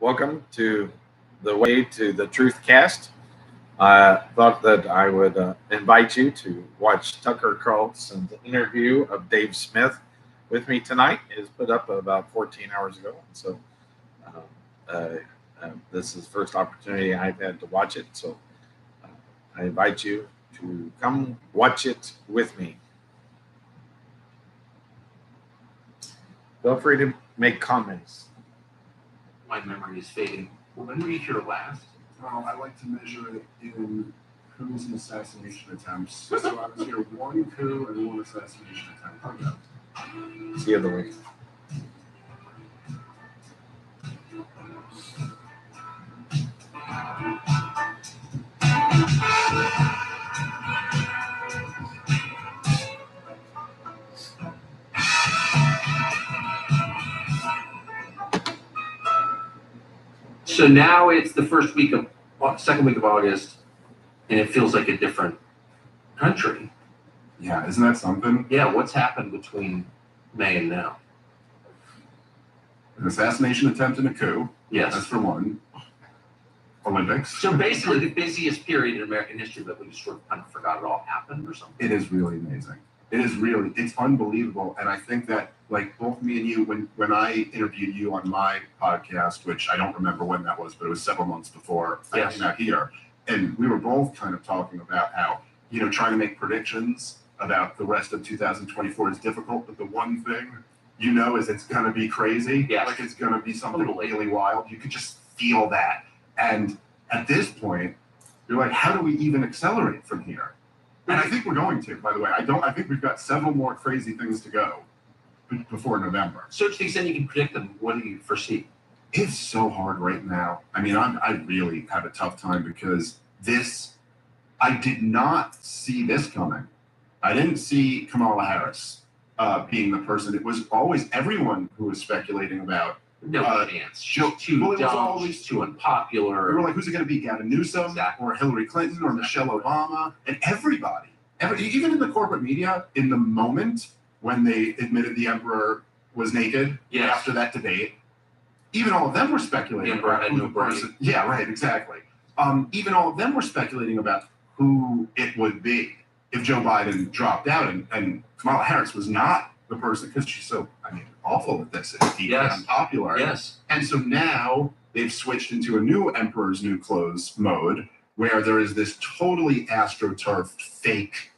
welcome to the Way to the Truth cast. I thought that I would invite you to watch Tucker Carlson's interview of Dave Smith with me tonight. It was put up about 14 hours ago. So uh, uh, this is the first opportunity I've had to watch it. So uh, I invite you to come watch it with me. Feel free to make comments. My memory is fading. When were you here last? Well, I like to measure it in coups and assassination attempts. So I was here one coup and one assassination attempt. It's the other way. So now it's the second week of August, and it feels like a different country. Yeah, isn't that something? Yeah, what's happened between May and now? An assassination attempt and a coup. Yes. That's for one. Olympics. So basically the busiest period in American history that we just sort of kind of forgot it all happened or something. It is really amazing. It's unbelievable. And I think that, like, both me and you, when I interviewed you on my podcast, which I don't remember when that was, but it was several months before I came out here, and we were both kind of talking about how, trying to make predictions about the rest of 2024 is difficult, but the one thing is it's going to be crazy. Yes. Like, it's going to be something really wild. You could just feel that. And at this point, you're like, how do we even accelerate from here? And I think we're going to, by the way. I think we've got several more crazy things to go before November. So to the extent you can predict them, what do you foresee? It's so hard right now. I mean, I really have a tough time because I did not see this coming. I didn't see Kamala Harris being the person. It was always everyone who was speculating about. No chance. She's too dumb. She's too unpopular. We were like, who's it going to be? Gavin Newsom or Hillary Clinton or Michelle Obama? And everybody, even in the corporate media, in the moment when they admitted the emperor was naked after that debate, even all of them were speculating about who the person. Yeah, right, exactly. Even all of them were speculating about who it would be if Joe Biden dropped out and Kamala Harris was not the person, because she's so, awful at this. It's deeply unpopular. Yes. And so now they've switched into a new Emperor's New Clothes mode where there is this totally astroturfed fake,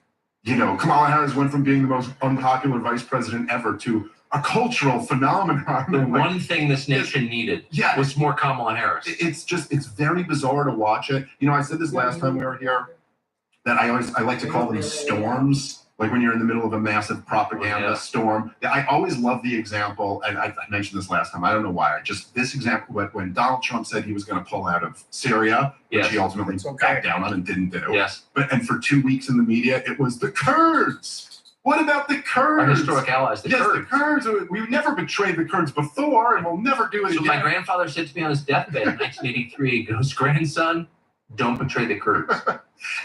Kamala Harris went from being the most unpopular vice president ever to a cultural phenomenon. The one thing this nation needed was more Kamala Harris. It's very bizarre to watch it. I said this last time we were here, that I like to call them storms. Like when you're in the middle of a massive propaganda storm. I always love the example, and I mentioned this last time. I don't know why. This example, when Donald Trump said he was going to pull out of Syria, which he ultimately backed down on and didn't do. Yes. And for 2 weeks in the media, it was the Kurds. What about the Kurds? Our historic allies, the Kurds. The Kurds. We've never betrayed the Kurds before, and we'll never do it again. So my grandfather said to me on his deathbed in 1983, he goes, grandson, don't betray the Kurds.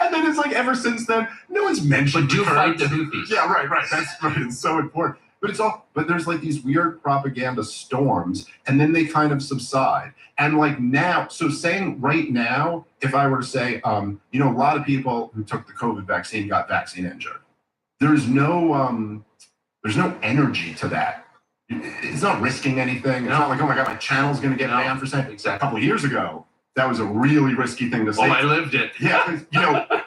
And then it's like ever since then, no one's mentioned. But do fight the Houthis. Yeah, right. That's right. It's so important. But there's like these weird propaganda storms, and then they kind of subside. And like now, so saying right now, if I were to say, a lot of people who took the COVID vaccine got vaccine injured. There's no energy to that. It's not risking anything. It's not like, oh my God, my channel's going to get banned for saying. Exactly. A couple of years ago, that was a really risky thing to say. Oh, I lived it. Yeah,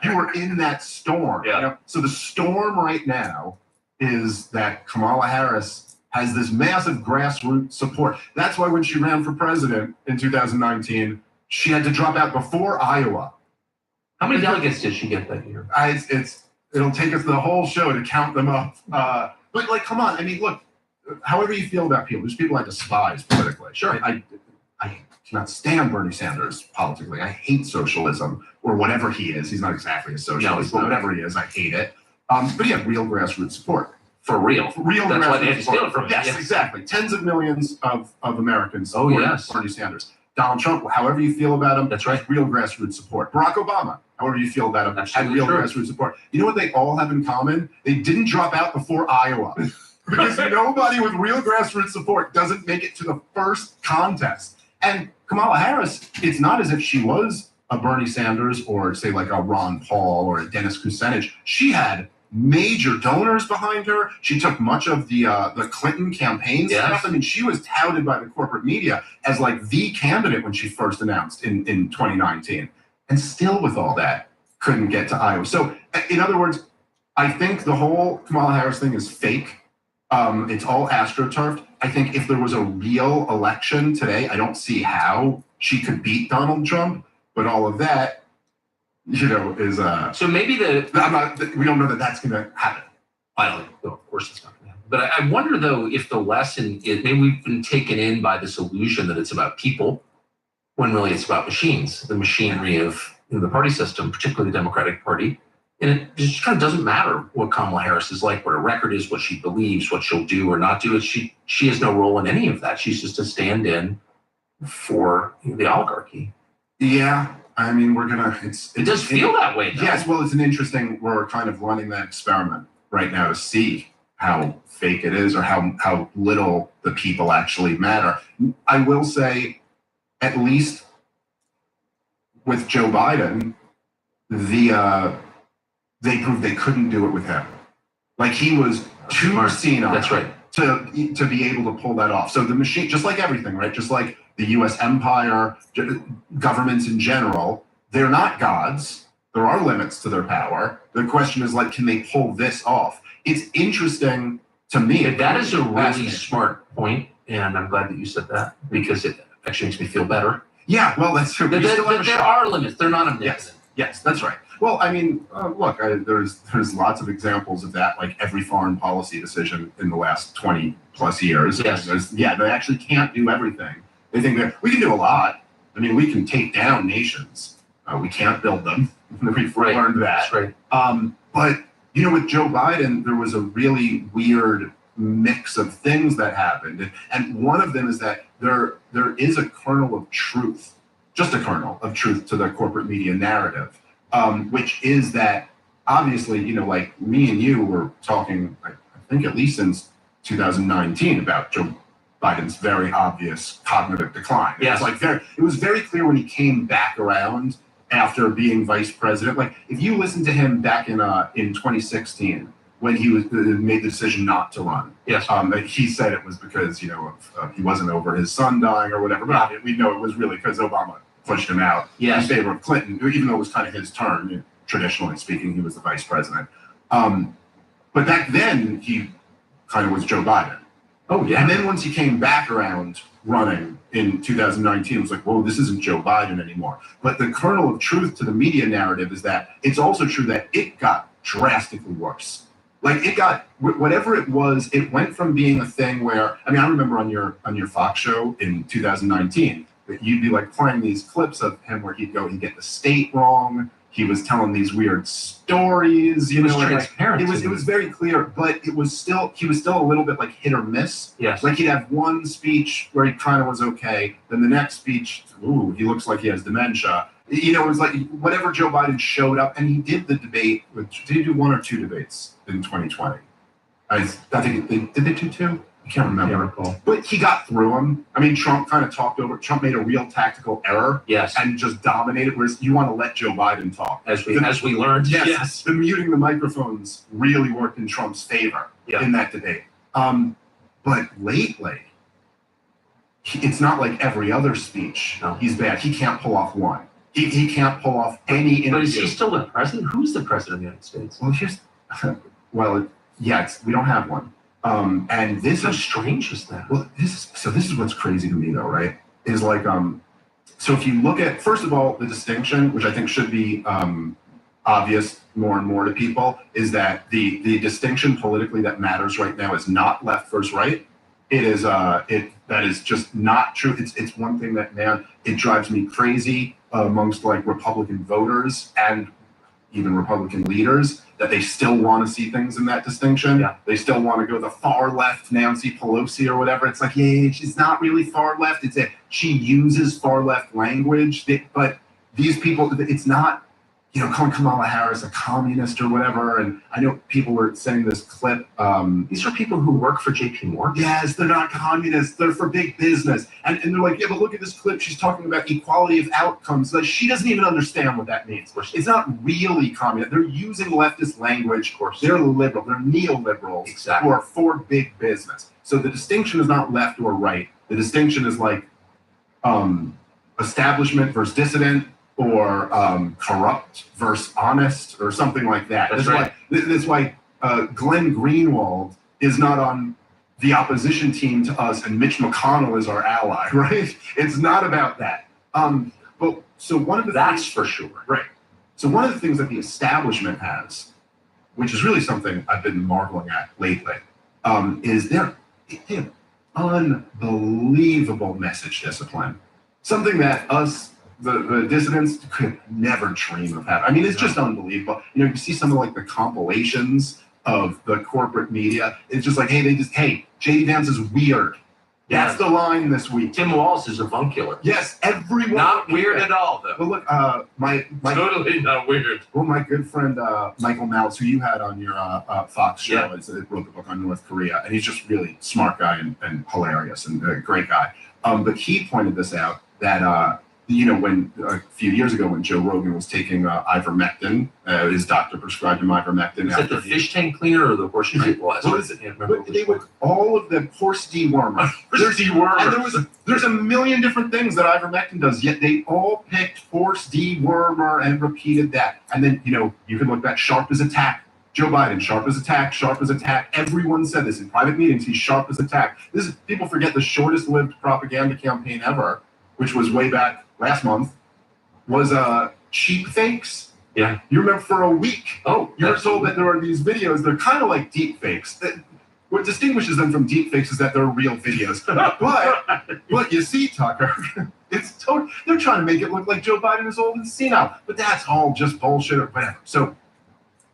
you were in that storm. Yeah. So the storm right now is that Kamala Harris has this massive grassroots support. That's why when she ran for president in 2019, she had to drop out before Iowa. How many delegates did she get that year? It'll take us the whole show to count them up. But like, come on. Look, however you feel about people, there's people I despise politically. Sure, I cannot stand Bernie Sanders politically. I hate socialism or whatever he is. He's not exactly a socialist, but whatever he is, I hate it. But he had real grassroots support. For real. That's why they had to steal it from him. Yes, exactly. Tens of millions of Americans support Bernie Sanders. Donald Trump, however you feel about him, that's right. Real grassroots support. Barack Obama, however you feel about him, had real grassroots support. You know what they all have in common? They didn't drop out before Iowa. Because nobody with real grassroots support doesn't make it to the first contest. And Kamala Harris, it's not as if she was a Bernie Sanders or say like a Ron Paul or a Dennis Kucinich. She had major donors behind her. She took much of the Clinton campaign stuff. I mean, she was touted by the corporate media as like the candidate when she first announced in 2019. And still with all that, couldn't get to Iowa. So in other words, I think the whole Kamala Harris thing is fake. It's all astroturfed. I think if there was a real election today, I don't see how she could beat Donald Trump. But all of that, you know, is so maybe we don't know that that's going to happen. I don't know. Of course, it's not going to happen. But I wonder though if the lesson is maybe we've been taken in by this illusion that it's about people, when really it's about machines, the machinery of the party system, particularly the Democratic Party. And it just kind of doesn't matter what Kamala Harris is like, what her record is, what she believes, what she'll do or not do. She has no role in any of that. She's just a stand-in for the oligarchy. Yeah, I mean, it does feel that way, though. Yes, well, we're kind of running that experiment right now to see how fake it is or how little the people actually matter. I will say, at least with Joe Biden, they proved they couldn't do it with him. Like he was too senile. That's right. To be able to pull that off. So the machine, just like everything, right? Just like the U.S. empire, governments in general, they're not gods. There are limits to their power. The question is like, can they pull this off? It's interesting to me. That is a really smart point, and I'm glad that you said that because it actually makes me feel better. Yeah, well, that's true. There are limits. They're not omnipotent. Yes, that's right. Well, I mean, look, there's lots of examples of that, like every foreign policy decision in the last 20 plus years. Yes. They actually can't do everything. They think that we can do a lot. I mean, we can take down nations. We can't build them. We've learned that. That's right. But, you know, with Joe Biden, there was a really weird mix of things that happened. And one of them is that there is a kernel of truth, just a kernel of truth to the corporate media narrative, which is that obviously, you know, like me and you were talking, I think at least since 2019 about Joe Biden's very obvious cognitive decline. Yes. It was very clear when he came back around after being vice president. Like if you listen to him back in 2016 when he made the decision not to run. Yes. He said it was because, you know, he wasn't over his son dying or whatever. But we know it was really because Obama pushed him out in favor of Clinton, even though it was kind of his turn. Traditionally speaking, he was the vice president. But back then, he kind of was Joe Biden. Oh, yeah. And then once he came back around running in 2019, it was like, whoa, this isn't Joe Biden anymore. But the kernel of truth to the media narrative is that it's also true that it got drastically worse. Like it got, whatever it was, it went from being a thing where, I mean, I remember on your Fox show in 2019, that you'd be like playing these clips of him where he'd get the state wrong. He was telling these weird stories, you know. It was transparent. It was very clear, but he was still a little bit like hit or miss. Yes. Like he'd have one speech where he kind of was okay, then the next speech, ooh, he looks like he has dementia. You know, it was like whatever Joe Biden showed up, and he did the debate. Did he do one or two debates in 2020? I think did they do two? I can't remember. But he got through them. I mean, Trump kind of talked over. Trump made a real tactical error. Yes. And just dominated. Whereas you want to let Joe Biden talk. As we learned. Yes. The muting the microphones really worked in Trump's favor in that debate. But lately, it's not like every other speech. No. He's bad. He can't pull off one. He can't pull off any interview. But is he still the president? Who's the president of the United States? Well, we don't have one. And this How strange is that? Well, this is what's crazy to me though, right? Is like, so if you look at, first of all, the distinction, which I think should be obvious more and more to people, is that the distinction politically that matters right now is not left versus right. It is that is just not true. It's one thing that, man, it drives me crazy amongst like Republican voters and even Republican leaders, that they still want to see things in that distinction. Yeah. They still want to go the far left Nancy Pelosi or whatever. It's like, yeah, she's not really far left. She uses far left language, but these people, it's not, calling Kamala Harris a communist or whatever. And I know people were saying this clip. These are people who work for J.P. Morgan. Yes, they're not communists. They're for big business. And they're like, yeah, but look at this clip. She's talking about equality of outcomes. Like, she doesn't even understand what that means. It's not really communist. They're using leftist language. Of course, they're liberal. They're neoliberals Exactly. who are for big business. So the distinction is not left or right. The distinction is like establishment versus dissident, or corrupt versus honest, or something like that. That's why Glenn Greenwald is not on the opposition team to us, and Mitch McConnell is our ally, right? It's not about that. But so one of the That's things, for sure. right. So one of the things that the establishment has, which is really something I've been marveling at lately, is they have unbelievable message discipline. Something that us, the dissidents, could never dream of having. I mean, it's just unbelievable. You see some of like the compilations of the corporate media. It's just like, hey, J.D. Vance is weird. Yeah. That's the line this week. Tim Walz is avuncular. Yes, everyone. Not weird at all, though. Well, look, my Totally not weird. well, my good friend Michael Maltz, who you had on your Fox show, wrote the book on North Korea, and he's just really smart guy and hilarious and a great guy. But he pointed this out that when a few years ago when Joe Rogan was taking ivermectin, his doctor prescribed him ivermectin. Is it the fish tank cleaner or the horse tranquilizer? What is it? They would all of the horse dewormer. And there's a million different things that ivermectin does, yet they all picked horse dewormer and repeated that. And then you can look back, sharp as a tack. Joe Biden, sharp as a tack, sharp as a tack. Everyone said this in private meetings. He's sharp as a tack. People forget the shortest lived propaganda campaign ever, which was way back last month, was cheap fakes. Yeah. You remember for a week, you were told absolutely. that there are these videos, they're kind of like deep fakes. What distinguishes them from deep fakes is that they're real videos. But you see, Tucker, they're trying to make it look like Joe Biden is old and senile, but that's all just bullshit or whatever. So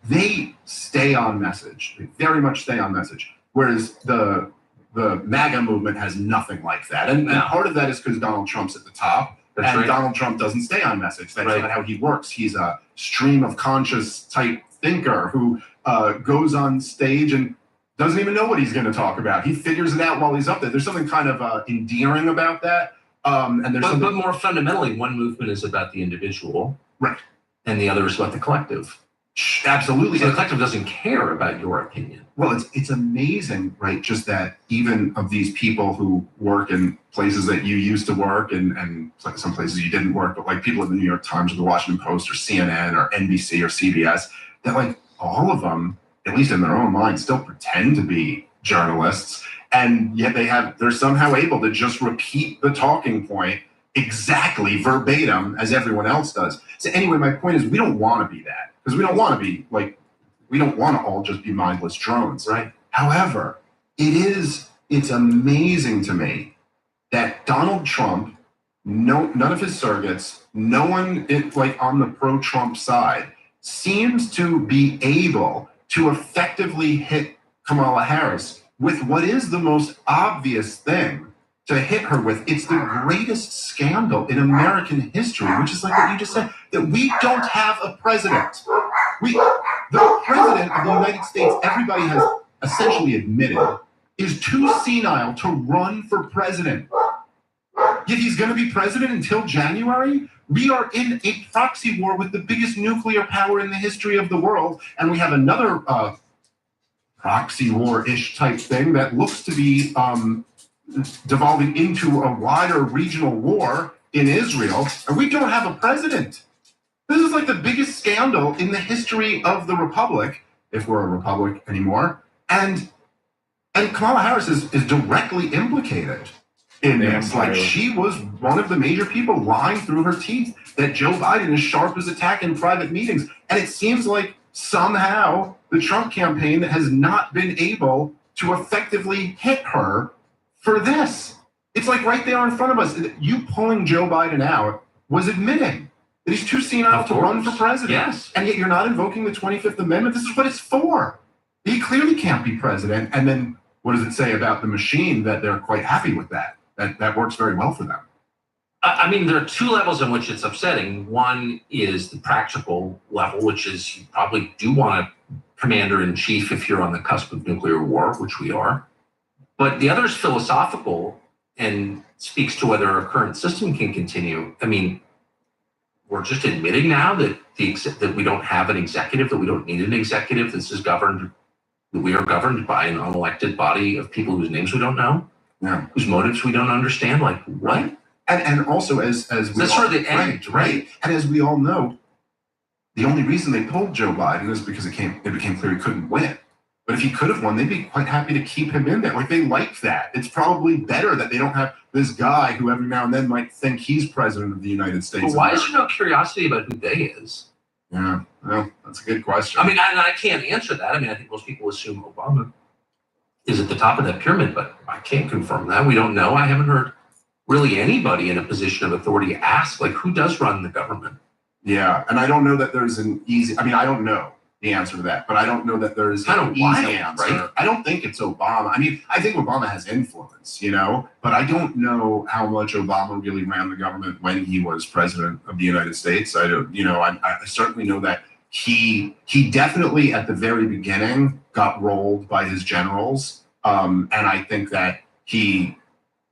they stay on message. They very much stay on message. Whereas the MAGA movement has nothing like that. And part of that is because Donald Trump's at the top. That's right. Donald Trump doesn't stay on message. That's not how he works. He's a stream of conscious type thinker who goes on stage and doesn't even know what he's going to talk about. He figures it out while he's up there. There's something kind of endearing about that. But more fundamentally, one movement is about the individual, right, and the other is about the collective. Absolutely. So the collective doesn't care about your opinion. Well, it's amazing, right? Just that even of these people who work in places that you used to work and some places you didn't work, but like people at the New York Times or the Washington Post or CNN or NBC or CBS, that like all of them, at least in their own minds, still pretend to be journalists. And yet they're somehow able to just repeat the talking point exactly verbatim as everyone else does. So anyway, my point is we don't want to be that. Because we don't want to be we don't want to all just be mindless drones. Right. However, it's amazing to me that Donald Trump, none of his surrogates, no one on the pro-Trump side seems to be able to effectively hit Kamala Harris with what is the most obvious thing to hit her with. It's the greatest scandal in American history, which is like what you just said, that we don't have a president. The president of the United States, everybody has essentially admitted, is too senile to run for president. Yet he's going to be president until January? We are in a proxy war with the biggest nuclear power in the history of the world, and we have another proxy war-ish type thing that looks to be devolving into a wider regional war in Israel, and we don't have a president. This is like the biggest scandal in the history of the republic, if we're a republic anymore, and Kamala Harris is directly implicated in this. Like, she was one of the major people lying through her teeth that Joe Biden is sharp as a tack in private meetings, and it seems like somehow the Trump campaign has not been able to effectively hit her for this. It's like right there in front of us. You pulling Joe Biden out was admitting that he's too senile to run for president. Yes. And yet you're not invoking the 25th Amendment. This is what it's for. He clearly can't be president. And then what does it say about the machine? That they're quite happy with that. That works very well for them. I mean, there are two levels in which it's upsetting. One is the practical level, which is you probably do want a commander-in-chief if you're on the cusp of nuclear war, which we are. But the other is philosophical and speaks to whether our current system can continue. I mean, we're just admitting now that that we don't have an executive, that we don't need an executive. This is governed, that we are governed by an unelected body of people whose names we don't know, whose motives we don't understand. Like, what? And also, as we that's sort of the end, right? And as we all know, the only reason they pulled Joe Biden is because it became clear he couldn't win. But if he could have won, they'd be quite happy to keep him in there. Like, they like that. It's probably better that they don't have this guy who every now and then might think he's president of the United States. But why is there no curiosity about who they is? Yeah, well, that's a good question. I mean, I can't answer that. I mean, I think most people assume Obama is at the top of that pyramid, but I can't confirm that. We don't know. I haven't heard really anybody in a position of authority ask, like, who does run the government? Yeah, and I don't know that there's an easy, I mean, I don't know the answer to that, but I don't know that there's an easy answer. Right? I don't think it's Obama. I mean, I think Obama has influence, but I don't know how much Obama really ran the government when he was president of the United States. I don't, I certainly know that he definitely at the very beginning got rolled by his generals. And I think that he,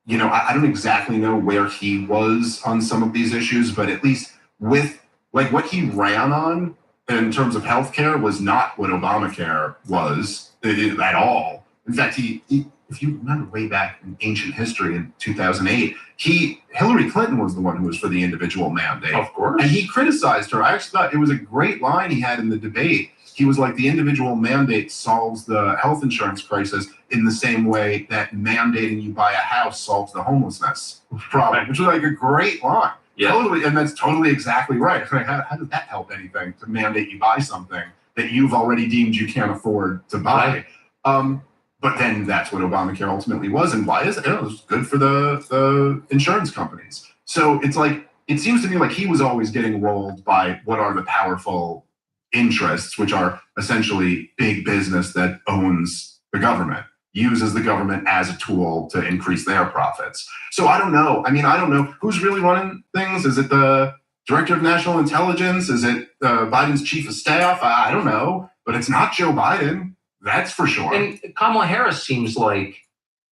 I don't exactly know where he was on some of these issues, but at least with like what he ran on in terms of healthcare was not what Obamacare was at all. In fact, he if you remember way back in ancient history in 2008, Hillary Clinton was the one who was for the individual mandate. Of course. And he criticized her. I actually thought it was a great line he had in the debate. He was like, the individual mandate solves the health insurance crisis in the same way that mandating you buy a house solves the homelessness problem, which was like a great line. Yeah. Totally, and that's totally exactly right. Like, how does that help anything to mandate you buy something that you've already deemed you can't afford to buy? Right. But then that's what Obamacare ultimately was. And why is it? It was good for the insurance companies. So it's like, it seems to me like he was always getting rolled by what are the powerful interests, which are essentially big business that owns the government, uses the government as a tool to increase their profits. So I don't know. I mean, I don't know who's really running things. Is it the director of national intelligence? Is it Biden's chief of staff? I don't know, but it's not Joe Biden. That's for sure. And Kamala Harris seems like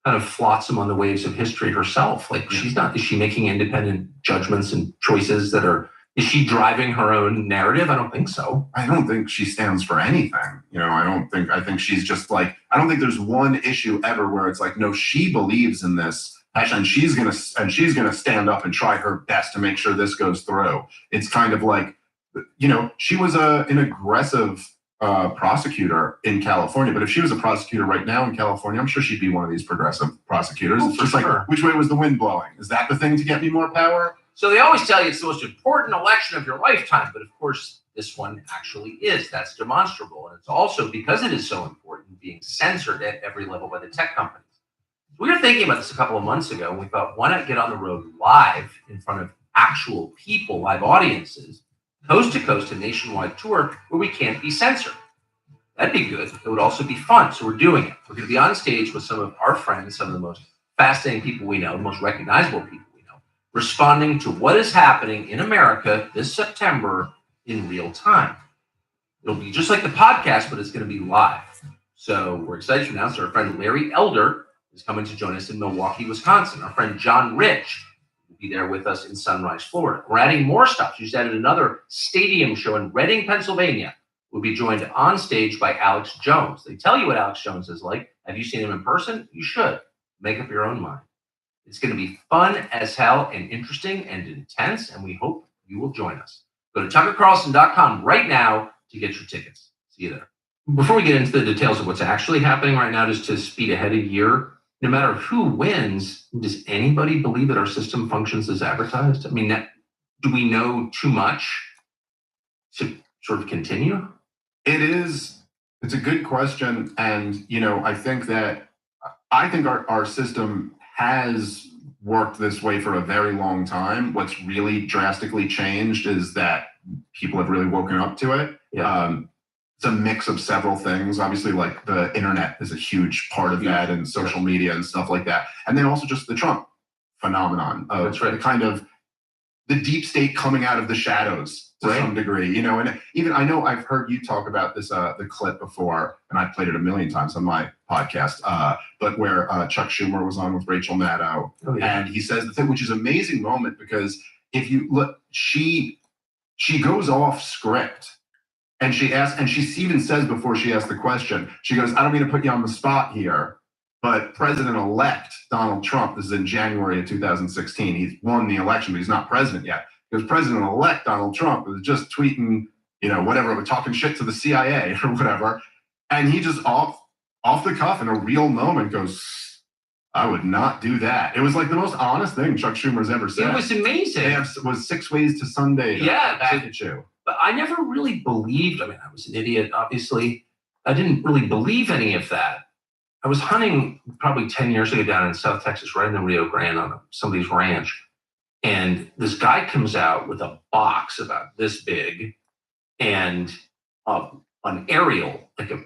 kind of flotsam on the waves of history herself. Like she's not, is she making independent judgments and choices is she driving her own narrative? I don't think so. I don't think she stands for anything. I think she's just like, I don't think there's one issue ever where it's like, no, she believes in this and she's going to stand up and try her best to make sure this goes through. It's kind of like, she was an aggressive prosecutor in California, but if she was a prosecutor right now in California, I'm sure she'd be one of these progressive prosecutors. It's just like, which way was the wind blowing? Is that the thing to get me more power? So they always tell you it's the most important election of your lifetime, but of course this one actually is. That's demonstrable. And it's also, because it is so important, being censored at every level by the tech companies. We were thinking about this a couple of months ago, and we thought, why not get on the road live in front of actual people, live audiences, coast to coast, a nationwide tour where we can't be censored. That'd be good. It would also be fun. So we're doing it. We're going to be on stage with some of our friends, some of the most fascinating people we know, the most recognizable people we know, responding to what is happening in America this September in real time. It'll be just like the podcast, but it's going to be live. So we're excited to announce our friend Larry Elder is coming to join us in Milwaukee, Wisconsin. Our friend John Rich be there with us in Sunrise, Florida. We're adding more stuff. She's added another stadium show in Reading, Pennsylvania. We'll be joined on stage by Alex Jones. They tell you what Alex Jones is like. Have you seen him in person? You should. Make up your own mind. It's going to be fun as hell and interesting and intense, and we hope you will join us. Go to TuckerCarlson.com right now to get your tickets. See you there. Before we get into the details of what's actually happening right now, just to speed ahead a year, no matter who wins, does anybody believe that our system functions as advertised? I mean, do we know too much to sort of continue? It's a good question. And, I think our system has worked this way for a very long time. What's really drastically changed is that people have really woken up to it. Yeah. It's a mix of several things. Obviously, like the internet is a huge part of that, and social media and stuff like that. And then also just the Trump phenomenon of the kind of the deep state coming out of the shadows to some degree, you know. And even I know I've heard you talk about this the clip before, and I've played it a million times on my podcast. But where Chuck Schumer was on with Rachel Maddow, and he says the thing, which is an amazing moment, because if you look, she goes off script. And she asks, and she even says before she asks the question, she goes, I don't mean to put you on the spot here, but President-elect Donald Trump, this is in January of 2016, he's won the election, but he's not president yet. Because President-elect Donald Trump was just tweeting, you know, whatever, talking shit to the CIA or whatever. And he just off the cuff in a real moment goes, I would not do that. It was like the most honest thing Chuck Schumer's ever said. It was amazing. It was 6 ways to Sunday. Back at you. But I never really believed, I mean, I was an idiot, obviously. I didn't really believe any of that. I was hunting probably 10 years ago down in South Texas, right in the Rio Grande on somebody's ranch. And this guy comes out with a box about this big and an aerial, like a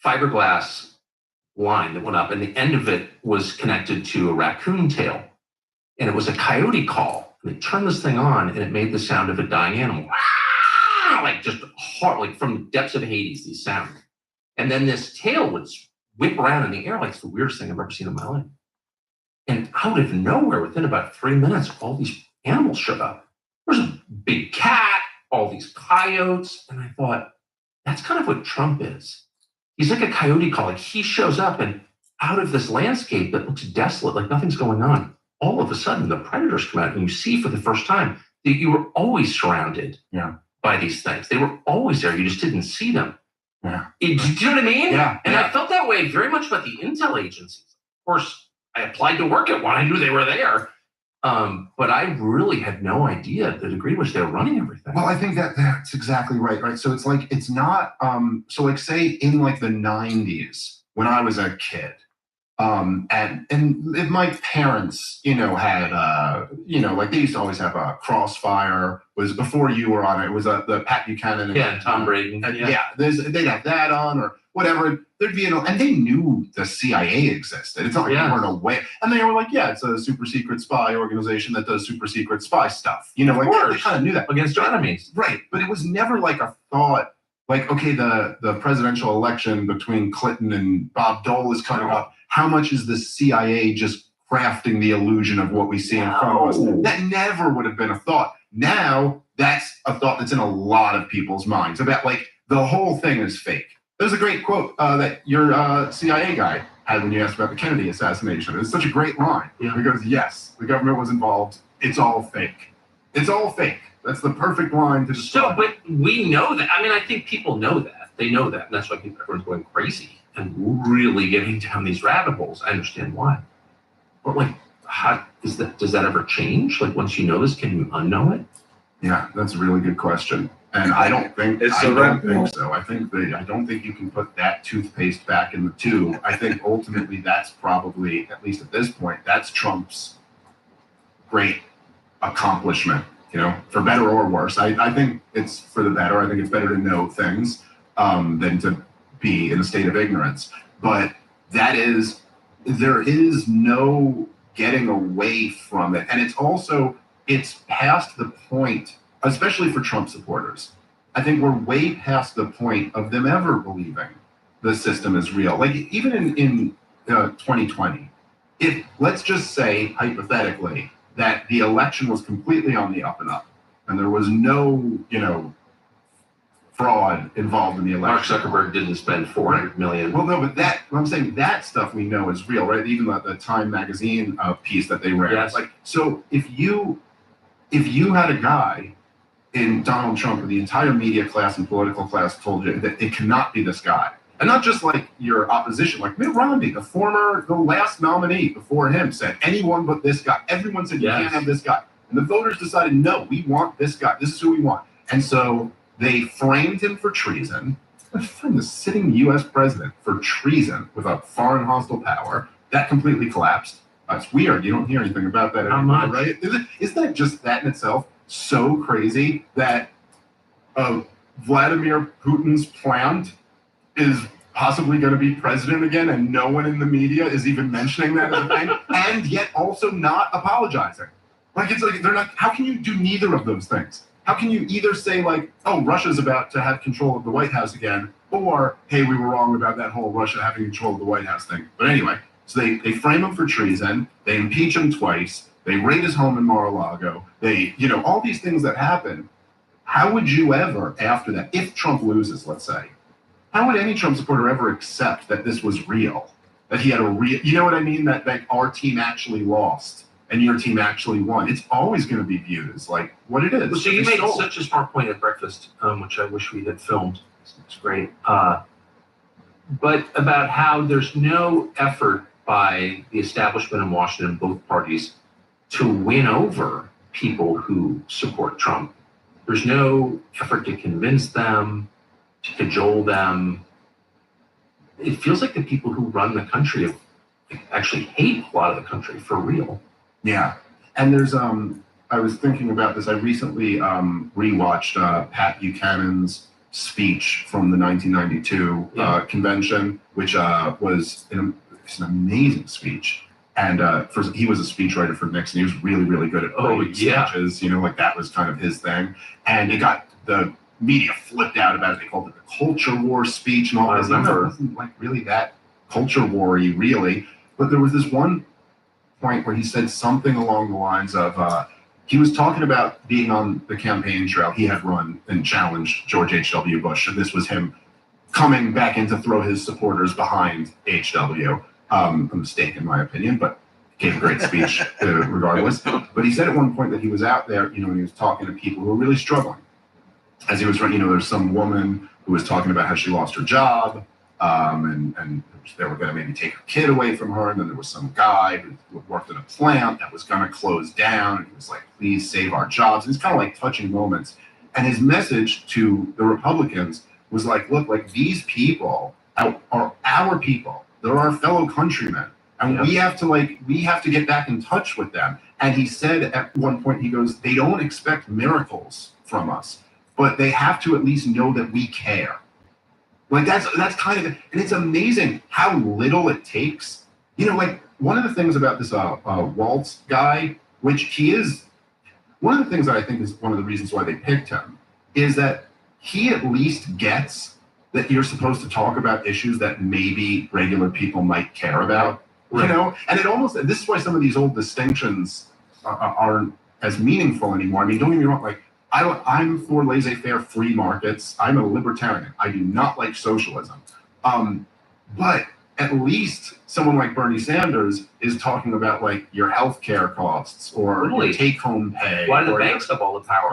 fiberglass line that went up. And the end of it was connected to a raccoon tail. And it was a coyote call. And they turned this thing on and it made the sound of a dying animal. Like just hard, like from the depths of Hades, these sounds. And then this tail would whip around in the air like it's the weirdest thing I've ever seen in my life. And out of nowhere, within about 3 minutes, all these animals showed up. There's a big cat, all these coyotes. And I thought, that's kind of what Trump is. He's like a coyote call. Like he shows up and out of this landscape that looks desolate, like nothing's going on, all of a sudden the predators come out and you see for the first time that you were always surrounded by these things. They were always there. You just didn't see them. Do you know what I mean? And I felt that way very much about the intel agencies. Of course, I applied to work at one. I knew they were there. But I really had no idea the degree to which they were running everything. Well, I think that's exactly right? So it's like, it's not, so like say in like the 90s when I was a kid, and if my parents, you know, had, you know, like they used to always have a Crossfire, was before you were on it, was the Pat Buchanan. And Tom Brady. They'd have that on or whatever. There'd be, and they knew the CIA existed. It's not like they weren't aware. And they were like, it's a super secret spy organization that does super secret spy stuff. You know, like they kind of knew that. Against our enemies. Right. But it was never like a thought, like, okay, the presidential election between Clinton and Bob Dole is coming up. How much is the CIA just crafting the illusion of what we see in front of us? That never would have been a thought. Now, that's a thought that's in a lot of people's minds about, like, the whole thing is fake. There's a great quote that your CIA guy had when you asked about the Kennedy assassination. It's such a great line. Because, yes, the government was involved. It's all fake. It's all fake. That's the perfect line to describe. So, but we know that. I mean, I think people know that. They know that. And that's why everyone's going crazy and really getting down these rabbit holes. I understand why. But, like, how does that ever change? Like, once you know this, can you unknow it? Yeah, that's a really good question. And I don't think so. I don't think you can put that toothpaste back in the tube. I think ultimately that's probably, at least at this point, that's Trump's great accomplishment, you know, for better or worse. I think it's for the better. I think it's better to know things than to be in a state of ignorance. But there is no getting away from it. And it's past the point, especially for Trump supporters. I think we're way past the point of them ever believing the system is real. Like even in 2020, if let's just say hypothetically that the election was completely on the up and up and there was no, you know, fraud involved in the election. Mark Zuckerberg didn't spend $400 million. Well, no, but I'm saying that stuff we know is real, right? Even the Time magazine piece that they ran. Yes. Like, so if you had a guy in Donald Trump, or the entire media class and political class told you that it cannot be this guy, and not just like your opposition, like Mitt Romney, the last nominee before him said anyone but this guy. Everyone said you can't have this guy, and the voters decided no, we want this guy. This is who we want, and so they framed him for treason. They framed the sitting U.S. president for treason with a foreign hostile power. That completely collapsed. It's weird. You don't hear anything about that anymore, right? Isn't that just that in itself so crazy that Vladimir Putin's plant is possibly going to be president again and no one in the media is even mentioning that as a thing, and yet also not apologizing? Like, it's like they're not. How can you do neither of those things? How can you either say like, oh, Russia's about to have control of the White House again, or hey, we were wrong about that whole Russia having control of the White House thing. But anyway, so they frame him for treason. They impeach him twice. They raid his home in Mar-a-Lago. They, all these things that happen. How would you ever, after that, if Trump loses, let's say, how would any Trump supporter ever accept that this was real? That he had a real, you know what I mean? That our team actually lost and your team actually won. It's always going to be viewed as like what it is. Well, so you made such a smart point at breakfast, which I wish we had filmed. It's great. But about how there's no effort by the establishment in Washington, both parties, to win over people who support Trump. There's no effort to convince them, to cajole them. It feels like the people who run the country actually hate a lot of the country for real. Yeah. And there's, I was thinking about this. I recently rewatched Pat Buchanan's speech from the 1992 convention, which was an amazing speech. And first, he was a speechwriter for Nixon. He was really, really good at writing speeches. Like that was kind of his thing. And it got the media flipped out about it. They called it the culture war speech and all that. It wasn't like really that culture war-y, really. But there was this one point where he said something along the lines of he was talking about being on the campaign trail. He had run and challenged George H.W. Bush, and this was him coming back in to throw his supporters behind H.W. A mistake in my opinion, but gave a great speech regardless. But he said at one point that he was out there, and he was talking to people who were really struggling. As he was running, there's some woman who was talking about how she lost her job, and they were going to maybe take her kid away from her. And then there was some guy who worked at a plant that was going to close down. And he was like, please save our jobs. And it's kind of like touching moments. And his message to the Republicans was like, look, like these people are our people. They're our fellow countrymen. And we have to get back in touch with them. And he said at one point, he goes, they don't expect miracles from us, but they have to at least know that we care. Like that's kind of, and it's amazing how little it takes. Like one of the things about this Walz guy, which he is, one of the things that I think is one of the reasons why they picked him, is that he at least gets that you're supposed to talk about issues that maybe regular people might care about, and it almost, this is why some of these old distinctions aren't as meaningful anymore. I mean, don't get me wrong, like I'm for laissez-faire free markets. I'm a libertarian. I do not like socialism. But at least someone like Bernie Sanders is talking about like your healthcare costs or your take-home pay. Why do the banks have all the power?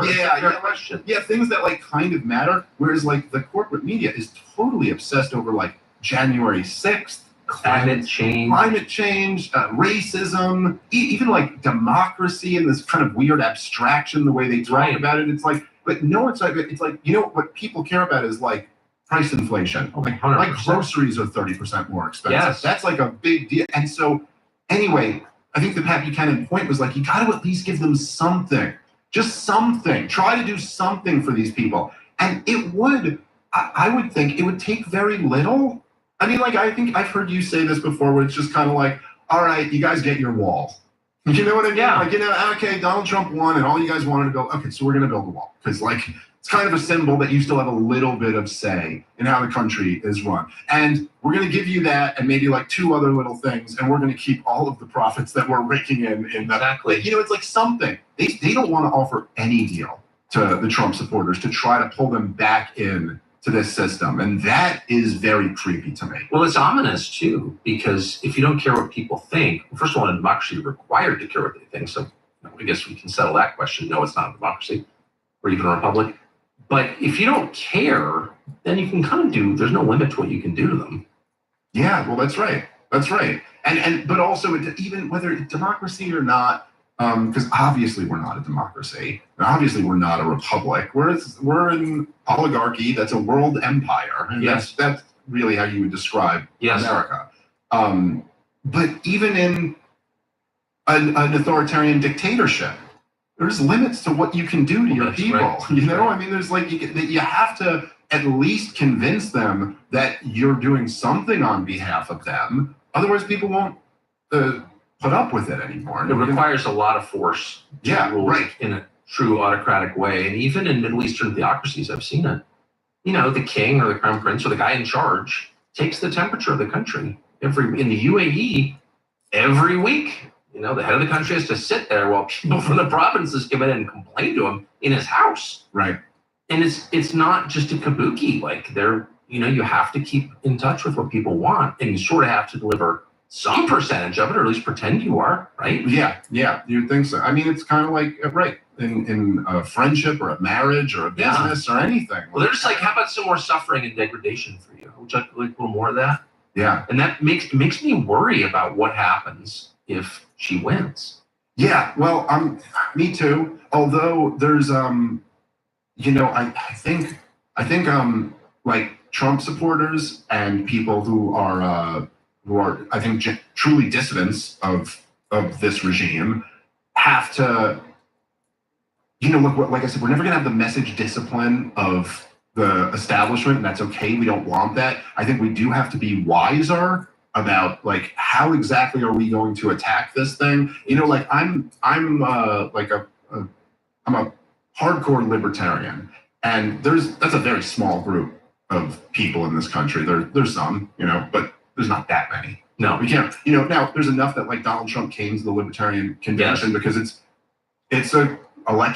Question. Yeah, things that like kind of matter. Whereas like the corporate media is totally obsessed over like January 6th, climate change, racism, even like democracy and this kind of weird abstraction, the way they talk about it. It's like, but no, it's like what people care about is like price inflation. Like groceries are 30% more expensive. Yes. That's like a big deal. And so anyway, I think the Pat Buchanan point was like, you got to at least give them something, just something. Try to do something for these people. And it would, I would think it would take very little. I mean, like, I think I've heard you say this before, where it's just kind of like, all right, you guys get your wall. You know what I mean? Yeah. Like, okay, Donald Trump won and all you guys wanted to build. Okay, so we're going to build a wall. Because, like, it's kind of a symbol that you still have a little bit of say in how the country is run. And we're going to give you that and maybe like two other little things. And we're going to keep all of the profits that we're raking in. Exactly. It's like something. They don't want to offer any deal to the Trump supporters to try to pull them back in to this system. And that is very creepy to me. Well, it's ominous too, because if you don't care what people think, first of all, in a democracy, you're required to care what they think. So I guess we can settle that question. No, it's not a democracy or even a republic. But if you don't care, then you can kind of there's no limit to what you can do to them. Yeah, well, that's right. That's right. But also even whether it's democracy or not, because obviously we're not a democracy. And obviously we're not a republic. We're an oligarchy that's a world empire. And that's really how you would describe America. But even in an authoritarian dictatorship, there's limits to what you can do to your people. Right. I mean, there's like you have to at least convince them that you're doing something on behalf of them. Otherwise, people won't put up with it anymore. It requires a lot of force to rule in a true autocratic way. And even in Middle Eastern theocracies, I've seen it. The king or the crown prince or the guy in charge takes the temperature of the country. In the UAE, every week, the head of the country has to sit there while people from the provinces come in and complain to him in his house. Right. And it's not just a kabuki. Like you have to keep in touch with what people want, and you sort of have to deliver some percentage of it, or at least pretend you are, right? Yeah, you'd think so. I mean, it's kind of like, in a friendship or a marriage or a business or anything. Well, they're just like, how about some more suffering and degradation for you? Would you like a little more of that? Yeah. And that makes me worry about what happens if she wins. Yeah, well, me too. Although there's, I think like Trump supporters and people who are I think truly dissidents of this regime have to, like I said, we're never going to have the message discipline of the establishment, and that's okay. We don't want that. I think we do have to be wiser about like how exactly are we going to attack this thing. Like I'm a hardcore libertarian, and that's a very small group of people in this country. There's some, but there's not that many. No, we can't. Now there's enough that like Donald Trump came to the Libertarian Convention because it's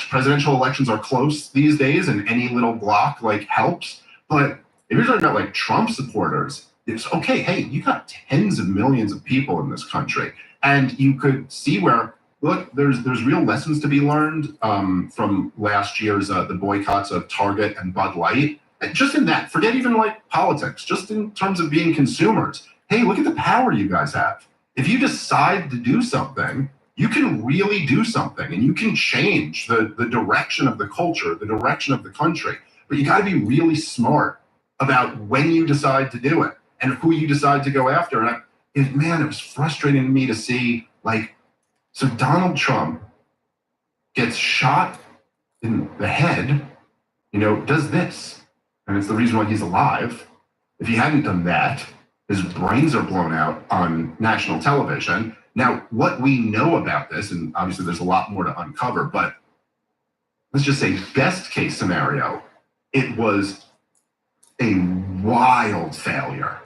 presidential elections are close these days, and any little block like helps. But if you're talking about like Trump supporters, it's okay. Hey, you got tens of millions of people in this country, and you could see where there's real lessons to be learned from last year's the boycotts of Target and Bud Light. And just in that, forget even like politics, just in terms of being consumers. Hey, look at the power you guys have. If you decide to do something, you can really do something, and you can change the direction of the culture, the direction of the country. But you got to be really smart about when you decide to do it and who you decide to go after. And it was frustrating to me to see, like, so Donald Trump gets shot in the head, does this. And it's the reason why he's alive. If he hadn't done that, his brains are blown out on national television. Now, what we know about this, and obviously there's a lot more to uncover, but let's just say best case scenario, it was a wild failure.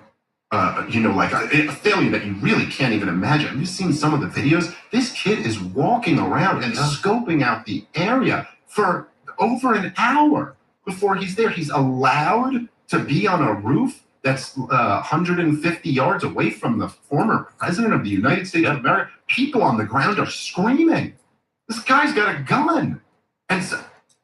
Like a failure that you really can't even imagine. Have you seen some of the videos? This kid is walking around and scoping out the area for over an hour before he's there. He's allowed to be on a roof that's 150 yards away from the former president of the United States of America. People on the ground are screaming. This guy's got a gun. And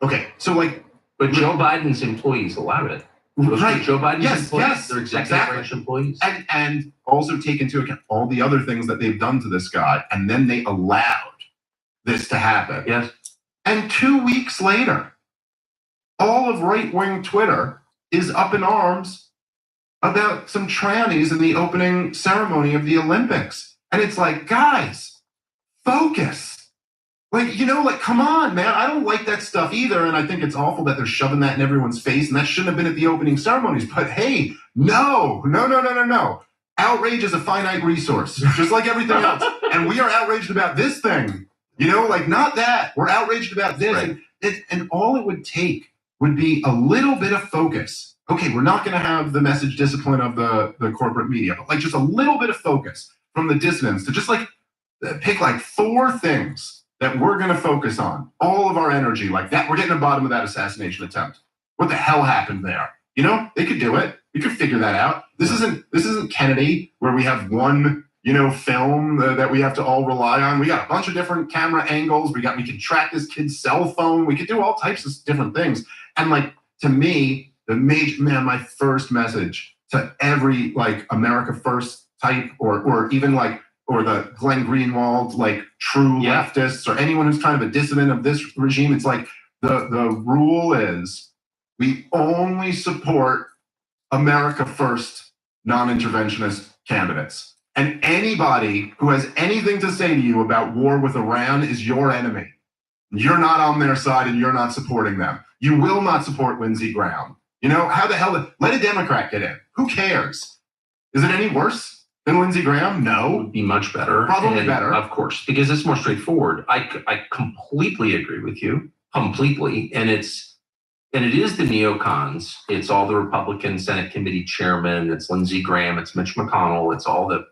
but Joe Biden's employees allowed it. Right. Joe Biden's employees, yes, they're executive branch employees. And also take into account all the other things that they've done to this guy, and then they allowed this to happen. Yes. And 2 weeks later, all of right-wing Twitter is up in arms about some trannies in the opening ceremony of the Olympics. And it's like, guys, focus. Come on, man. I don't like that stuff either. And I think it's awful that they're shoving that in everyone's face. And that shouldn't have been at the opening ceremonies. But hey, no. Outrage is a finite resource, just like everything else. And we are outraged about this thing. Not that. We're outraged about this. Right. And all it would take would be a little bit of focus. Okay, we're not going to have the message discipline of the corporate media, but just a little bit of focus from the dissidents to just pick 4 things that we're going to focus on, all of our energy like that. We're getting to the bottom of that assassination attempt. What the hell happened there? They could do it. We could figure that out. This isn't Kennedy, where we have one, film that we have to all rely on. We got a bunch of different camera angles. We can track this kid's cell phone. We could do all types of different things. And to me, my first message to every America First type or even or the Glenn Greenwald, true leftists, or anyone who's kind of a dissident of this regime. It's the rule is we only support America First non-interventionist candidates. And anybody who has anything to say to you about war with Iran is your enemy. You're not on their side and you're not supporting them. You will not support Lindsey Graham. How the hell, let a Democrat get in. Who cares? Is it any worse And Lindsey Graham, no. Would be much better. Probably better. Of course, because it's more straightforward. I completely agree with you. Completely. And it is the neocons. It's all the Republican Senate committee chairmen. It's Lindsey Graham. It's Mitch McConnell. It's all the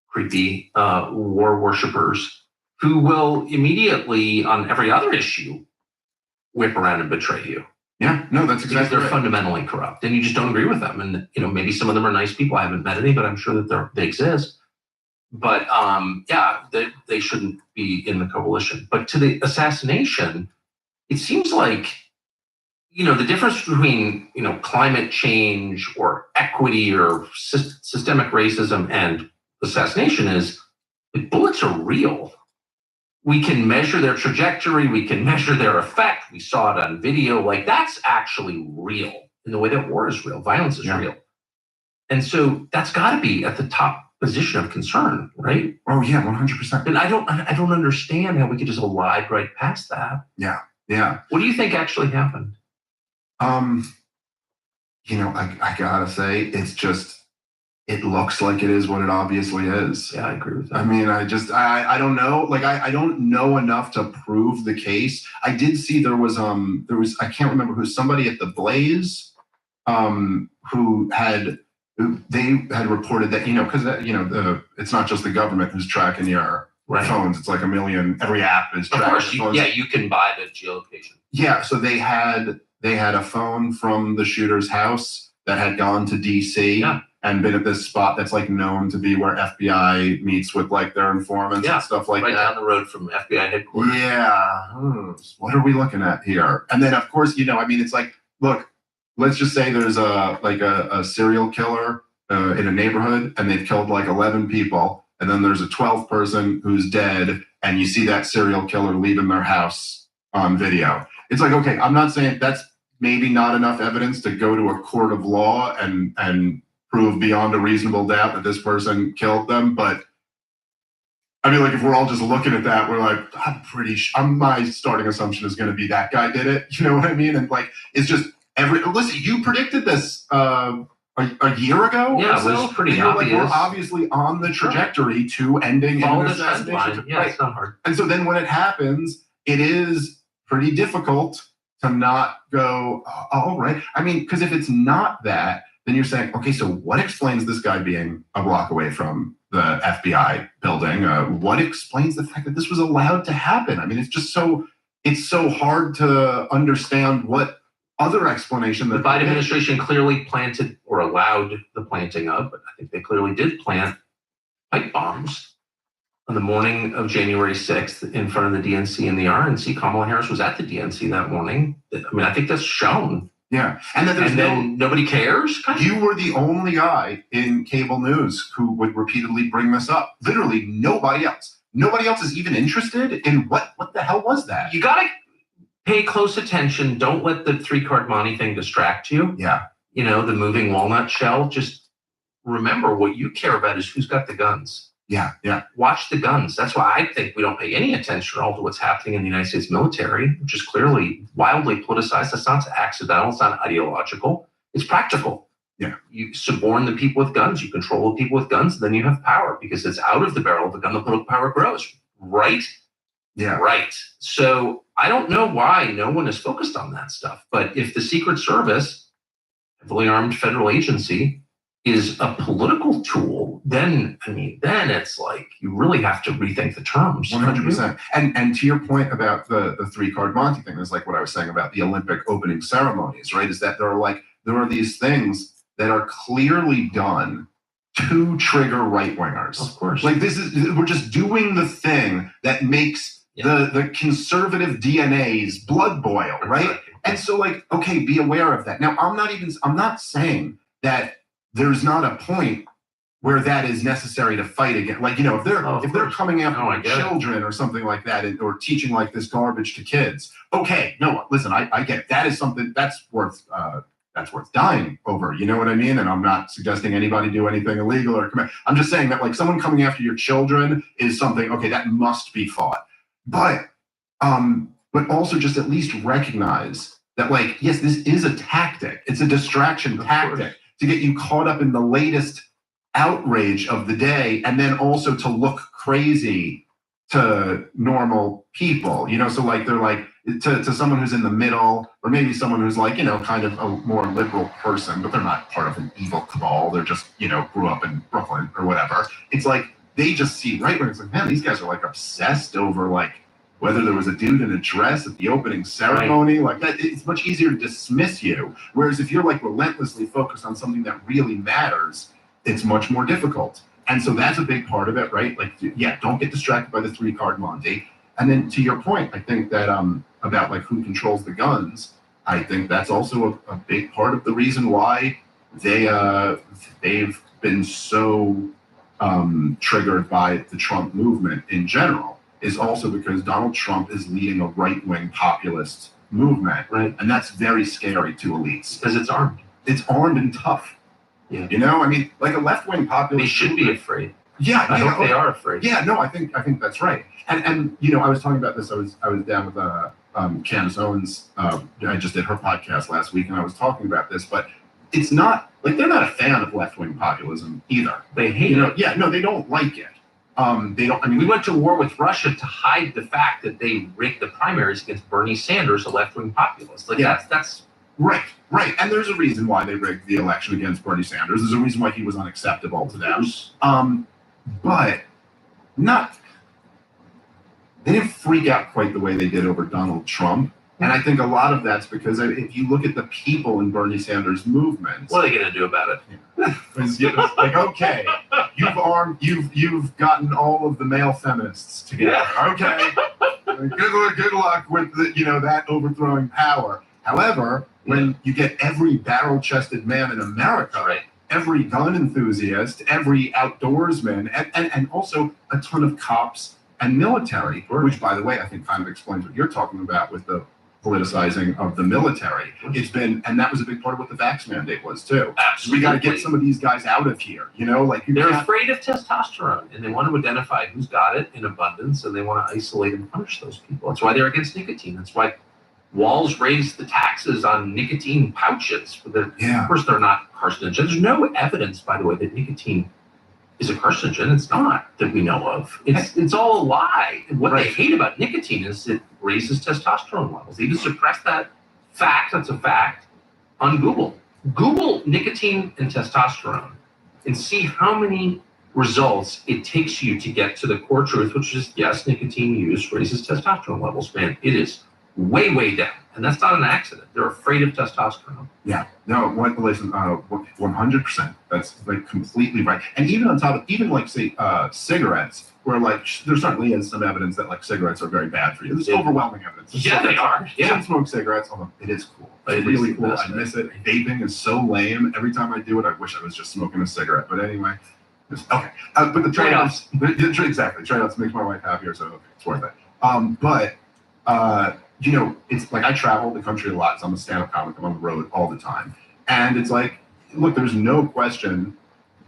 creepy war worshipers who will immediately, on every other issue, whip around and betray you. Yeah, no, that's exactly because they're right. fundamentally corrupt, and you just don't agree with them. And maybe some of them are nice people. I haven't met any, but I'm sure that they exist. But yeah, they shouldn't be in the coalition. But to the assassination, it seems like the difference between climate change or equity or systemic racism and assassination is bullets are real. We can measure their trajectory. We can measure their effect. We saw it on video. Like, that's actually real in the way that war is real. Violence is real. And so that's got to be at the top position of concern, right? Oh, yeah, 100%. And I don't understand how we could just glide right past that. Yeah, yeah. What do you think actually happened? I got to say, it's just, it looks like it is what it obviously is. Yeah, I agree with that. I mean, I don't know. Like, I don't know enough to prove the case. I did see there was, I can't remember who, somebody at the Blaze, they had reported that, because, it's not just the government who's tracking your phones. It's like a million, every app is tracking your phones. You can buy the geolocation. Yeah, so they had a phone from the shooter's house that had gone to DC and been at this spot that's like known to be where FBI meets with like their informants and stuff like that. Right down the road from FBI headquarters. Yeah. What are we looking at here? And then of course, it's like, look, let's just say there's a serial killer in a neighborhood and they've killed like 11 people. And then there's a 12th person who's dead and you see that serial killer leaving their house on video. It's like, okay, I'm not saying that's maybe not enough evidence to go to a court of law and prove beyond a reasonable doubt that this person killed them. But I mean, like, if we're all just looking at that, we're like, I'm pretty sure, my starting assumption is going to be that guy did it. You know what I mean? And like, it's just listen, you predicted this a year ago. Yeah, or it was pretty obvious. Like, we're obviously on the trajectory to ending in an assassination. Yeah, it's not hard. And so then when it happens, it is pretty difficult to not go, all right. I mean, because if it's not that, then you're saying, okay, so what explains this guy being a block away from the FBI building? What explains the fact that this was allowed to happen? I mean, it's so hard to understand what other explanation. The Biden administration clearly planted or allowed the planting of, but I think they clearly did plant pipe bombs on the morning of January 6th in front of the DNC and the RNC. Kamala Harris was at the DNC that morning. I mean, I think that's shown. Yeah. And then nobody cares. You were the only guy in cable news who would repeatedly bring this up. Literally nobody else. Nobody else is even interested in what the hell was that? You got to pay close attention. Don't let the 3-card Monte thing distract you. Yeah. The moving walnut shell. Just remember what you care about is who's got the guns. Yeah, yeah. Watch the guns. That's why I think we don't pay any attention at all to what's happening in the United States military, which is clearly wildly politicized. That's not accidental. It's not ideological. It's practical. Yeah. You suborn the people with guns. You control the people with guns. And then you have power because it's out of the barrel of the gun the political power grows. Right? Yeah. Right. So I don't know why no one is focused on that stuff. But if the Secret Service, heavily armed federal agency, is a political tool, then it's like you really have to rethink the terms. 100%. And to your point about the 3-card Monte thing, is like what I was saying about the Olympic opening ceremonies, right? Is that there are these things that are clearly done to trigger right-wingers. Of course. Like we're just doing the thing that makes the conservative DNA's blood boil, right? Exactly. And so like, okay, be aware of that. Now, I'm not saying that there's not a point where that is necessary to fight against. Like, if they're coming after children or something like that, or teaching like this garbage to kids. Okay, no, listen, I get it. That is something that's worth dying over. You know what I mean? And I'm not suggesting anybody do anything illegal or commit. I'm just saying that like someone coming after your children is something, okay, that must be fought. But also just at least recognize that like, yes, this is a tactic. It's a distraction tactic to get you caught up in the latest outrage of the day, and then also to look crazy to normal people, so like they're like to someone who's in the middle, or maybe someone who's like, kind of a more liberal person, but they're not part of an evil cabal. They're just, grew up in Brooklyn or whatever. It's like they just see right where it's like, man, these guys are like obsessed over like whether there was a dude in a dress at the opening ceremony, like that. It's much easier to dismiss you. Whereas if you're like relentlessly focused on something that really matters, it's much more difficult. And so that's a big part of it, right? Like, yeah, don't get distracted by the 3-card Monte. And then to your point, I think that about like who controls the guns, I think that's also a big part of the reason why they've been so triggered by the Trump movement in general, is also because Donald Trump is leading a right-wing populist movement. Right. And that's very scary to elites. Because it's armed. It's armed and tough. Yeah. I mean, like a left-wing populist. They should be afraid. Yeah, I hope they are afraid. Yeah, no, I think that's right. And I was talking about this. I was down with Candace Owens. I just did her podcast last week, and I was talking about this. But it's not like they're not a fan of left-wing populism either. They hate it. Yeah, no, they don't like it. They don't. I mean, we went to war with Russia to hide the fact that they rigged the primaries against Bernie Sanders, a left-wing populist. Like that's right. And there's a reason why they rigged the election against Bernie Sanders. There's a reason why he was unacceptable to them. But they didn't freak out quite the way they did over Donald Trump. And I think a lot of that's because if you look at the people in Bernie Sanders' movement, what are they going to do about it? It's like, okay, you've gotten all of the male feminists together. Yeah. Okay, good luck with that overthrowing power. However, when you get every barrel-chested man in America, right, every gun enthusiast, every outdoorsman, and also a ton of cops and military, which, by the way, I think kind of explains what you're talking about with the politicizing of the military. It's been, and that was a big part of what the vax mandate was too. Absolutely. We got to get some of these guys out of here. Like they're afraid of testosterone, and they want to identify who's got it in abundance, and they want to isolate and punish those people. That's why they're against nicotine. That's why Walz raised the taxes on nicotine pouches. Of course, they're not carcinogens. There's no evidence, by the way, that nicotine is a carcinogen. It's not, that we know of. It's all a lie. And what they hate about nicotine is it raises testosterone levels. They even suppress that fact. That's a fact on Google. Google nicotine and testosterone and see how many results it takes you to get to the core truth, which is, yes, nicotine use raises testosterone levels. Man, it is way, way down. And that's not an accident. They're afraid of testosterone. Yeah. No, listen, 100%. That's like completely right. And even on top of, like, say, cigarettes, where like there certainly is some evidence that like cigarettes are very bad for you. There's overwhelming evidence. Yeah, they are. Yeah. Don't smoke cigarettes, although it is cool. It's really cool. I miss it. Vaping is so lame. Every time I do it, I wish I was just smoking a cigarette. But anyway, okay. But the trade-offs, exactly. Trade-offs makes my wife happier, so it's worth it. It's like I travel the country a lot, so I'm a stand-up comic. I'm on the road all the time. And it's like, look, there's no question,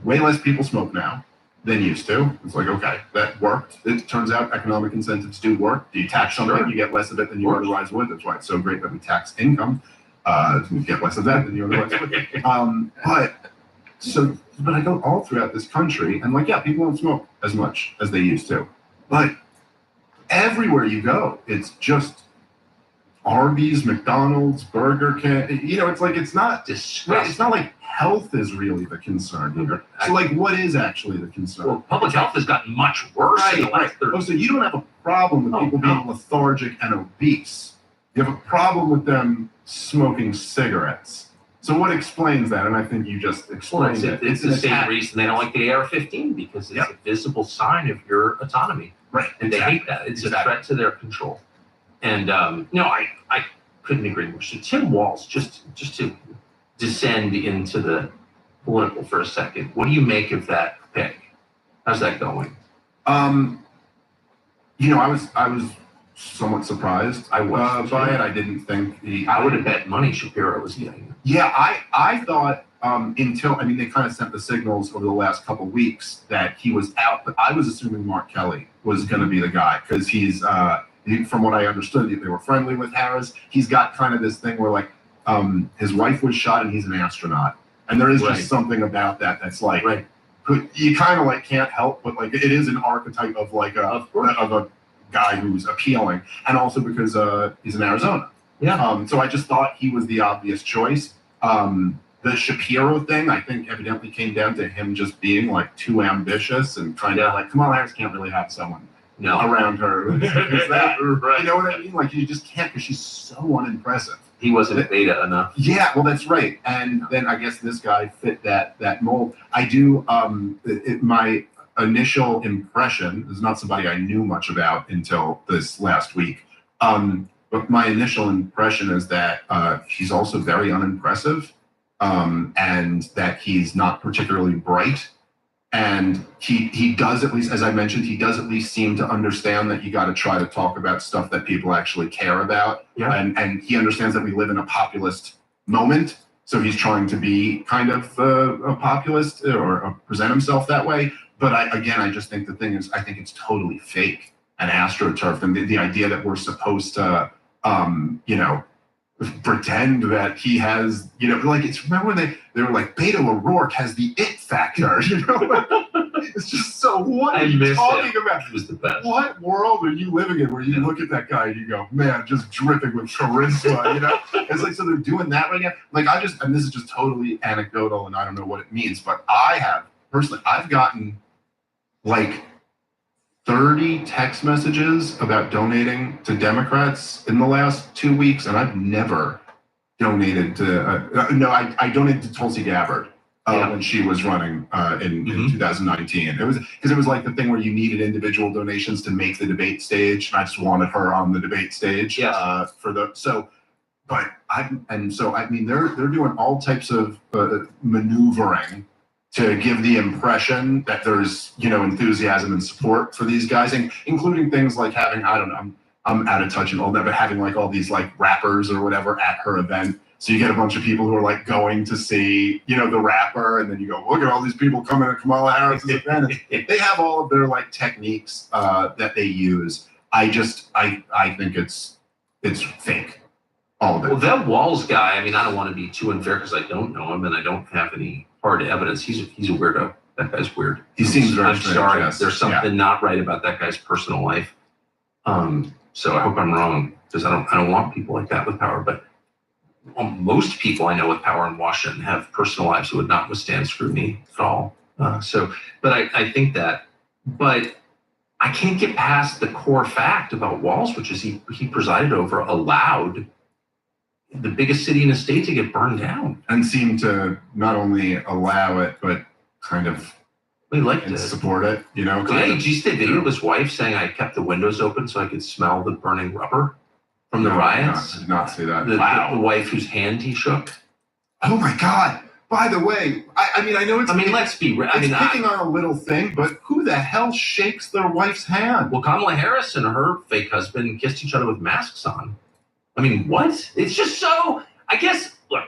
way less people smoke now than used to. It's like, okay, that worked. It turns out economic incentives do work. Do you tax something, you get less of it than you otherwise would. That's why it's so great that we tax income. You get less of that than you otherwise would. But I go all throughout this country, and like, yeah, people don't smoke as much as they used to. But everywhere you go, it's just Arby's, McDonald's, Burger King. It's like it's not disgusting. It's not like health is really the concern here. So like, what is actually the concern? Well, public health has gotten much worse. Right. So you don't have a problem with people being lethargic and obese. You have a problem with them smoking cigarettes. So what explains that? And I think you just explained it. It's the same reason they don't like the AR-15, because it's a visible sign of your autonomy. Right. And they hate that. It's a threat to their control. And I couldn't agree more. So Tim Walz, just to descend into the political for a second, what do you make of that pick? How's that going? I was somewhat surprised by it. I didn't think I would have bet money Shapiro was getting it. Yeah, I thought they kind of sent the signals over the last couple of weeks that he was out, but I was assuming Mark Kelly was going to be the guy, because he's from what I understood, they were friendly with Harris. He's got kind of this thing where like his wife was shot and he's an astronaut, and there is just something about that that's like who you kind of like can't help but like it is an archetype of like of a guy who's appealing, and also because he's in Arizona. Yeah. So I just thought he was the obvious choice. The Shapiro thing, I think, evidently came down to him just being like too ambitious and kind of like Kamala Harris can't really have someone around her who's that. Right. You know what I mean? Like you just can't because she's so unimpressive. He wasn't beta enough. Yeah, well, that's right. And then I guess this guy fit that mold. I do. My initial impression is not somebody I knew much about until this last week. But my initial impression is that he's also very unimpressive, and that he's not particularly bright. And he does, at least, as I mentioned, he does at least seem to understand that you got to try to talk about stuff that people actually care about. Yeah. And he understands that we live in a populist moment. So he's trying to be kind of a populist or present himself that way. But I just think the thing is, I think it's totally fake and astroturfed. And the idea that we're supposed to, pretend that he has, like it's, remember when they were like, Beto O'Rourke has the it factor, it's just so, what are you talking about? He was the best. What world are you living in where you look at that guy and you go, man, just dripping with charisma, It's like, so they're doing that right now. Like and this is just totally anecdotal and I don't know what it means, but I've gotten like 30 text messages about donating to Democrats in the last 2 weeks, and I've never donated to. I donated to Tulsi Gabbard when she was running in 2019. It was like the thing where you needed individual donations to make the debate stage, and I just wanted her on the debate stage. They're doing all types of maneuvering to give the impression that there's, enthusiasm and support for these guys, including things like having, I don't know, I'm out of touch and all that, but having like all these like rappers or whatever at her event. So you get a bunch of people who are like going to see, the rapper, and then you go, look at all these people coming to Kamala Harris's event. They have all of their like techniques that they use. I think it's fake. All of it. Well, that Walz guy, I don't want to be too unfair because I don't know him and I don't have any hard evidence. He's a weirdo. That guy's weird. He seems very I'm strange, sorry. yes. There's something not right about that guy's personal life. So I hope I'm wrong because I don't want people like that with power. But most people I know with power in Washington have personal lives who would not withstand scrutiny at all. But I think that. But I can't get past the core fact about Walz, which is he presided over, allowed the biggest city in the state to get burned down. And seemed to not only allow it, but kind of support it, Did you see the video of his wife saying, I kept the windows open so I could smell the burning rubber from the riots? I did not see that. The wife whose hand he shook. Oh my God. By the way, I know it's... let's be... picking on a little thing, but who the hell shakes their wife's hand? Well, Kamala Harris and her fake husband kissed each other with masks on. What? It's just so... I guess, look,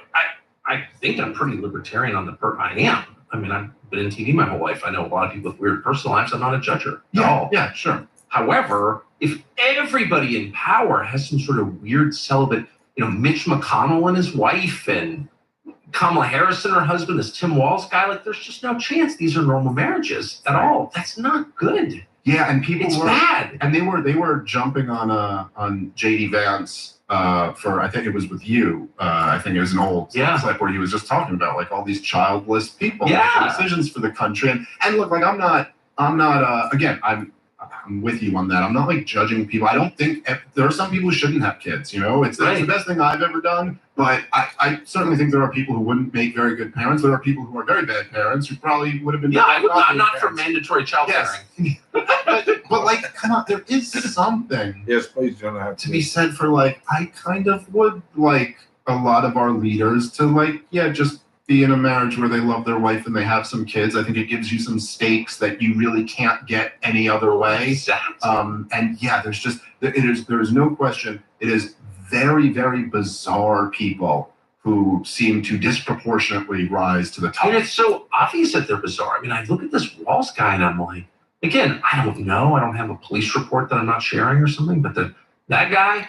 I think I'm pretty libertarian on the I am. I've been in TV my whole life. I know a lot of people with weird personal lives. I'm not a judger at all. Yeah, sure. However, if everybody in power has some sort of weird celibate, Mitch McConnell and his wife and Kamala Harris and her husband, this Tim Walz guy, like there's just no chance these are normal marriages at all. That's not good. Yeah, and people were bad. And they were jumping on JD Vance for, I think it was with you. I think it was an old clip where he was just talking about like all these childless people making decisions for the country. And look, like I'm not again, I'm with you on that. I'm not like judging people. I don't think there are some people who shouldn't have kids. It's the best thing I've ever done. But I certainly think there are people who wouldn't make very good parents. There are people who are very bad parents who probably would have been. Yeah, I'm not for mandatory child parenting. but like, come on, there is something. Yes, please don't have to be said for like. I kind of would like a lot of our leaders to like, just be in a marriage where they love their wife and they have some kids. I think it gives you some stakes that you really can't get any other way. Exactly. And there is no question. It is very, very bizarre people who seem to disproportionately rise to the top. And it's so obvious that they're bizarre. I look at this Walz guy and I'm like, again, I don't know. I don't have a police report that I'm not sharing or something, but that guy,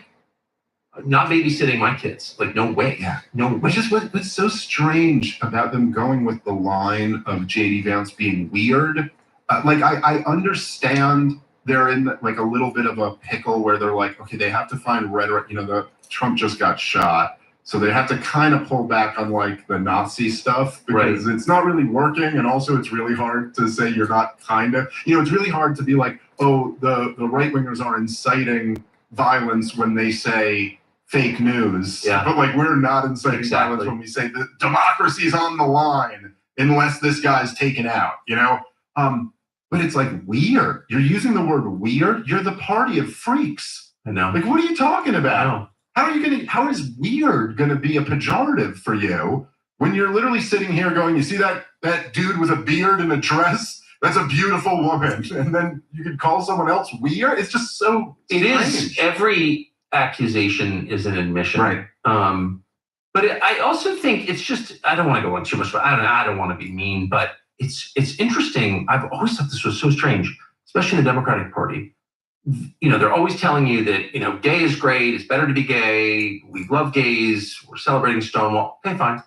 Not babysitting my kids. Like, no way. Yeah. No way. Which is what's so strange about them going with the line of J.D. Vance being weird. I understand they're in like a little bit of a pickle where they're like, okay, they have to find rhetoric. The Trump just got shot, so they have to kind of pull back on like the Nazi stuff because it's not really working, and also it's really hard to say you're not kind of. It's really hard to be like, oh, the right wingers are inciting violence when they say fake news, but like we're not inciting violence when we say that democracy's on the line unless this guy's taken out. But it's like weird. You're using the word weird. You're the party of freaks. I know. Like, what are you talking about? How is weird gonna be a pejorative for you when you're literally sitting here going, you see that dude with a beard and a dress? That's a beautiful woman. And then you could call someone else weird? It's just so strange. It is. Every accusation is an admission. Right. But I also think it's just, I don't want to go on too much, but I don't want to be mean, but it's interesting. I've always thought this was so strange, especially in the Democratic Party. They're always telling you that, gay is great. It's better to be gay. We love gays. We're celebrating Stonewall. Okay, fine.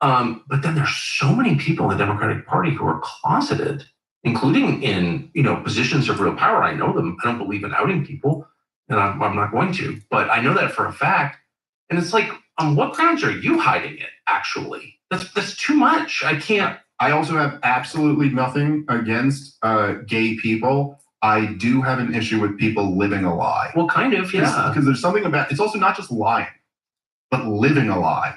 But then there's so many people in the Democratic Party who are closeted, including in, positions of real power. I know them. I don't believe in outing people, and I'm not going to, but I know that for a fact. And it's like, on what grounds are you hiding it, actually? That's too much. I can't. I also have absolutely nothing against gay people. I do have an issue with people living a lie. Well, kind of, yeah. Because there's something about, it's also not just lying, but living a lie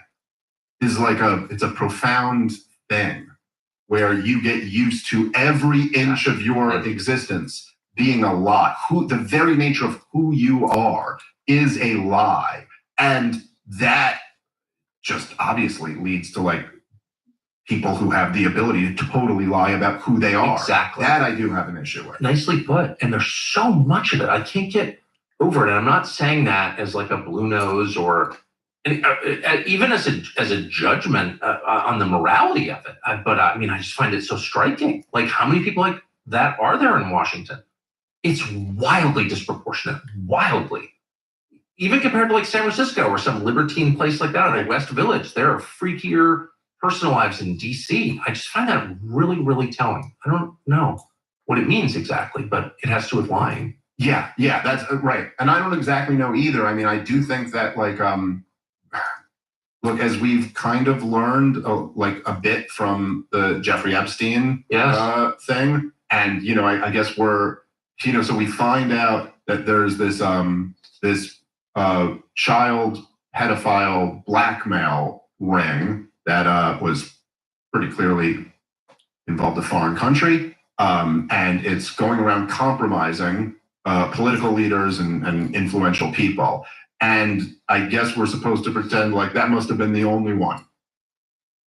is like it's a profound thing where you get used to every inch of your existence being a lie. The very nature of who you are is a lie. And that just obviously leads to like people who have the ability to totally lie about who they are. Exactly. That I do have an issue with. Nicely put. And there's so much of it. I can't get over it. And I'm not saying that as like a blue nose or even as a judgment on the morality of it. But I just find it so striking. Like, how many people like that are there in Washington? It's wildly disproportionate. Wildly. Even compared to like San Francisco or some libertine place like that, or the West Village, there are freakier personal lives in DC. I just find that really, really telling. I don't know what it means exactly, but it has to do with lying. Yeah, that's right. And I don't exactly know either. I do think that like, look, as we've kind of learned like a bit from the Jeffrey Epstein thing, and I guess we're, so we find out that there's this child pedophile blackmail ring that was pretty clearly involved a foreign country, and it's going around compromising political leaders and influential people. And I guess we're supposed to pretend like that must have been the only one.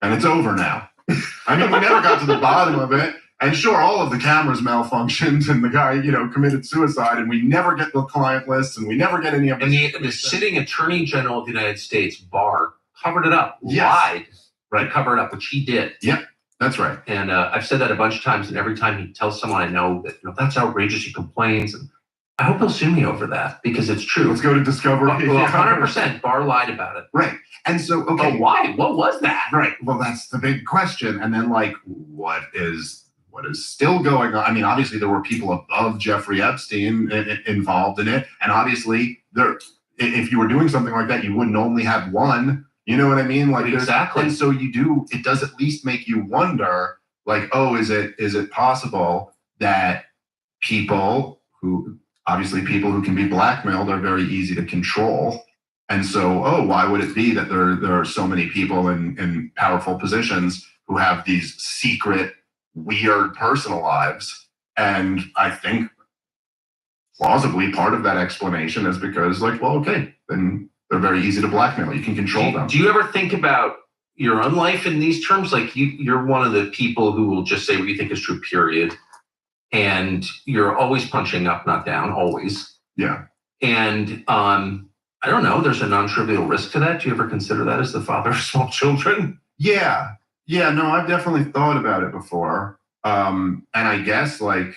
And it's over now. We never got to the bottom of it. And sure, all of the cameras malfunctioned and the guy, committed suicide, and we never get the client lists and we never get any of it. And the sitting Attorney General of the United States, Barr, covered it up, lied, to cover it up, which he did. Yep, that's right. And I've said that a bunch of times, and every time he tells someone I know that, that's outrageous, he complains. And I hope he'll sue me over that because it's true. Let's go to discovery. Well, 100%. Barr lied about it. Right. And so, okay. But why? What was that? Right. Well, that's the big question. And then, like, what is still going on? Obviously, there were people above Jeffrey Epstein involved in it. And obviously, if you were doing something like that, you wouldn't only have one. You know what I mean? Like, exactly. And so it does at least make you wonder, like, oh, is it possible that people who can be blackmailed are very easy to control? And so, why would it be that there are so many people in powerful positions who have these secret, weird personal lives? And I think plausibly part of that explanation is because, like, well, okay, then they're very easy to blackmail. You can control them. Do you ever think about your own life in these terms? Like, you're one of the people who will just say what you think is true, period. And you're always punching up, not down, always. Yeah. And I don't know, there's a non-trivial risk to that. Do you ever consider that as the father of small children? Yeah. No, I've definitely thought about it before. And I guess, like,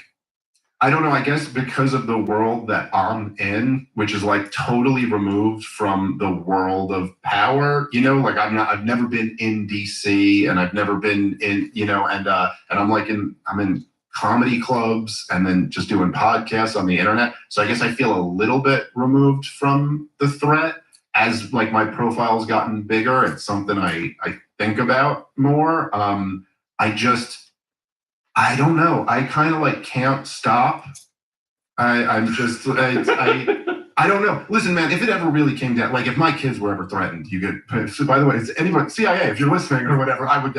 I don't know. I guess because of the world that I'm in, which is like totally removed from the world of power, like I've never been in DC, and I've never been in, and I'm I'm in comedy clubs and then just doing podcasts on the internet. So I guess I feel a little bit removed from the threat as like my profile's gotten bigger. It's something I think about more. I don't know. I kind of like can't stop. I don't know. Listen, man, if it ever really came down, like if my kids were ever threatened, so by the way, it's anybody, CIA, if you're listening or whatever, I would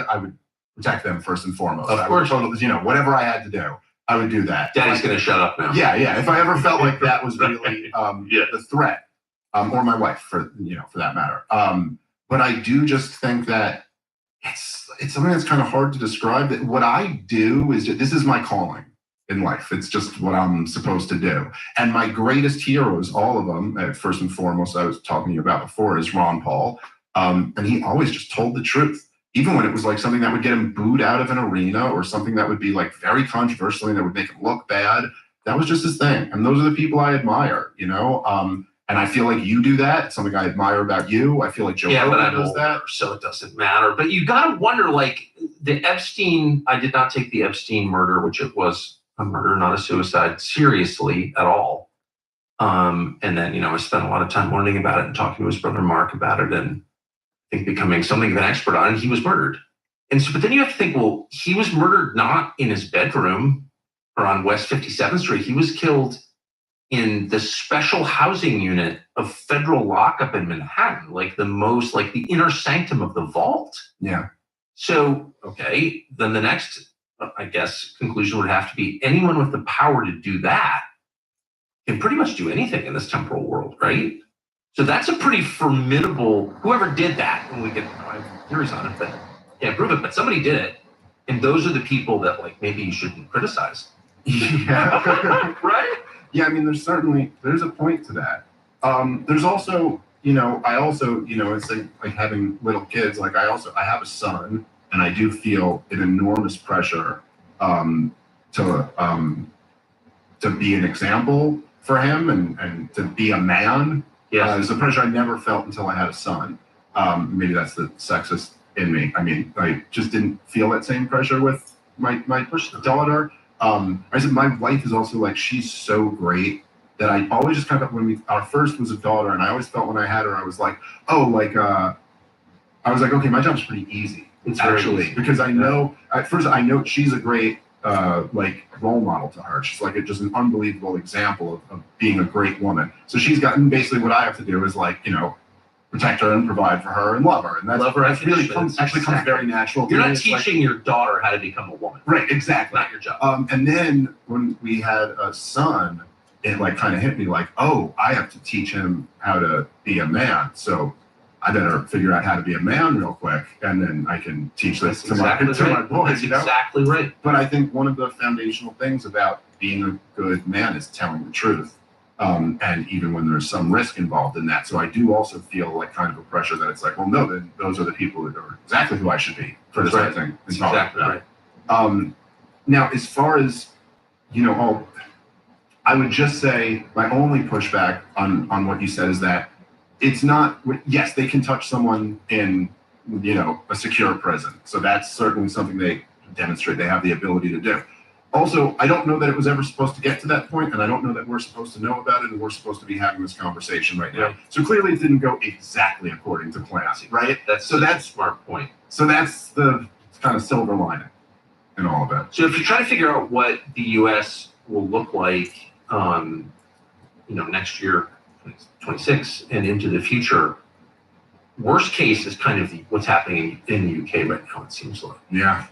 protect them first and foremost. Of course. Whatever I had to do, I would do that. Daddy's going to shut up now. Yeah. If I ever felt like that was really the threat, or my wife for that matter. But I do just think that it's something that's kind of hard to describe. That what I do is this is my calling in life. It's just what I'm supposed to do. And my greatest heroes, all of them, first and foremost, I was talking to you about before, is Ron Paul. And he always just told the truth, even when it was like something that would get him booed out of an arena or something that would be like very controversial and that would make him look bad. That was just his thing. And those are the people I admire, and I feel like you do that. It's something I admire about you. I feel like Joe Rogan does that. So it doesn't matter. But you got to wonder, like the Epstein, I did not take the Epstein murder, which it was a murder, not a suicide, seriously at all. And then, I spent a lot of time learning about it and talking to his brother Mark about it, and I think becoming something of an expert on it. He was murdered. And so, but then you have to think, well, he was murdered not in his bedroom or on West 57th Street. He was killed in the special housing unit of federal lockup in Manhattan, like the inner sanctum of the vault. Yeah. So, okay, then the next, I guess, conclusion would have to be anyone with the power to do that can pretty much do anything in this temporal world, right? So that's a pretty formidable, whoever did that, and I have theories on it, but can't prove it, but somebody did it. And those are the people that like maybe you shouldn't criticize. Yeah. Right? Yeah, I mean, there's a point to that. There's also, it's like having little kids. Like I have a son, and I do feel an enormous pressure to be an example for him and to be a man. Yes. There's a pressure I never felt until I had a son. Maybe that's the sexist in me. I mean, I just didn't feel that same pressure with my daughter. I said my wife is also like, she's so great that I always just kind of, our first was a daughter, and I always felt when I had her, I was like, okay, my job's pretty easy. It's actually easy. Because I know at first I know she's a great role model to her. She's like just an unbelievable example of being a great woman. So she's gotten basically what I have to do is protect her and provide for her and love her. And that's really comes very natural. You're not teaching your daughter how to become a woman. Right, exactly. Not your job. And then when we had a son, it kind of hit me like, oh, I have to teach him how to be a man. So I better figure out how to be a man real quick, and then I can teach this to my boys. That's exactly right. But I think one of the foundational things about being a good man is telling the truth. And even when there's some risk involved in that. So I do also feel like kind of a pressure that it's like, well, no, then those are the people that are exactly who I should be for this right thing. That's exactly right. Now, as far as, I would just say my only pushback on what you said is that it's not, yes, they can touch someone in, a secure prison. So that's certainly something they demonstrate they have the ability to do. Also, I don't know that it was ever supposed to get to that point, and I don't know that we're supposed to know about it, and we're supposed to be having this conversation right now. Right. So clearly it didn't go exactly according to plan, right? That's a smart point. So that's the kind of silver lining in all of it. So if you try to figure out what the U.S. will look like, next year, 26, and into the future, worst case is kind of what's happening in the UK right now, it seems like. Yeah,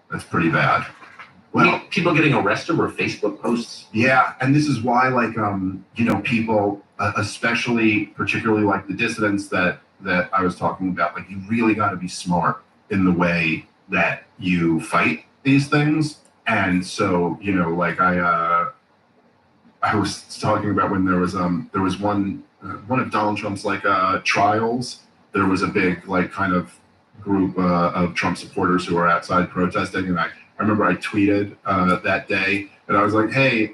that's pretty bad. Well, people getting arrested over Facebook posts. Yeah, and this is why, people, particularly like the dissidents that I was talking about, you really got to be smart in the way that you fight these things. And so, I was talking about when there was one of Donald Trump's trials. There was a big kind of group of Trump supporters who were outside protesting, and I remember I tweeted that day, and I was like, hey,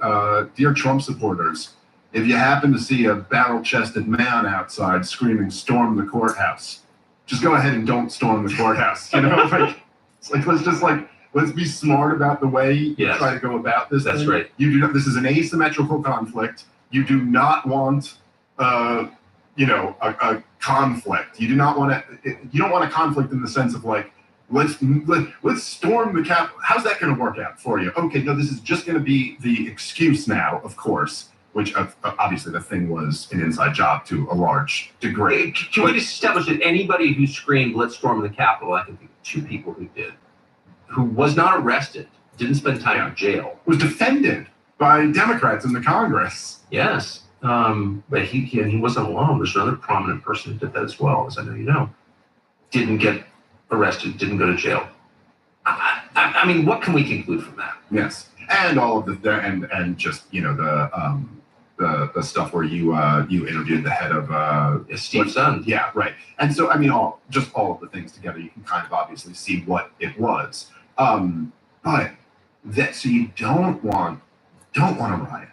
dear Trump supporters, if you happen to see a barrel-chested man outside screaming, storm the courthouse, just go ahead and don't storm the courthouse. Let's be smart about the way you try to go about this. That's thing. right. You do not, this is an asymmetrical conflict. You do not want, a conflict. You do not want to. You don't want a conflict in the sense of like, let's storm the Capitol. How's that going to work out for you? Okay, no, this is just going to be the excuse now, of course. Which obviously the thing was an inside job to a large degree. Can we just establish that anybody who screamed, let's storm the Capitol, I can think of 2 people who did, who was not arrested, didn't spend time in jail. Was defended by Democrats in the Congress. Yes, but he wasn't alone. There's another prominent person who did that as well, as I know you know. Didn't get arrested, didn't go to jail. I mean, what can we conclude from that? Yes, and all of the and just the stuff where you interviewed the head of Steve's son. Yeah, right. And so I mean, all of the things together, you can kind of obviously see what it was. But that so you don't want to riot.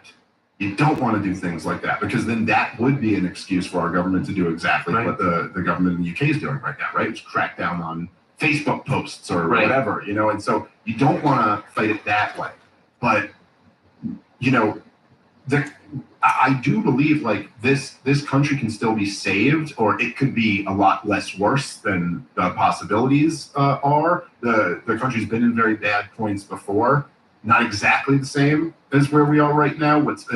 You don't want to do things like that because then that would be an excuse for our government to do exactly what the government in the UK is doing right now, right? It's crack down on Facebook posts or whatever, and so you don't want to fight it that way. But I do believe like this country can still be saved, or it could be a lot less worse than the possibilities are. The country's been in very bad points before, not exactly the same as where we are right now. What's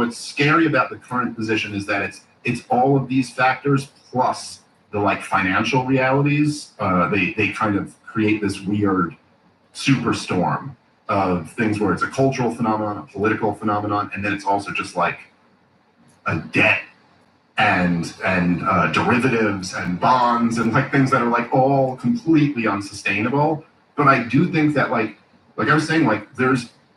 scary about the current position is that it's all of these factors plus the like financial realities. They kind of create this weird superstorm of things where it's a cultural phenomenon, a political phenomenon, and then it's also just like a debt and derivatives and bonds and like things that are like all completely unsustainable. But I do think that like I was saying, like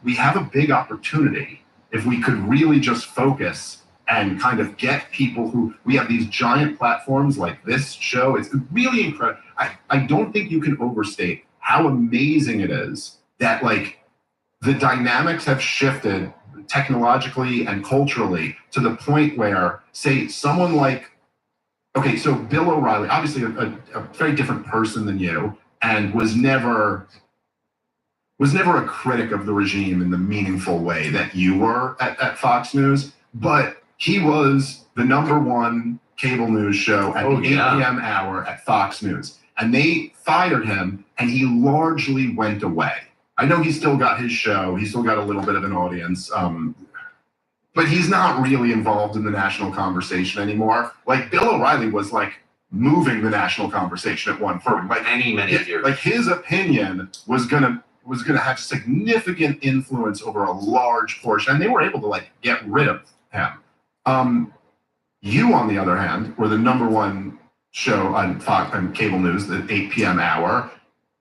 we have a big opportunity if we could really just focus and kind of get people who we have these giant platforms like this show. It's really incredible. I don't think you can overstate how amazing it is that like the dynamics have shifted technologically and culturally to the point where, say, someone like, okay, so Bill O'Reilly, obviously a very different person than you, and was never a critic of the regime in the meaningful way that you were at Fox News, but he was the #1 cable news show at the 8 p.m. hour at Fox News. And they fired him, and he largely went away. I know he's still got his show. He's still got a little bit of an audience. But he's not really involved in the national conversation anymore. Like Bill O'Reilly was like moving the national conversation at one point. Like many years. Like his opinion was gonna have significant influence over a large portion, and they were able to like get rid of him. You, on the other hand, were the #1 show on Fox and cable news, the 8 p.m. hour.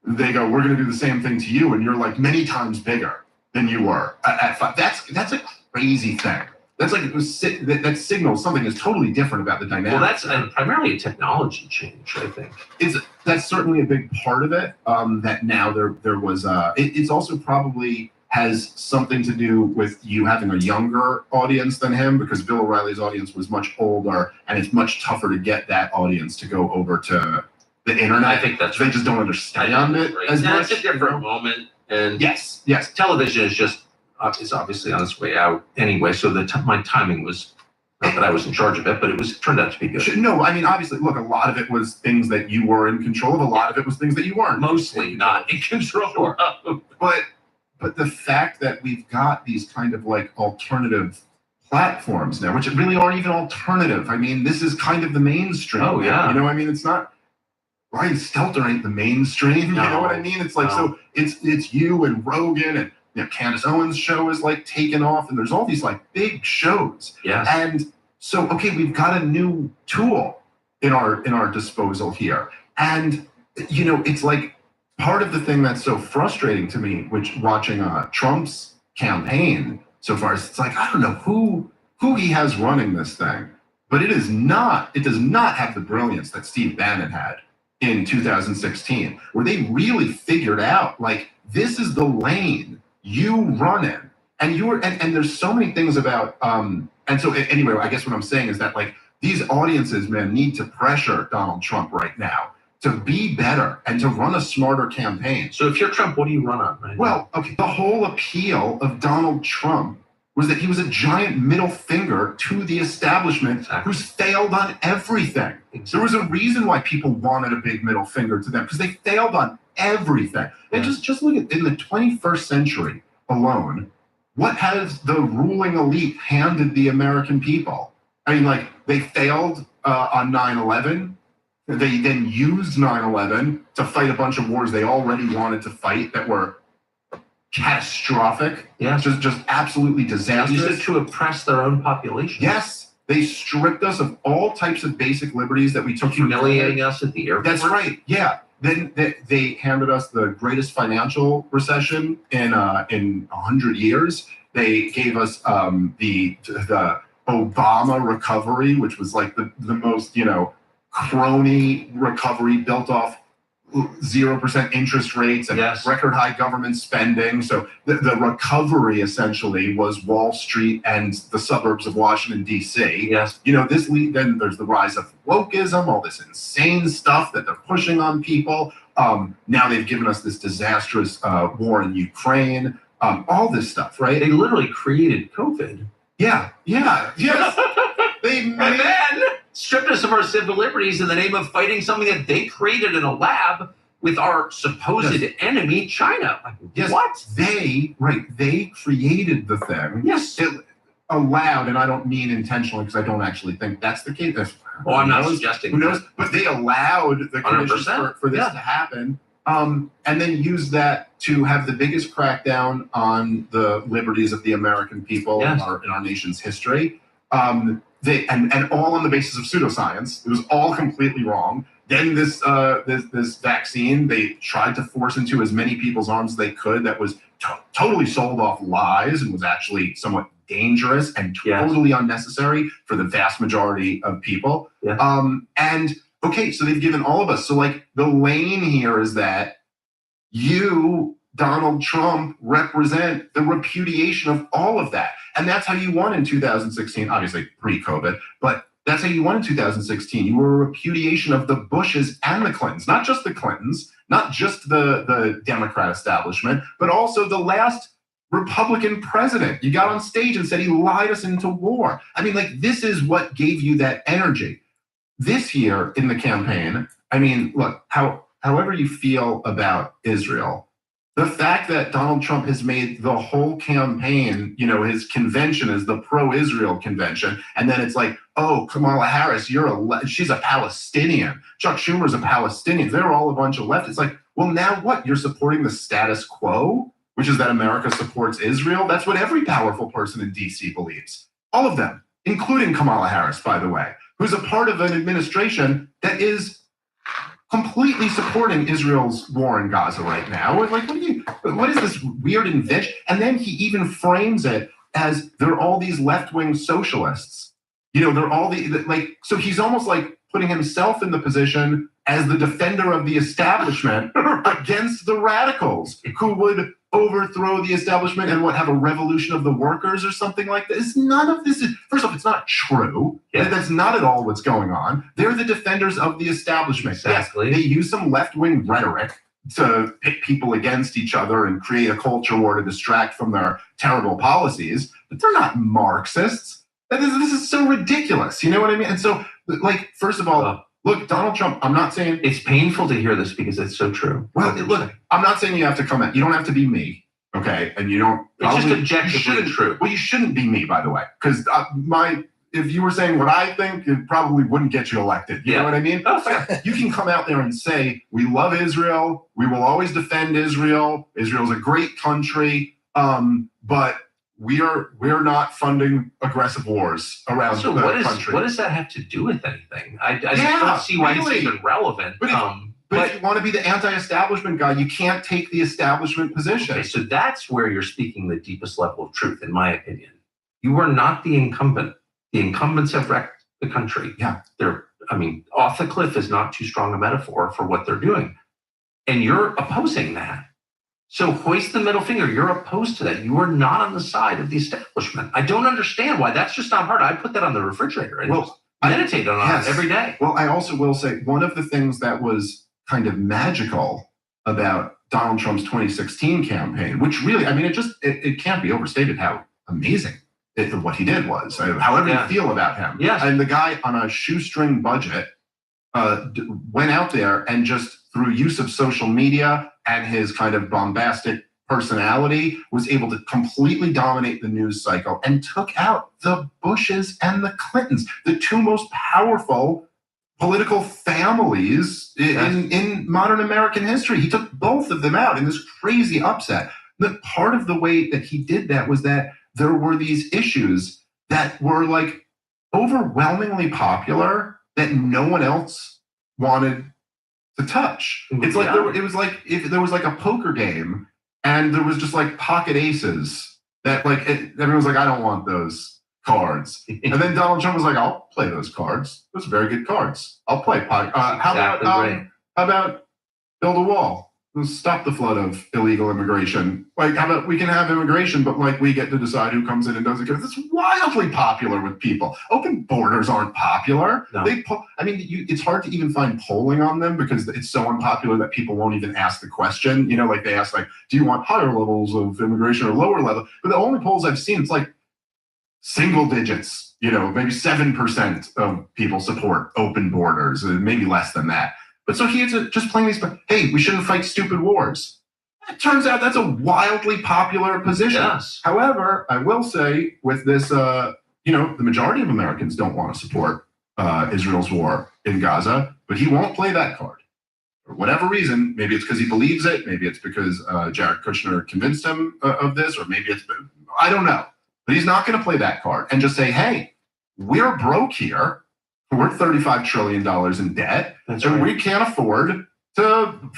They go, we're going to do the same thing to you, and you're like many times bigger than you were at Fox. That's a crazy thing. That's like that signals something is totally different about the dynamic. Well, that's primarily a technology change, I think. That's certainly a big part of it. That now there was. It's also probably has something to do with you having a younger audience than him, because Bill O'Reilly's audience was much older, and it's much tougher to get that audience to go over to the internet. I think that's they just don't understand it as much. It's a different moment, and yes, television is just is obviously on its way out anyway. So my timing was not that I was in charge of it, but it turned out to be good. No, I mean obviously, look, a lot of it was things that you were in control of. A lot of it was things that you weren't. Mostly not in control of. But the fact that we've got these kind of like alternative platforms now, which really aren't even alternative. I mean, this is kind of the mainstream. Oh yeah. I mean, it's not. Ryan Stelter ain't the mainstream. No, you know what I mean? It's like so. It's you and Rogan and Candace Owens' show is like taken off, and there's all these like big shows. Yes. And so okay, we've got a new tool in our disposal here, and it's like. Part of the thing that's so frustrating to me, which watching Trump's campaign so far, is it's like, I don't know who he has running this thing, but it does not have the brilliance that Steve Bannon had in 2016, where they really figured out like this is the lane you run in. And and there's so many things about and so anyway, I guess what I'm saying is that like these audiences, man, need to pressure Donald Trump right now to be better and to run a smarter campaign. So if you're Trump, what do you run on right now? Okay, the whole appeal of Donald Trump was that he was a giant middle finger to the establishment who's failed on everything. There was a reason why people wanted a big middle finger to them, because they failed on everything. And just look at in the 21st century alone, what has the ruling elite handed the American people? I mean, like, they failed on 9/11. They then used 9/11 to fight a bunch of wars they already wanted to fight that were catastrophic. Yeah. Just absolutely disastrous. They used it to oppress their own population. Yes. They stripped us of all types of basic liberties that we took. Humiliating us at the airport. That's right. Yeah. Then they handed us the greatest financial recession in 100 years. They gave us the Obama recovery, which was like the most, crony recovery built off 0% interest rates and record high government spending. So the recovery essentially was Wall Street and the suburbs of Washington, D.C. Yes. Then there's the rise of wokeism, all this insane stuff that they're pushing on people. Now they've given us this disastrous war in Ukraine, all this stuff, right? They literally created COVID. Yeah. Yes. And then stripped us of our civil liberties in the name of fighting something that they created in a lab with our supposed enemy, China. What? They created the thing. Yes. It allowed, and I don't mean intentionally because I don't actually think that's the case. I'm not suggesting. Who knows? But they allowed the conditions for this to happen. And then used that to have the biggest crackdown on the liberties of the American people in our nation's history. And all on the basis of pseudoscience. It was all completely wrong. Then this vaccine, they tried to force into as many people's arms as they could. That was totally sold off lies and was actually somewhat dangerous and totally unnecessary for the vast majority of people. So they've given all of us. So like the lane here is that you, Donald Trump, represent the repudiation of all of that. And that's how you won in 2016, obviously pre-COVID, but that's how you won in 2016. You were a repudiation of the Bushes and the Clintons, not just the Clintons, not just the Democrat establishment, but also the last Republican president. You got on stage and said he lied us into war. I mean, like, this is what gave you that energy. This year in the campaign, I mean, look, however you feel about Israel, the fact that Donald Trump has made the whole campaign, his convention is the pro-Israel convention. And then it's like, oh, Kamala Harris, she's a Palestinian. Chuck Schumer's a Palestinian. They're all a bunch of leftists. It's like, well, now what? You're supporting the status quo, which is that America supports Israel. That's what every powerful person in DC believes. All of them, including Kamala Harris, by the way, who's a part of an administration that is completely supporting Israel's war in Gaza right now. Like, what is this weird invention? And then he even frames it as they're all these left-wing socialists. They're all so he's almost like putting himself in the position as the defender of the establishment against the radicals who would overthrow the establishment and have a revolution of the workers or something like this. None of this is, first off, it's not true. That's not at all what's going on. They're the defenders of the establishment. Exactly. Yes, they use some left-wing rhetoric to pit people against each other and create a culture war to distract from their terrible policies, but they're not Marxists. This is so ridiculous. You know what I mean? And so, like, first of all, look, Donald Trump, I'm not saying... It's painful to hear this because it's so true. Well, look, I'm not saying you have to come at... You don't have to be me, okay? And you don't... It's just objectively true. Well, you shouldn't be me, by the way, because if you were saying what I think, it probably wouldn't get you elected. You know what I mean? You can come out there and say, we love Israel. We will always defend Israel. Israel's a great country. But we're not funding aggressive wars around the country. What does that have to do with anything? I just don't see why it's even relevant. But if you want to be the anti-establishment guy, you can't take the establishment position. Okay, so that's where you're speaking the deepest level of truth, in my opinion. You are not the incumbent. The incumbents have wrecked the country. Yeah. Off the cliff is not too strong a metaphor for what they're doing. And you're opposing that. So hoist the middle finger. You're opposed to that. You are not on the side of the establishment. I don't understand why. That's just not hard. I put that on the refrigerator and meditate on it every day. Well, I also will say one of the things that was kind of magical about Donald Trump's 2016 campaign, which really, I mean, it can't be overstated how amazing what he did was. However you feel about him. Yes. And the guy on a shoestring budget went out there and just through use of social media and his kind of bombastic personality was able to completely dominate the news cycle and took out the Bushes and the Clintons, the two most powerful political families in modern American history. He took both of them out in this crazy upset. But part of the way that he did that was that there were these issues that were like overwhelmingly popular that no one else wanted to touch. It's like it was like if there was like a poker game and there was just like pocket aces that like everyone's like, I don't want those cards. And then Donald Trump was like, I'll play those cards. Those are very good cards. I'll play. How about build a wall? Let's stop the flood of illegal immigration. Like, how about we can have immigration, but like we get to decide who comes in and doesn't come. It's wildly popular with people. Open borders aren't popular. No. It's hard to even find polling on them because it's so unpopular that people won't even ask the question. You know, like they ask, like, do you want higher levels of immigration or lower level? But the only polls I've seen, it's like single digits. You know, maybe 7% of people support open borders, maybe less than that. But so he had to just plainly say, hey, we shouldn't fight stupid wars. It turns out that's a wildly popular position. Yes. However, I will say with this, the majority of Americans don't want to support Israel's war in Gaza, but he won't play that card. For whatever reason, maybe it's because he believes it, maybe it's because Jared Kushner convinced him of this, or maybe it's, I don't know. But he's not going to play that card and just say, hey, we're broke here. We're $35 trillion in debt, and we can't afford to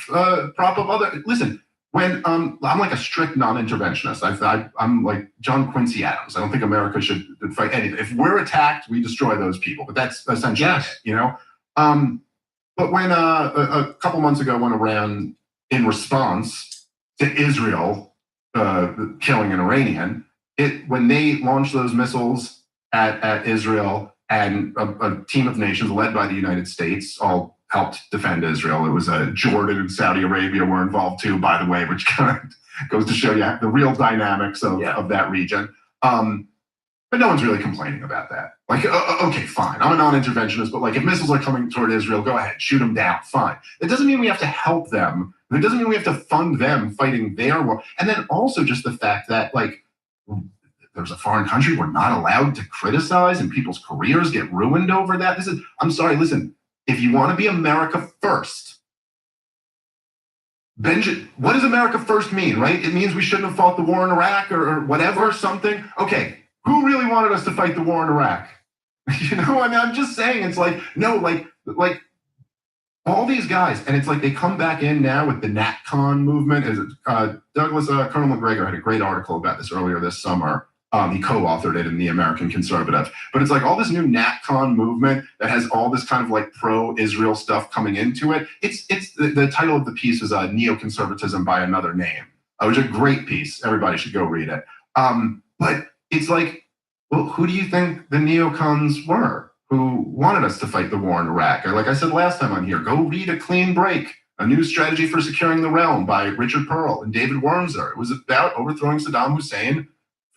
prop up other. Listen, when I'm like a strict non-interventionist, I'm like John Quincy Adams. I don't think America should fight anything. If we're attacked, we destroy those people. But that's essentially it, you know. But when a couple months ago, when Iran, in response to Israel killing an Iranian, when they launched those missiles at Israel. And a team of nations led by the United States all helped defend Israel. It was Jordan and Saudi Arabia were involved too, by the way, which kind of goes to show you the real dynamics of that region. But no one's really complaining about that. Like, okay, fine. I'm a non-interventionist, but like if missiles are coming toward Israel, go ahead, shoot them down, fine. It doesn't mean we have to help them. It doesn't mean we have to fund them fighting their war. And then also just the fact that like, there's a foreign country we're not allowed to criticize and people's careers get ruined over that. I'm sorry, listen, if you want to be America first, what does America first mean, right? It means we shouldn't have fought the war in Iraq or whatever, something. Okay, who really wanted us to fight the war in Iraq? You know, I mean, I'm just saying, it's like, no, like all these guys, and it's like they come back in now with the NatCon movement. Colonel McGregor had a great article about this earlier this summer. He co-authored it in the American Conservative. But it's like all this new NatCon movement that has all this kind of like pro-Israel stuff coming into it. It's the title of the piece is Neoconservatism by Another Name, which is a great piece. Everybody should go read it. But it's like, well, who do you think the neocons were who wanted us to fight the war in Iraq? Like I said last time on here, go read A Clean Break, A New Strategy for Securing the Realm by Richard Pearl and David Wormser. It was about overthrowing Saddam Hussein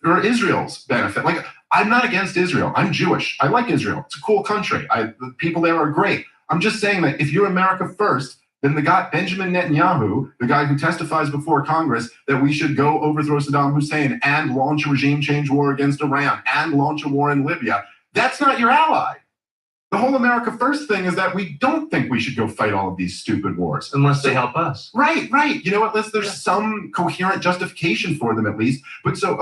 for Israel's benefit. Like, I'm not against Israel. I'm Jewish. I like Israel. It's a cool country. The people there are great. I'm just saying that if you're America first, then the guy, Benjamin Netanyahu, the guy who testifies before Congress that we should go overthrow Saddam Hussein and launch a regime change war against Iran and launch a war in Libya, that's not your ally. The whole America first thing is that we don't think we should go fight all of these stupid wars. Unless they help us. Right. You know, unless there's some coherent justification for them at least. But so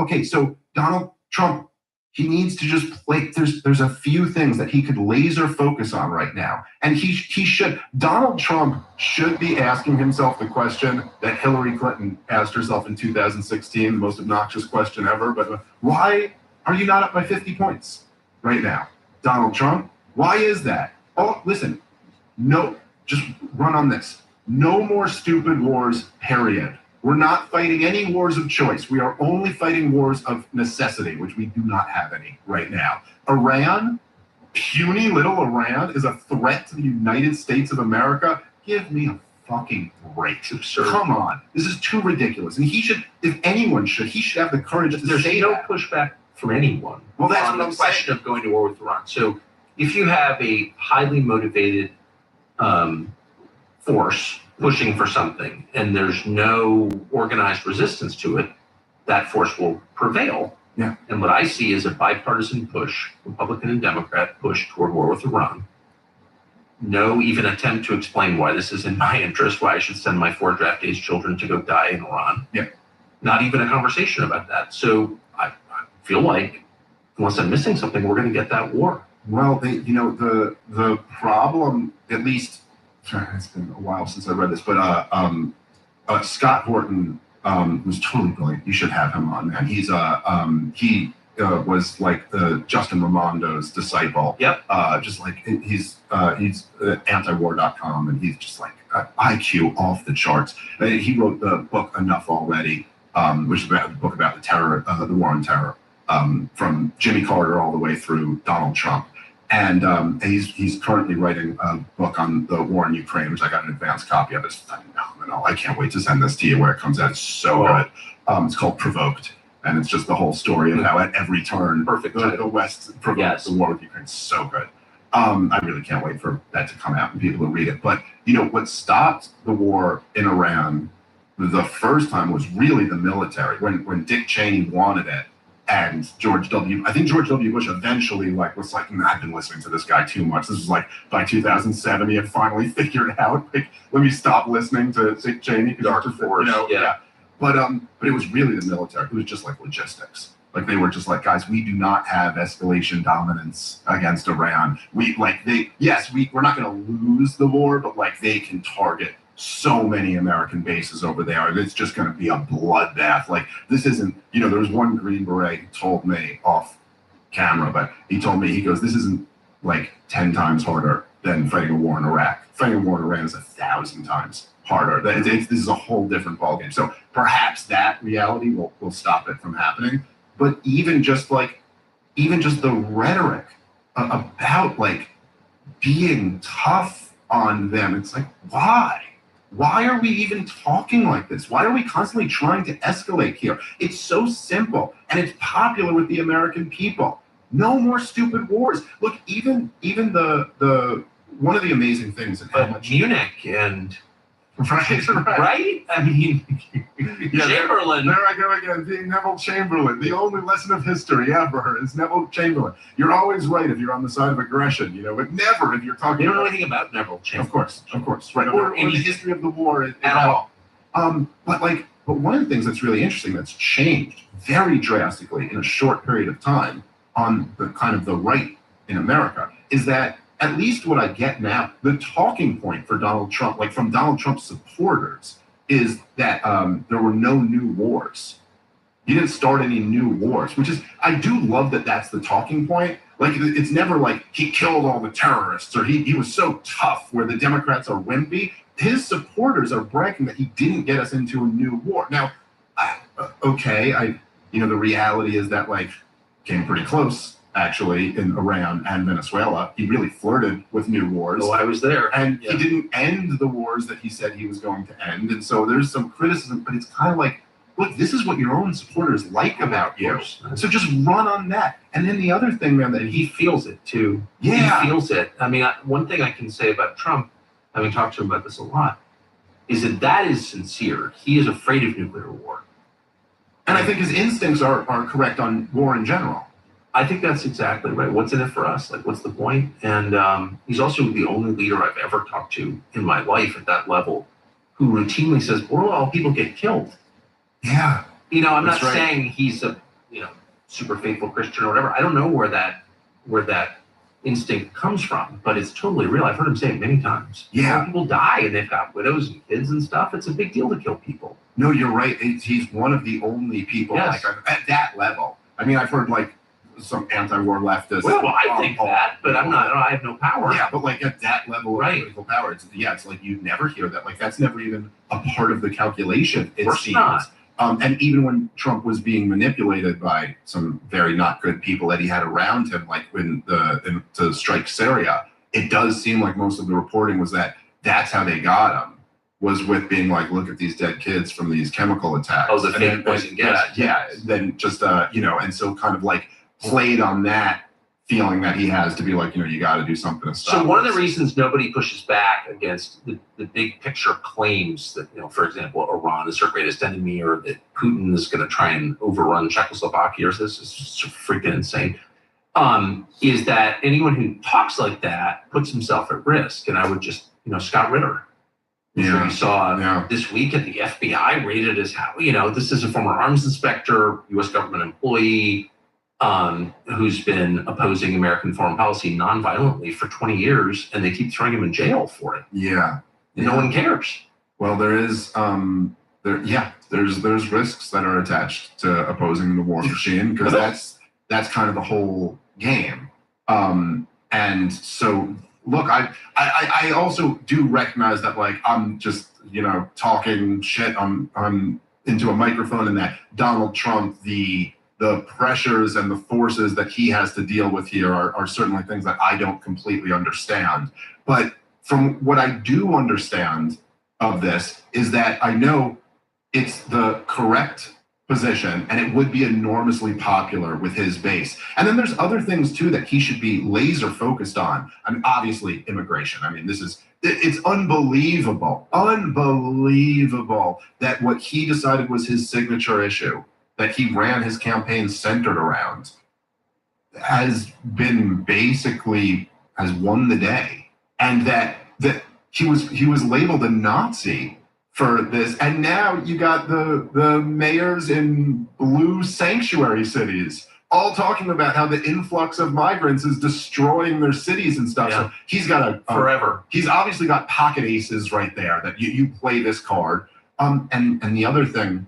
Donald Trump, he needs to just play. There's a few things that he could laser focus on right now. And he should. Donald Trump should be asking himself the question that Hillary Clinton asked herself in 2016, the most obnoxious question ever. But why are you not up by 50 points right now, Donald Trump? Why is that? Oh, listen, no, just run on this. No more stupid wars, period. We're not fighting any wars of choice. We are only fighting wars of necessity, which we do not have any right now. Iran, puny little Iran, is a threat to the United States of America. Give me a fucking break. Come on. This is too ridiculous. And he should, if anyone should, he should have the courage to say no that. pushback from anyone. Well, that's on what I'm the question saying. of going to war with Iran. So if you have a highly motivated force pushing for something and there's no organized resistance to it, that force will prevail. Yeah. And what I see is a bipartisan push, Republican and Democrat push toward war with Iran. No even attempt to explain why this is in my interest, why I should send my 4 draft-age children to go die in Iran. Yeah. Not even a conversation about that. So I feel like, unless I'm missing something, we're going to get that war. Well, the problem, at least, it's been a while since I read this, but Scott Horton was totally brilliant. You should have him on, man. He's he was like Justin Raimondo's disciple. Yep. Just like he's antiwar.com, and he's just like IQ off the charts. He wrote the book Enough Already, which is a book about the terror, the war on terror, from Jimmy Carter all the way through Donald Trump. And he's currently writing a book on the war in Ukraine, which I got an advanced copy of. It's phenomenal. I can't wait to send this to you where it comes out. It's so good. It's called Provoked. And it's just the whole story of how at every turn the West provoked the war with Ukraine. It's so good. I really can't wait for that to come out and people to read it. But, what stopped the war in Iran the first time was really the military. When Dick Cheney wanted it, and I think George W. Bush eventually was like, I've been listening to this guy too much. This is like by 2007, he had finally figured out, let me stop listening to Dick Cheney. Dark force, yeah. But it was really the military. It was just like logistics. Like they were just like, guys, we do not have escalation dominance against Iran. We're not going to lose the war, but they can target so many American bases over there. It's just going to be a bloodbath. This isn't, there was one Green Beret who told me off camera, but he told me, he goes, this isn't 10 times harder than fighting a war in Iraq. Fighting a war in Iran is 1,000 times harder. This is a whole different ballgame. So perhaps that reality will stop it from happening. But even just the rhetoric about being tough on them, it's why? Why are we even talking like this? Why are we constantly trying to escalate here? It's so simple, and it's popular with the American people. No more stupid wars. Look, even the one of the amazing things in Munich and right? I mean, Chamberlain. There I go again, being Neville Chamberlain. The only lesson of history ever is Neville Chamberlain. You're always right if you're on the side of aggression, but never if you're talking. You don't know anything about Neville Chamberlain. Of course, right? Or the history of the war at all. But one of the things that's really interesting that's changed very drastically in a short period of time on the kind of the right in America is that, at least what I get now, the talking point for Donald Trump, from Donald Trump's supporters, is that there were no new wars. He didn't start any new wars, which is, I do love that that's the talking point. It's never he killed all the terrorists or he was so tough where the Democrats are wimpy. His supporters are bragging that he didn't get us into a new war. Now, the reality is that came pretty close. Actually, in Iran and Venezuela, he really flirted with new wars. Oh, I was there. And he didn't end the wars that he said he was going to end. And so there's some criticism, but it's kind of look, this is what your own supporters like about you. So just run on that. And then the other thing, man, that he feels it too. Yeah. He feels it. I mean, one thing I can say about Trump, having talked to him about this a lot, is that is sincere. He is afraid of nuclear war. And I think his instincts are correct on war in general. I think that's exactly right. What's in it for us? What's the point? And he's also the only leader I've ever talked to in my life at that level who routinely says, well, all people get killed. Yeah. I'm not saying he's a, super faithful Christian or whatever. I don't know where that instinct comes from, but it's totally real. I've heard him say it many times. Yeah. People die and they've got widows and kids and stuff. It's a big deal to kill people. No, you're right. He's one of the only people at that level. I mean, I've heard some anti-war leftist. Well, I think that, but I'm not. I have no power. Yeah, but like at that level of political power, it's like you'd never hear that. Like that's never even a part of the calculation. It seems. Not. And even when Trump was being manipulated by some very not good people that he had around him, like to strike Syria, it does seem like most of the reporting was that that's how they got him, was with being like, look at these dead kids from these chemical attacks. Oh, the fake poison gas. Yeah. Then just and so kind of like played on that feeling that he has to be like, you got to do something to stop. So one of the reasons nobody pushes back against the big picture claims that, for example, Iran is our greatest enemy, or that Putin is going to try and overrun Czechoslovakia, or this is just freaking insane, is that anyone who talks like that puts himself at risk. And I would just, Scott Ritter. Yeah. We saw this week at the FBI raided his house. This is a former arms inspector, U.S. government employee, who's been opposing American foreign policy nonviolently for 20 years, and they keep throwing him in jail for it. Yeah. And no one cares. Well, there is, there's risks that are attached to opposing the war machine, because that's kind of the whole game. And so, look, I also do recognize that, like, I'm just, talking shit I'm into a microphone, and that Donald Trump, the pressures and the forces that he has to deal with here are certainly things that I don't completely understand. But from what I do understand of this is that I know it's the correct position, and it would be enormously popular with his base. And then there's other things too that he should be laser focused on. I mean, obviously immigration. I mean, it's unbelievable that what he decided was his signature issue, that he ran his campaign centered around, has won the day. And that he was labeled a Nazi for this. And now you got the mayors in blue sanctuary cities all talking about how the influx of migrants is destroying their cities and stuff. Yeah. So he's got forever. He's obviously got pocket aces right there that you play this card. And the other thing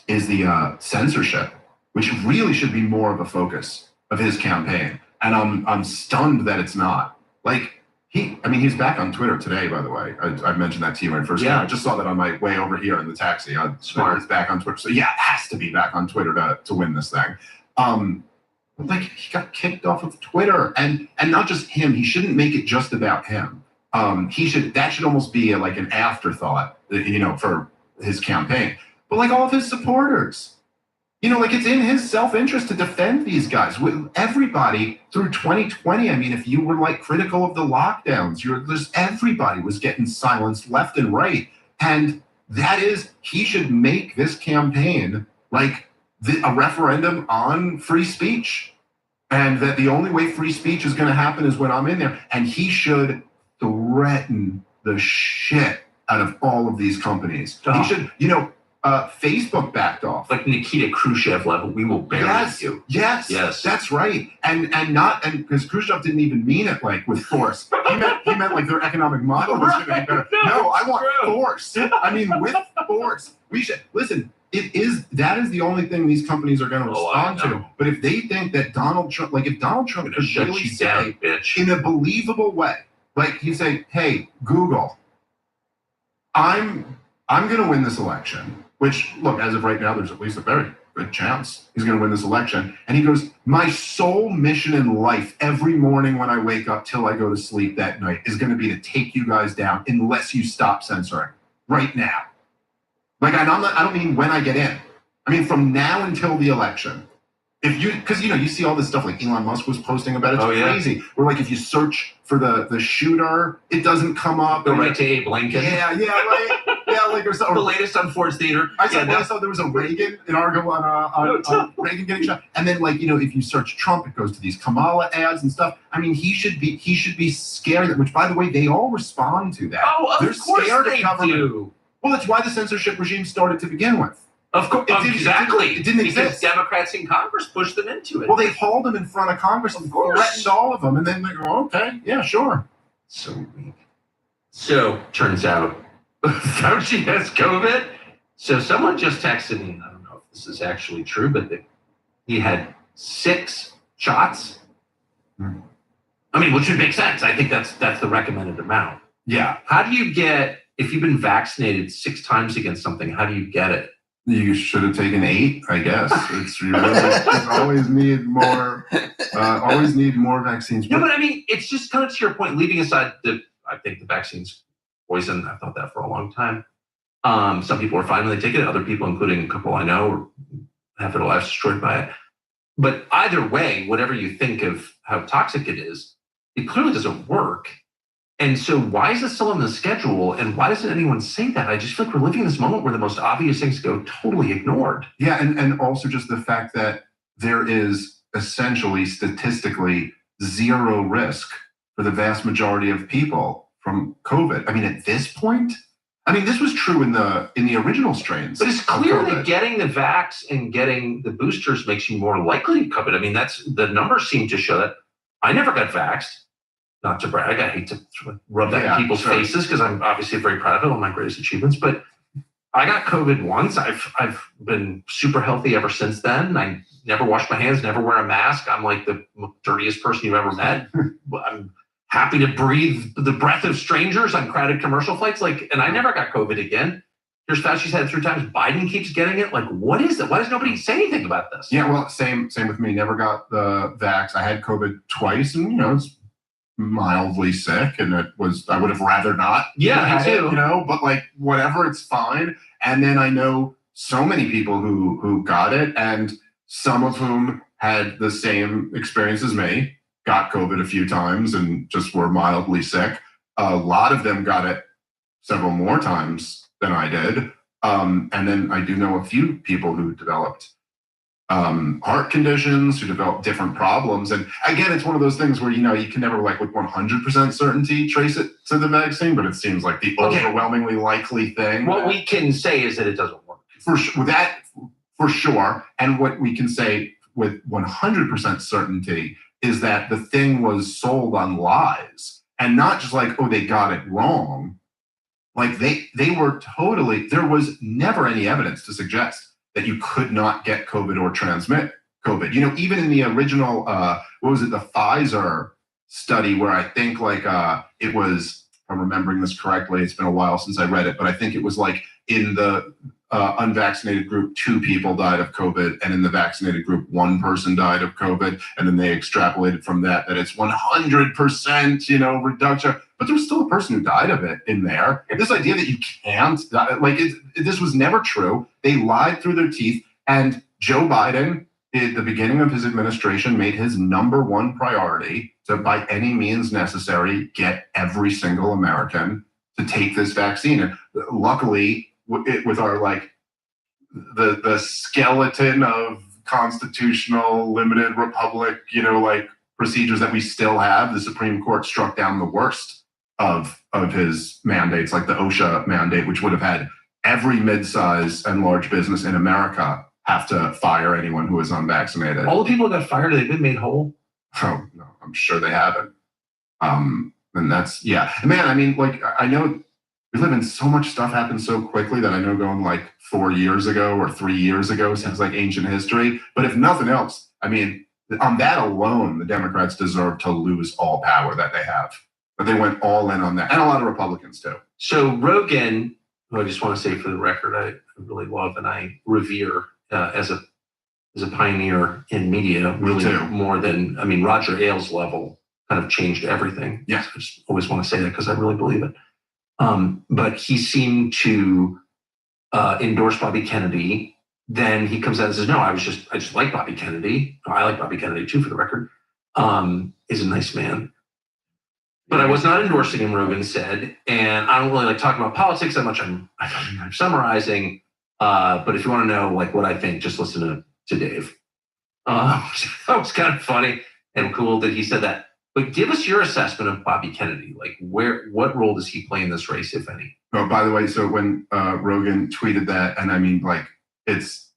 is the censorship, which really should be more of a focus of his campaign. And I'm stunned that it's not. Like, he's back on Twitter today, by the way. I mentioned that to you when I first came. I just saw that on my way over here in the taxi. Smart. He's back on Twitter. So yeah, it has to be back on Twitter to win this thing. But like, he got kicked off of Twitter, and not just him. He shouldn't make it just about him. That should almost be like an afterthought, for his campaign. But like all of his supporters, like it's in his self-interest to defend these guys. Everybody through 2020, I mean, if you were like critical of the lockdowns, everybody was getting silenced left and right. And he should make this campaign like a referendum on free speech. And that the only way free speech is going to happen is when I'm in there. And he should threaten the shit out of all of these companies. He should, Facebook backed off. Like Nikita Khrushchev level, we will bury you. Yes, that's right. And because Khrushchev didn't even mean it like with force. He meant like their economic model was going to be better. No, I want force. I mean, with force. We should listen. That is the only thing these companies are going to respond to. But if they think that Donald Trump could really say in a believable way, like he'd say, "Hey, Google, I'm going to win this election." Which, look, as of right now, there's at least a very good chance he's going to win this election. And he goes, my sole mission in life every morning when I wake up till I go to sleep that night is going to be to take you guys down unless you stop censoring right now. Like, I don't mean when I get in. I mean, from now until the election. Because you see all this stuff like Elon Musk was posting about it. It's crazy. Where like if you search for the shooter, it doesn't come up. Go right to Abe Lincoln. Yeah, right. Yeah, like or something. The latest on Ford's Theater. I saw there was a Reagan, an article on Reagan getting shot. And then like, if you search Trump, it goes to these Kamala ads and stuff. I mean, he should be scared, which by the way, they all respond to that. Oh, They're course scared they of government. do. Well, that's why the censorship regime started to begin with. Of course, exactly. It didn't because exist. Democrats in Congress pushed them into it. Well, they hauled them in front of Congress and threatened all of them, and then they go, okay, yeah, sure. So weak. So, turns out, Fauci has COVID. So someone just texted me, and I don't know if this is actually true, but he had 6 shots. I mean, which would make sense. I think that's the recommended amount. Yeah. How do you get, if you've been vaccinated 6 times against something, how do you get it? You should have taken 8, I guess. You always need more. Always need more vaccines. No, but I mean, it's just kind of to your point. Leaving aside I think the vaccine's poison. I've thought that for a long time. Some people are fine when they take it. Other people, including a couple I know, have their lives destroyed by it. But either way, whatever you think of how toxic it is, it clearly doesn't work. And so why is this still on the schedule? And why doesn't anyone say that? I just feel like we're living in this moment where the most obvious things go totally ignored. Yeah, and also just the fact that there is essentially statistically zero risk for the vast majority of people from COVID. I mean, at this point, this was true in the original strains. But it's clear that getting the vax and getting the boosters makes you more likely to COVID. I mean, that's the numbers seem to show that. I never got vaxxed. Not to brag, I hate to rub that in people's faces because I'm obviously very proud of it, one of my greatest achievements. But I got COVID once. I've been super healthy ever since then. I never wash my hands, never wear a mask. I'm like the dirtiest person you've ever met. I'm happy to breathe the breath of strangers on crowded commercial flights. And I never got COVID again. Here's Fauci's had it 3 times. Biden keeps getting it. What is it? Why does nobody say anything about this? Yeah, well, same with me. Never got the vax. I had COVID twice, and it's mildly sick, and I would have rather not. Yeah, me too. But whatever, it's fine. And then I know so many people who got it, and some of whom had the same experience as me, got COVID a few times and just were mildly sick. A lot of them got it several more times than I did. And then I do know a few people who developed heart conditions, who developed different problems. And again, it's one of those things where, you can never with 100% certainty trace it to the vaccine, but it seems like the overwhelmingly likely thing. What we can say is that it doesn't work. For sure. And what we can say with 100% certainty is that the thing was sold on lies, and not just they got it wrong. They were totally, there was never any evidence to suggest that you could not get COVID or transmit COVID. Even in the original, the Pfizer study, where I think it was, if I'm remembering this correctly, it's been a while since I read it, but I think it was in the unvaccinated group, 2 people died of COVID, and in the vaccinated group, 1 person died of COVID. And then they extrapolated from that it's 100%, reduction. But there was still a person who died of it in there. This idea that you can't, this was never true. They lied through their teeth. And Joe Biden, at the beginning of his administration, made his number 1 priority to, by any means necessary, get every single American to take this vaccine. And luckily, with our the skeleton of constitutional limited republic, procedures that we still have, the Supreme Court struck down the worst of his mandates, like the OSHA mandate, which would have had every midsize and large business in America have to fire anyone who is unvaccinated. All the people that got fired, they've been made whole? Oh, no, I'm sure they haven't. And that's, man, I know we live in so much stuff happens so quickly that I know going 4 years ago or 3 years ago seems like ancient history. But if nothing else, on that alone, the Democrats deserve to lose all power that they have. But they went all in on that, and a lot of Republicans too. So Rogan, who I just want to say for the record, I really love and I revere as a pioneer in media, really more than, Roger Ailes' level kind of changed everything. Yeah. I just always want to say that because I really believe it. But he seemed to endorse Bobby Kennedy. Then he comes out and says, no, I just like Bobby Kennedy. I like Bobby Kennedy too, for the record. He's a nice man. But I was not endorsing him, Rogan said. And I don't really like talking about politics that much. I'm summarizing. But if you want to know what I think, just listen to Dave. That was kind of funny and cool that he said that. But give us your assessment of Bobby Kennedy. What role does he play in this race, if any? Oh, by the way, so when Rogan tweeted that, and it's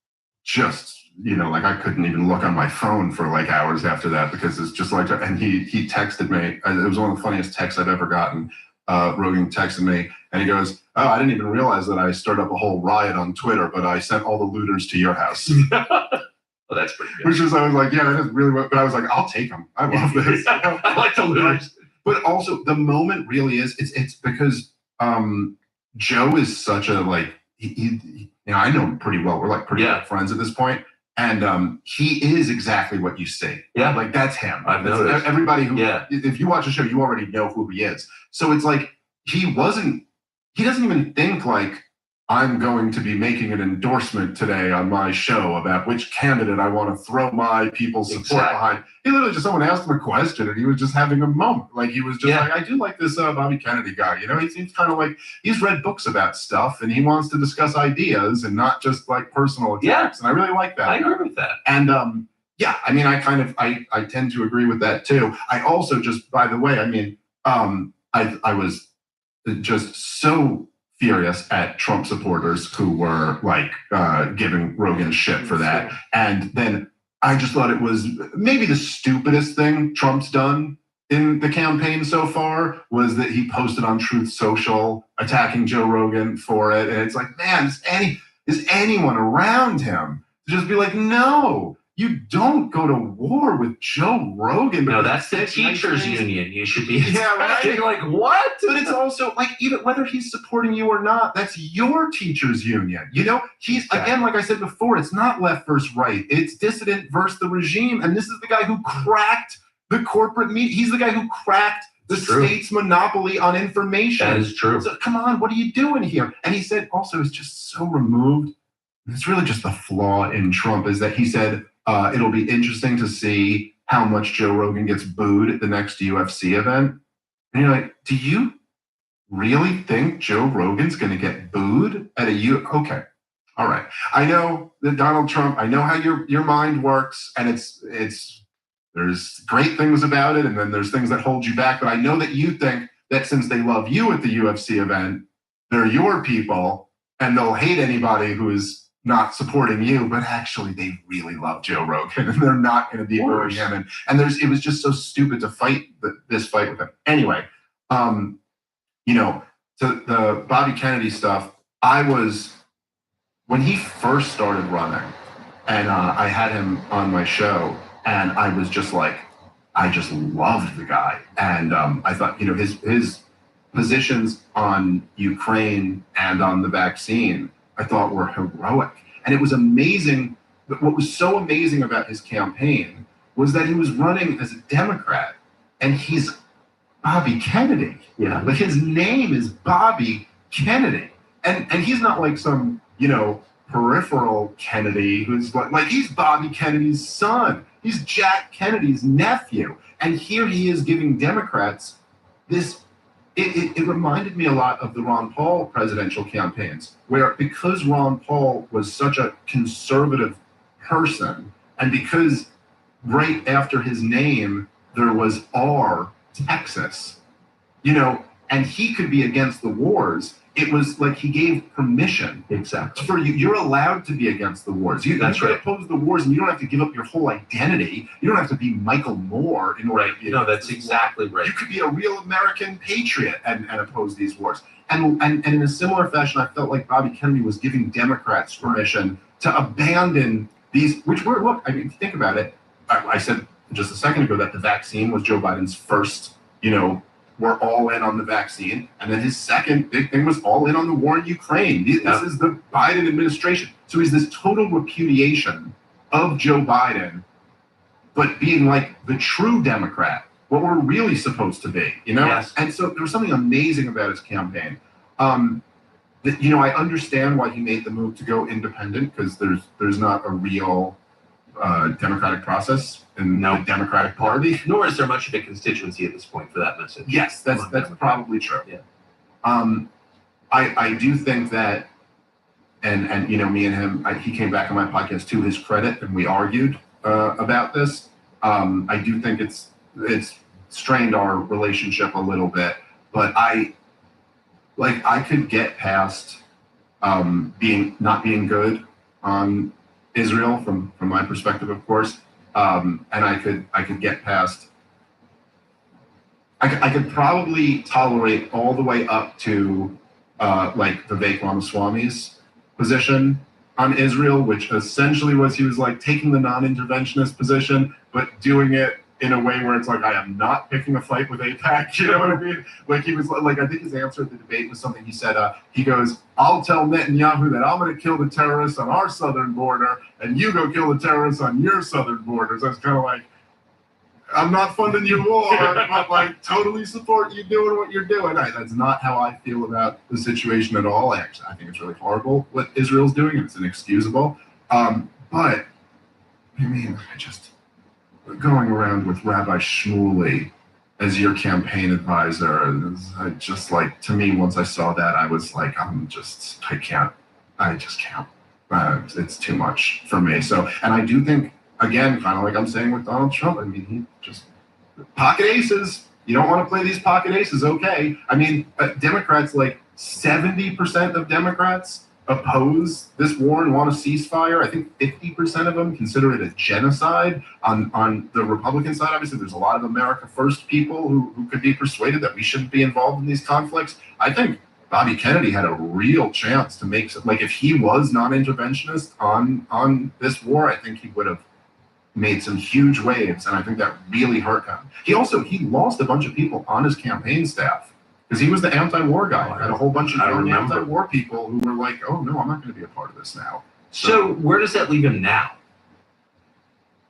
just, I couldn't even look on my phone for hours after that, because it's just and he texted me. It was one of the funniest texts I've ever gotten. Rogan texted me and he goes, oh, I didn't even realize that I stirred up a whole riot on Twitter, but I sent all the looters to your house. Oh, that's pretty good. Which is, I was like, yeah, that is really what, but I was like, I'll take them. I love this. I like the looters. But also, the moment really is, it's because Joe is such a, like, he I know him pretty well. We're like pretty good friends at this point. And he is exactly what you see. Yeah. Like, that's him. I've noticed. Everybody who, if you watch the show, you already know who he is. So it's like, he doesn't even think like, I'm going to be making an endorsement today on my show about which candidate I want to throw my people's support behind. He literally just, someone asked him a question and he was just having a moment. Like, he was just like, I do like this Bobby Kennedy guy. You know, he seems kind of like he's read books about stuff and he wants to discuss ideas and not just like personal attacks. And I really like that. I agree with that. And I mean, I tend to agree with that too. I also just, by the way, I mean, I was just so furious at Trump supporters who were like giving Rogan shit for that. And then I just thought it was maybe the stupidest thing Trump's done in the campaign so far was that he posted on Truth Social attacking Joe Rogan for it. And it's like, man, is anyone around him to just be like, no, you don't go to war with Joe Rogan. No, that's the teachers union. You should be right? Like, what? But it's also like, even whether he's supporting you or not, that's your teachers union. You know, he's again, like I said before, it's not left versus right. It's dissident versus the regime. And this is the guy who cracked the corporate media. He's the guy who cracked the state's monopoly on information. That is true. So come on, what are you doing here? And he said also, it's just so removed. It's really just the flaw in Trump is that he said, it'll be interesting to see how much Joe Rogan gets booed at the next UFC event. And you're like, do you really think Joe Rogan's going to get booed at Okay. All right. I know that Donald Trump, I know how your mind works, and there's great things about it, and then there's things that hold you back. But I know that you think that since they love you at the UFC event, they're your people, and they'll hate anybody who is not supporting you, but actually they really love Joe Rogan and they're not going to be booing him. And it was just so stupid to fight this fight with him. Anyway, you know, to the Bobby Kennedy stuff, when he first started running and I had him on my show and I was just like, I just loved the guy. And I thought, you know, his positions on Ukraine and on the vaccine, I thought were heroic. And it was amazing. What was so amazing about his campaign was that he was running as a Democrat and he's Bobby Kennedy. Yeah. Like, his name is Bobby Kennedy. And he's not like some, you know, peripheral Kennedy who's like he's Bobby Kennedy's son. He's Jack Kennedy's nephew. And here he is giving Democrats this. It reminded me a lot of the Ron Paul presidential campaigns, where because Ron Paul was such a conservative person, and because right after his name there was R, Texas, you know, and he could be against the wars, it was like he gave permission. Exactly. For you. You're allowed to be against the wars. You can oppose the wars, and you don't have to give up your whole identity. You don't have to be Michael Moore in order to be that's exactly right. You could be a real American patriot and oppose these wars. And in a similar fashion, I felt like Bobby Kennedy was giving Democrats permission to abandon these, which were, look, I mean, think about it. I said just a second ago that the vaccine was Joe Biden's first, you know, we're all in on the vaccine. And then his second big thing was all in on the war in Ukraine. This is the Biden administration. So he's this total repudiation of Joe Biden, but being like the true Democrat, what we're really supposed to be, you know? Yes. And so there was something amazing about his campaign. That, you know, I understand why he made the move to go independent, because there's not a real democratic process in the Democratic Party. Nor is there much of a constituency at this point for that message. Yes, that's probably true. Yeah. I do think that, and you know, me and him, he came back on my podcast to his credit, and we argued about this. I do think it's strained our relationship a little bit, but I could get past not being good on Israel from my perspective, of course, and I could get past. I could probably tolerate all the way up to like Vivek Ramaswamy's position, on Israel, which essentially was he was like taking the non-interventionist position, but doing it in a way where it's like, I am not picking a fight with AIPAC, you know what I mean? Like he was like, I think his answer at the debate was something he said, he goes, I'll tell Netanyahu that I'm going to kill the terrorists on our southern border and you go kill the terrorists on your southern borders. I was kind of like, I'm not funding your war, but like totally support you doing what you're doing. That's not how I feel about the situation at all. I think it's really horrible what Israel's doing. It's inexcusable. But I mean, going around with Rabbi Shmuley as your campaign advisor, I just like, to me, once I saw that, I was like, I just can't. It's too much for me. So, and I do think, again, kind of like I'm saying with Donald Trump, I mean, he just pocket aces. You don't want to play these pocket aces, okay? I mean, Democrats, like 70% of Democrats oppose this war and want a ceasefire. I think 50% of them consider it a genocide. On the Republican side, obviously, there's a lot of America First people who could be persuaded that we shouldn't be involved in these conflicts. I think Bobby Kennedy had a real chance to make, like, if he was non-interventionist on this war, I think he would have made some huge waves, and I think that really hurt him. He lost a bunch of people on his campaign staff because he was the anti-war guy. Had a whole bunch of anti-war people who were like, "Oh no, I'm not going to be a part of this now." So where does that leave him now?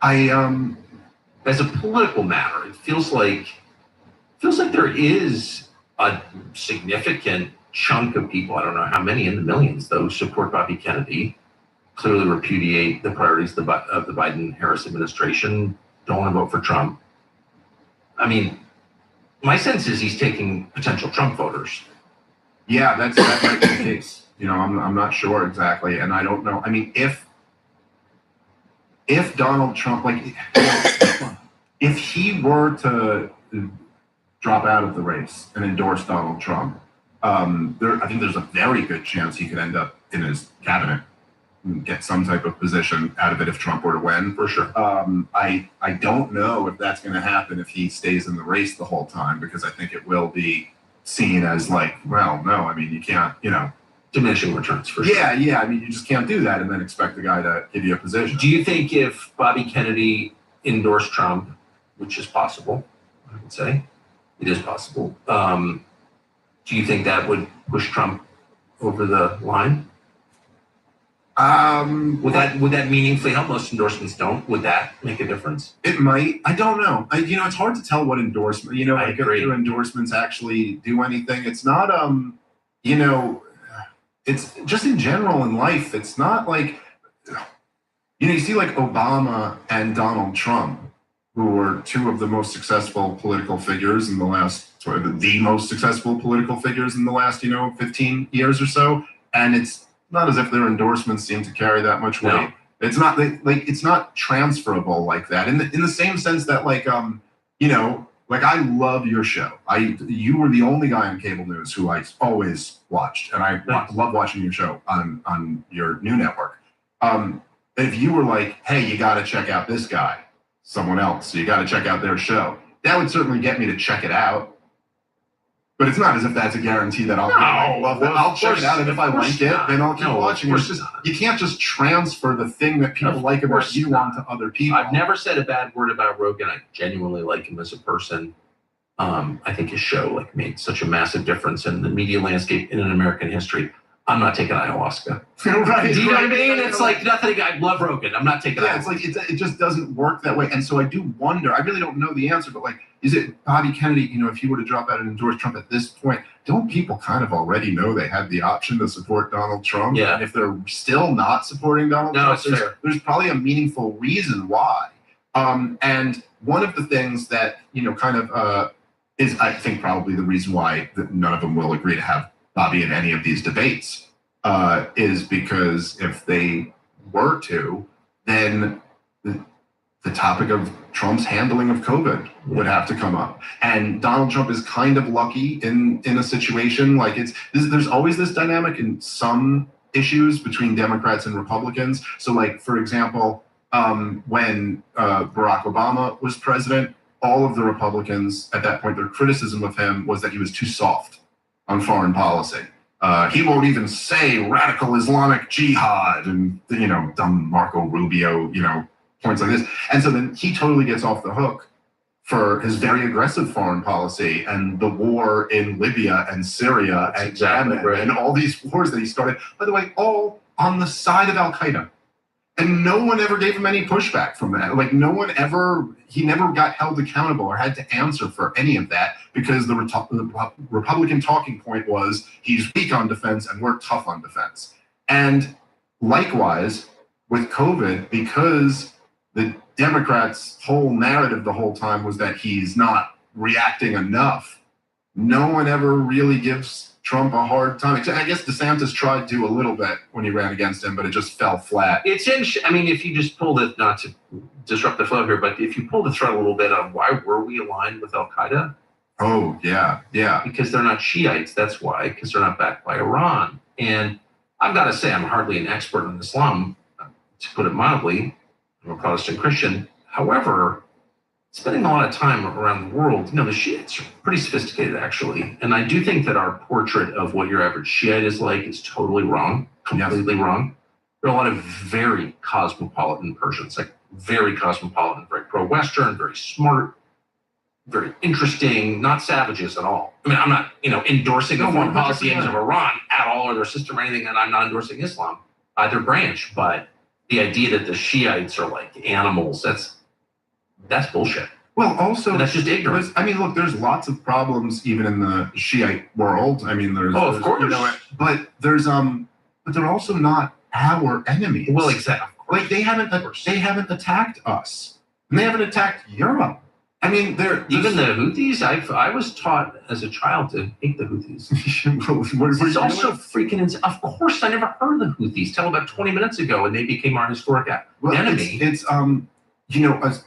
As a political matter, it feels like there is a significant chunk of people, I don't know how many, in the millions, though, support Bobby Kennedy, clearly repudiate the priorities of the Biden-Harris administration, don't want to vote for Trump. I mean, my sense is he's taking potential Trump voters. Yeah, that might be the case. You know, I'm not sure exactly, and I don't know. I mean, if Donald Trump, like, if he were to drop out of the race and endorse Donald Trump, I think there's a very good chance he could end up in his cabinet and get some type of position out of it if Trump were to win. For sure. I don't know if that's going to happen if he stays in the race the whole time, because I think it will be seen as like, well, no, I mean, you can't, you know. Diminishing returns, for sure. Yeah, I mean, you just can't do that and then expect the guy to give you a position. Do you think if Bobby Kennedy endorsed Trump, which is possible, I would say, it is possible, do you think that would push Trump over the line? Would that meaningfully help? Most endorsements don't. Would that make a difference? It might. I don't know. It's hard to tell what endorsement. If your endorsements actually do anything. It's not. It's just in general in life. It's not like, you see like Obama and Donald Trump, who were two of the most successful political figures in the last, the most successful political figures in the last, 15 years or so, and it's not as if their endorsements seem to carry that much weight. No. It's not it's not transferable like that. In the same sense that like I love your show. You were the only guy on cable news who I always watched, and I love watching your show on your new network. If you were like, hey, you got to check out this guy, someone else, so you got to check out their show, that would certainly get me to check it out. But it's not as if that's a guarantee that I'll love it. I'll check it out, and if I like it, then I'll keep watching. It's just, you can't just transfer the thing that people like about you onto other people. I've never said a bad word about Rogan. I genuinely like him as a person. I think his show made such a massive difference in the media landscape in American history. I'm not taking ayahuasca. Right. Do you know what I mean? It's like nothing. I love Rogan. I'm not taking ayahuasca. Yeah, it's like it just doesn't work that way. And so I do wonder, I really don't know the answer, but is it Bobby Kennedy, if he were to drop out and endorse Trump at this point, don't people kind of already know they had the option to support Donald Trump? Yeah. And if they're still not supporting Donald Trump, there's probably a meaningful reason why. And one of the things that, is, I think, probably the reason why none of them will agree to have Bobby in any of these debates, is because if they were to, then the topic of Trump's handling of COVID would have to come up. And Donald Trump is kind of lucky in a situation like there's always this dynamic in some issues between Democrats and Republicans. So for example, when Barack Obama was president, all of the Republicans at that point, their criticism of him was that he was too soft on foreign policy. He won't even say radical Islamic jihad, and dumb Marco Rubio, points like this. And so then he totally gets off the hook for his very aggressive foreign policy and the war in Libya and Syria and Yemen and all these wars that he started, by the way, all on the side of Al-Qaeda. And no one ever gave him any pushback from that. Like he never got held accountable or had to answer for any of that, because the Republican talking point was he's weak on defense and we're tough on defense. And likewise with COVID, because the Democrats' whole narrative the whole time was that he's not reacting enough, no one ever really gives Trump a hard time. I guess DeSantis tried to a little bit when he ran against him, but it just fell flat. It's interesting. I mean, if you just pull the, not to disrupt the flow here, but if you pull the thread a little bit on why were we aligned with Al-Qaeda? Oh, yeah. Because they're not Shiites. That's why, because they're not backed by Iran. And I've got to say, I'm hardly an expert on Islam, to put it mildly. I'm a Protestant Christian. However, spending a lot of time around the world, the Shiites are pretty sophisticated, actually. And I do think that our portrait of what your average Shiite is like is totally wrong, completely wrong. There are a lot of very cosmopolitan Persians, like very cosmopolitan, very pro-Western, very smart, very interesting, not savages at all. I mean, I'm not, endorsing the foreign policy aims of Iran at all, or their system or anything, and I'm not endorsing Islam, either branch, but the idea that the Shiites are like animals, that's bullshit. Well, also, and that's just ignorance. I mean, look, there's lots of problems even in the Shiite world. I mean, of course. But they're also not our enemies. Well, exactly. Like they haven't attacked us, and they haven't attacked Europe. I mean, even the Houthis. I was taught as a child to hate the Houthis. It's also freaking insane. Of course, I never heard of the Houthis till about 20 minutes ago, and they became our historic enemy.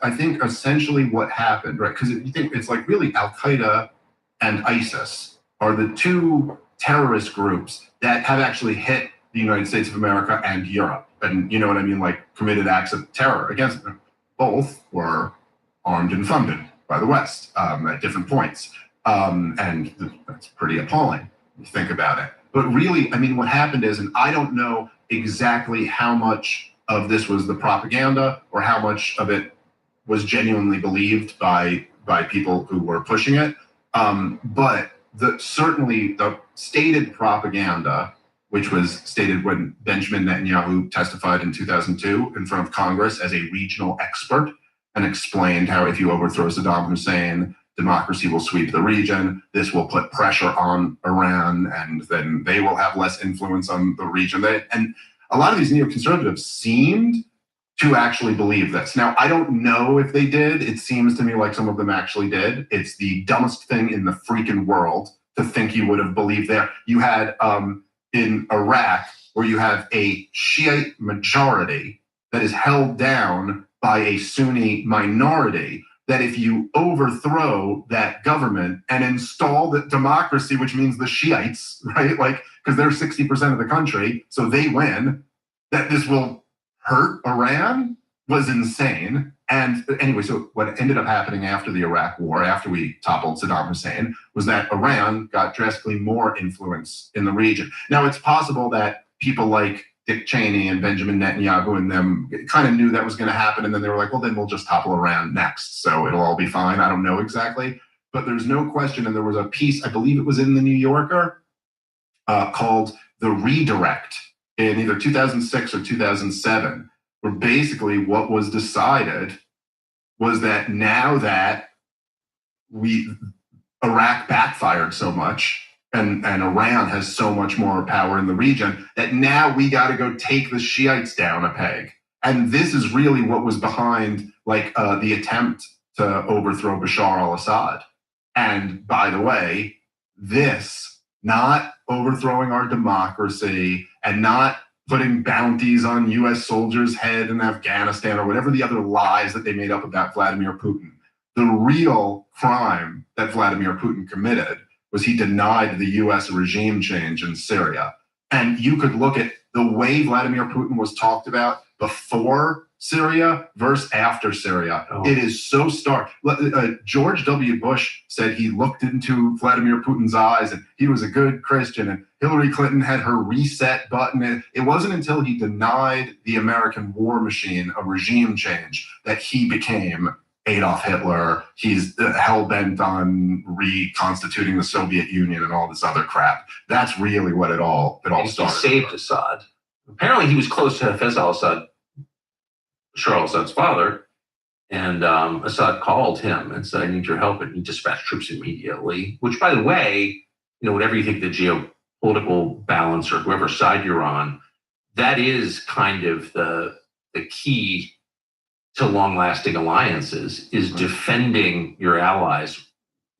I think essentially what happened, right? Because you think it's like really Al-Qaeda and ISIS are the two terrorist groups that have actually hit the United States of America and Europe, and you know what I mean, like committed acts of terror against them. Both were armed and funded by the West at different points. And that's pretty appalling when you think about it. But really, I mean, what happened is, and I don't know exactly how much of this was the propaganda or how much of it was genuinely believed by people who were pushing it. But certainly the stated propaganda, which was stated when Benjamin Netanyahu testified in 2002 in front of Congress as a regional expert, and explained how if you overthrow Saddam Hussein, democracy will sweep the region. This will put pressure on Iran, and then they will have less influence on the region. And a lot of these neoconservatives seemed to actually believe this. Now, I don't know if they did. It seems to me like some of them actually did. It's the dumbest thing in the freaking world to think you would have believed there. You had in Iraq, where you have a Shiite majority that is held down by a Sunni minority, that if you overthrow that government and install the democracy, which means the Shiites, right? Like, because they're 60% of the country, so they win, that this will hurt Iran was insane. And anyway, so what ended up happening after the Iraq war, after we toppled Saddam Hussein, was that Iran got drastically more influence in the region. Now, it's possible that people like Dick Cheney and Benjamin Netanyahu and them kind of knew that was going to happen. And then they were like, well, then we'll just topple Iran next. So it'll all be fine. I don't know exactly. But there's no question. And there was a piece, I believe it was in the New Yorker, called The Redirect in either 2006 or 2007, where basically what was decided was that now that Iraq backfired so much, and Iran has so much more power in the region, that now we got to go take the Shiites down a peg. And this is really what was behind the attempt to overthrow Bashar al-Assad. And by the way, this, not overthrowing our democracy and not putting bounties on US soldiers' head in Afghanistan or whatever the other lies that they made up about Vladimir Putin. The real crime that Vladimir Putin committed was he denied the US regime change in Syria. And you could look at the way Vladimir Putin was talked about before Syria versus after Syria. Oh. It is so stark. George W. Bush said he looked into Vladimir Putin's eyes and he was a good Christian, and Hillary Clinton had her reset button. It wasn't until he denied the American war machine a regime change that he became Adolf Hitler. He's hell-bent on reconstituting the Soviet Union and all this other crap. That's really what it all started. He saved Assad. Apparently he was close to Hafez al-Assad, Bashar al-Assad's father, and Assad called him and said, I need your help, and he dispatched troops immediately, which, by the way, whatever you think the geopolitical balance or whoever side you're on, that is kind of the key to long-lasting alliances, is defending your allies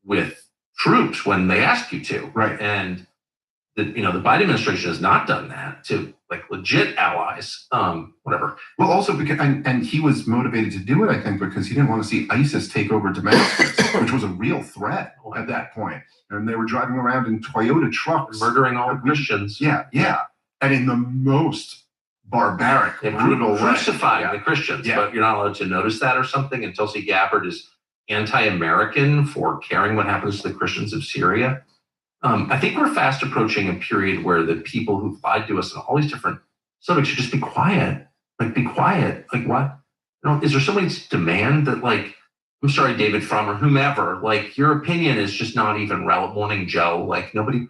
with troops when they ask you to. Right. And the Biden administration has not done that to legit allies, whatever. Well, also because, and he was motivated to do it, I think, because he didn't want to see ISIS take over Damascus, which was a real threat at that point. And they were driving around in Toyota trucks, murdering all Christians. Yeah. And in the most barbaric, brutal way. Crucifying the Christians, but you're not allowed to notice that or something. And Tulsi Gabbard is anti-American for caring what happens to the Christians of Syria. I think we're fast approaching a period where the people who've lied to us on all these different subjects should just be quiet. Be quiet. What? Is there somebody's demand that, I'm sorry, David Frum or whomever, your opinion is just not even relevant. Morning Joe, nobody.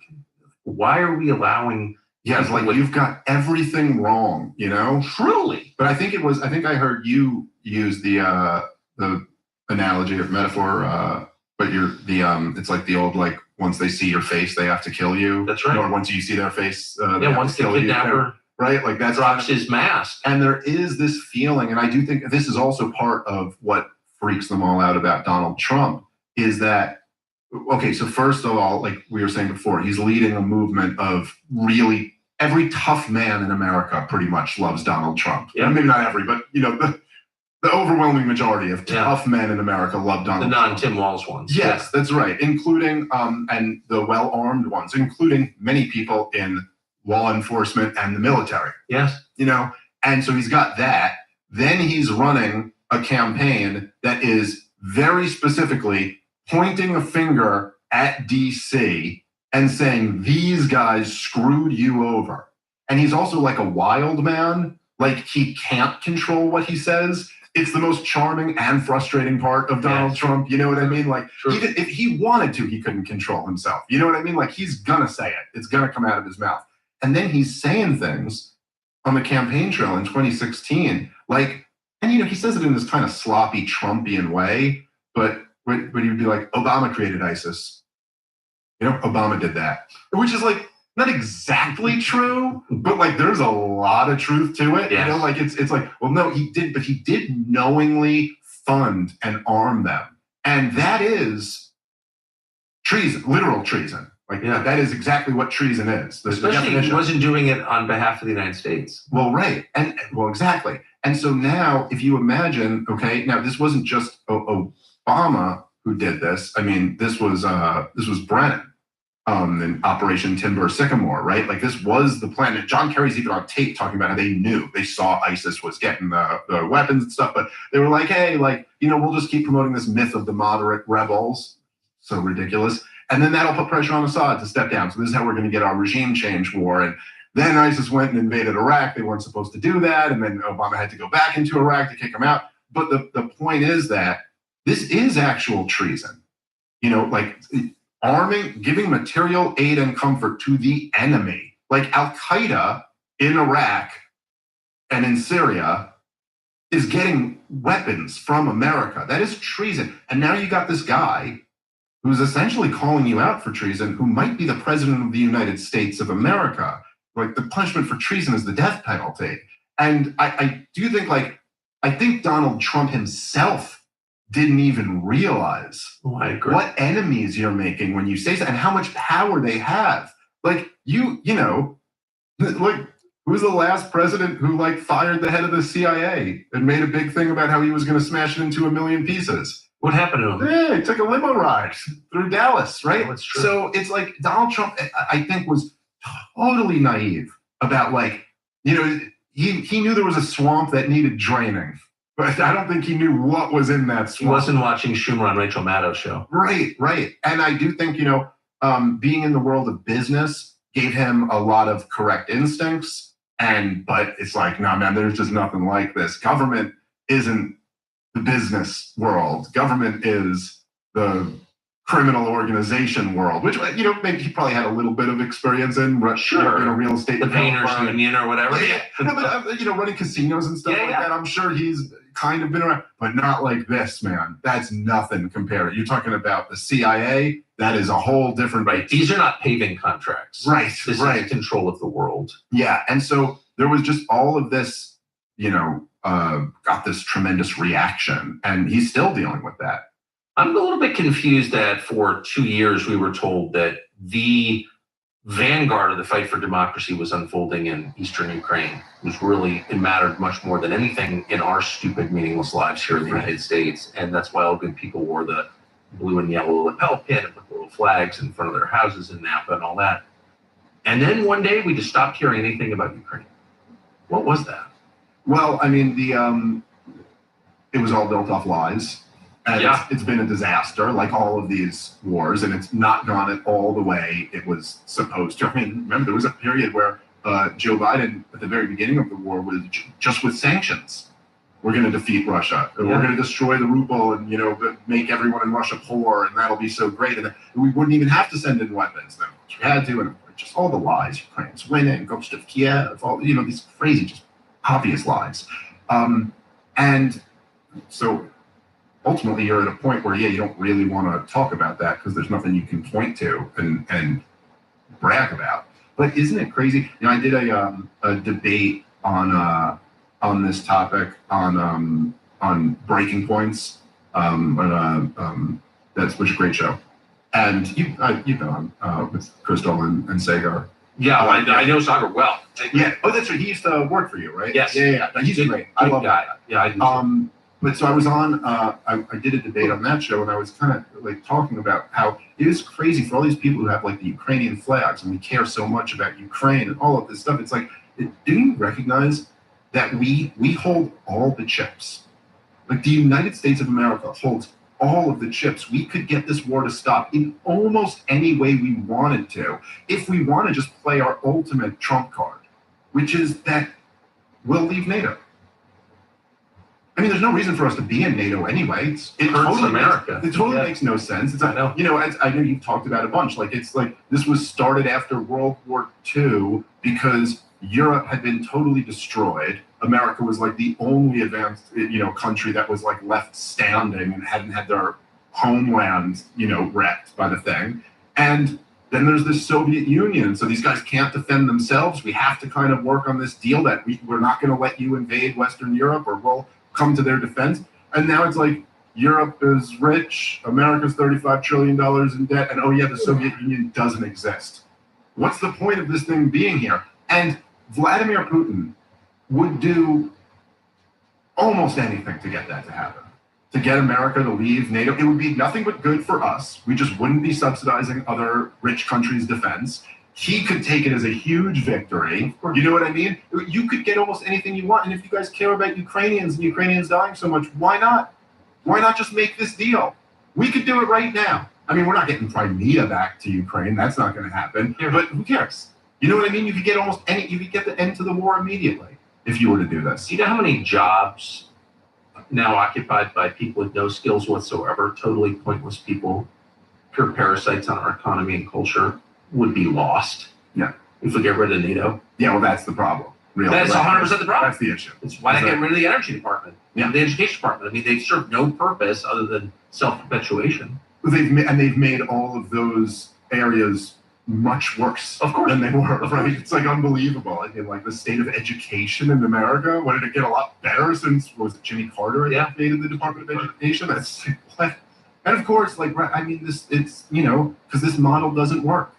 Why are we allowing? Yeah, it's you've got everything wrong, Truly. But I think I heard you use the analogy of metaphor, but it's like the old, once they see your face, they have to kill you. That's right. Or once you see their face, once the kidnapper that drops his mask. And there is this feeling, and I do think this is also part of what freaks them all out about Donald Trump, is that, okay, so first of all, like we were saying before, he's leading a movement of really every tough man in America pretty much loves Donald Trump. Yeah. Maybe not every, but the overwhelming majority of tough men in America love Donald Trump. The non-Tim Walz ones. Yes, that's right, including and the well-armed ones, including many people in law enforcement and the military. Yes. And so he's got that. Then he's running a campaign that is very specifically pointing a finger at DC and saying, these guys screwed you over. And he's also like a wild man. He can't control what he says. It's the most charming and frustrating part of Donald Trump. You know what I mean? Even if he wanted to, he couldn't control himself. You know what I mean? He's going to say it. It's going to come out of his mouth. And then he's saying things on the campaign trail in 2016, and he says it in this kind of sloppy Trumpian way, but he would be like, Obama created ISIS. Obama did that, which is not exactly true, but there's a lot of truth to it. Yes. It's well, no, he did, but he did knowingly fund and arm them. And that is treason, literal treason. That is exactly what treason is. Especially if he wasn't doing it on behalf of the United States. Well, right. Exactly. And so now, if you imagine, okay, now this wasn't just Obama who did this. I mean, this was Brennan in Operation Timber Sycamore, right? This was the plan. And John Kerry's even on tape talking about how they saw ISIS was getting the weapons and stuff, but they were hey, we'll just keep promoting this myth of the moderate rebels. So ridiculous. And then that'll put pressure on Assad to step down. So this is how we're going to get our regime change war. And then ISIS went and invaded Iraq. They weren't supposed to do that. And then Obama had to go back into Iraq to kick them out. But the point is that this is actual treason. Arming, giving material aid and comfort to the enemy. Al-Qaeda in Iraq and in Syria is getting weapons from America. That is treason. And now you got this guy who's essentially calling you out for treason, who might be the president of the United States of America. The punishment for treason is the death penalty. And I do think, I think Donald Trump himself didn't even realize what enemies you're making when you say so, and how much power they have. Who's the last president who fired the head of the CIA and made a big thing about how he was going to smash it into a million pieces? What happened to him? Yeah, he took a limo ride through Dallas, right? Oh, that's true. So it's Donald Trump, I think, was totally naive about he he knew there was a swamp that needed draining, but I don't think he knew what was in that swamp. He wasn't watching Schumer on Rachel Maddow's show. Right. And I do think, being in the world of business gave him a lot of correct instincts. But it's like, no, man, there's just nothing like this. Government isn't the business world. Government is the criminal organization world, which, maybe he probably had a little bit of experience in. Sure. In a real estate. The painters union or whatever. Yeah. No, but, running casinos and stuff like that, I'm sure he's kind of been around, but not like this, man. That's nothing compared. You're talking about the CIA. That is a whole different. Right. These are not paving contracts. Right. This is control of the world. Yeah. And so there was just all of this, got this tremendous reaction, and he's still dealing with that. I'm a little bit confused that for 2 years we were told that the vanguard of the fight for democracy was unfolding in Eastern Ukraine. It mattered much more than anything in our stupid, meaningless lives here in the United States. And that's why all good people wore the blue and yellow lapel pin and put little flags in front of their houses in Napa and all that. And then one day we just stopped hearing anything about Ukraine. What was that? Well, I mean, it was all built off lies. And it's been a disaster, like all of these wars, and it's not gone it all the way it was supposed to. I mean, remember, there was a period where Joe Biden, at the very beginning of the war, was just with sanctions. We're going to defeat Russia. We're going to destroy the ruble and, make everyone in Russia poor, and that'll be so great. And we wouldn't even have to send in weapons. Then we had to, and just all the lies. Ukraine's winning, Ghost of Kiev, all, these crazy, just obvious lies. And so ultimately, you're at a point where, you don't really want to talk about that because there's nothing you can point to and brag about. But isn't it crazy? I did a debate on this topic on Breaking Points. That's which is a great show. And with Crystal and Sagar. Yeah, I know Sagar well. Yeah. Oh, that's right. He used to work for you, right? Yes. Yeah. No, he's great. I love guy. that. Yeah, I do. But so I was on, I did a debate on that show, and I was kind of like talking about how it is crazy for all these people who have like the Ukrainian flags, and we care so much about Ukraine and all of this stuff. It's like, do you recognize that we hold all the chips? Like the United States of America holds all of the chips. We could get this war to stop in almost any way we wanted to, if we want to just play our ultimate trump card, which is that we'll leave NATO. I mean, there's no reason for us to be in NATO anyway. It hurts America. It totally makes no sense. It's, I know. I know you've talked about it a bunch. Like, it's like this was started after World War II because Europe had been totally destroyed. America was like the only advanced, country that was like left standing and hadn't had their homeland, wrecked by the thing. And then there's this Soviet Union. So these guys can't defend themselves. We have to kind of work on this deal that we're not going to let you invade Western Europe, or we'll come to their defense. And now it's like Europe is rich, America's $35 trillion in debt, and the Soviet Union doesn't exist. What's the point of this thing being here? And Vladimir Putin would do almost anything to get that to happen. To get America to leave NATO. It would be nothing but good for us. We just wouldn't be subsidizing other rich countries' defense. He could take it as a huge victory. You know what I mean? You could get almost anything you want. And if you guys care about Ukrainians and Ukrainians dying so much, why not? Why not just make this deal? We could do it right now. I mean, we're not getting Crimea back to Ukraine. That's not going to happen. But who cares? You know what I mean? You could get you could get the end to the war immediately if you were to do this. You know how many jobs now occupied by people with no skills whatsoever, totally pointless people, pure parasites on our economy and culture, would be lost if we get rid of NATO? Yeah, well, that's the problem. Really. That's 100% the problem. That's the issue. It's why they get rid of the energy department, the education department. I mean, they serve no purpose other than self-perpetuation. They've made all of those areas much worse, of course, than they were. Right? It's like unbelievable. I mean, like the state of education in America. What, did it get a lot better since Jimmy Carter created the Department of Education? That's what. And of course, it's because this model doesn't work.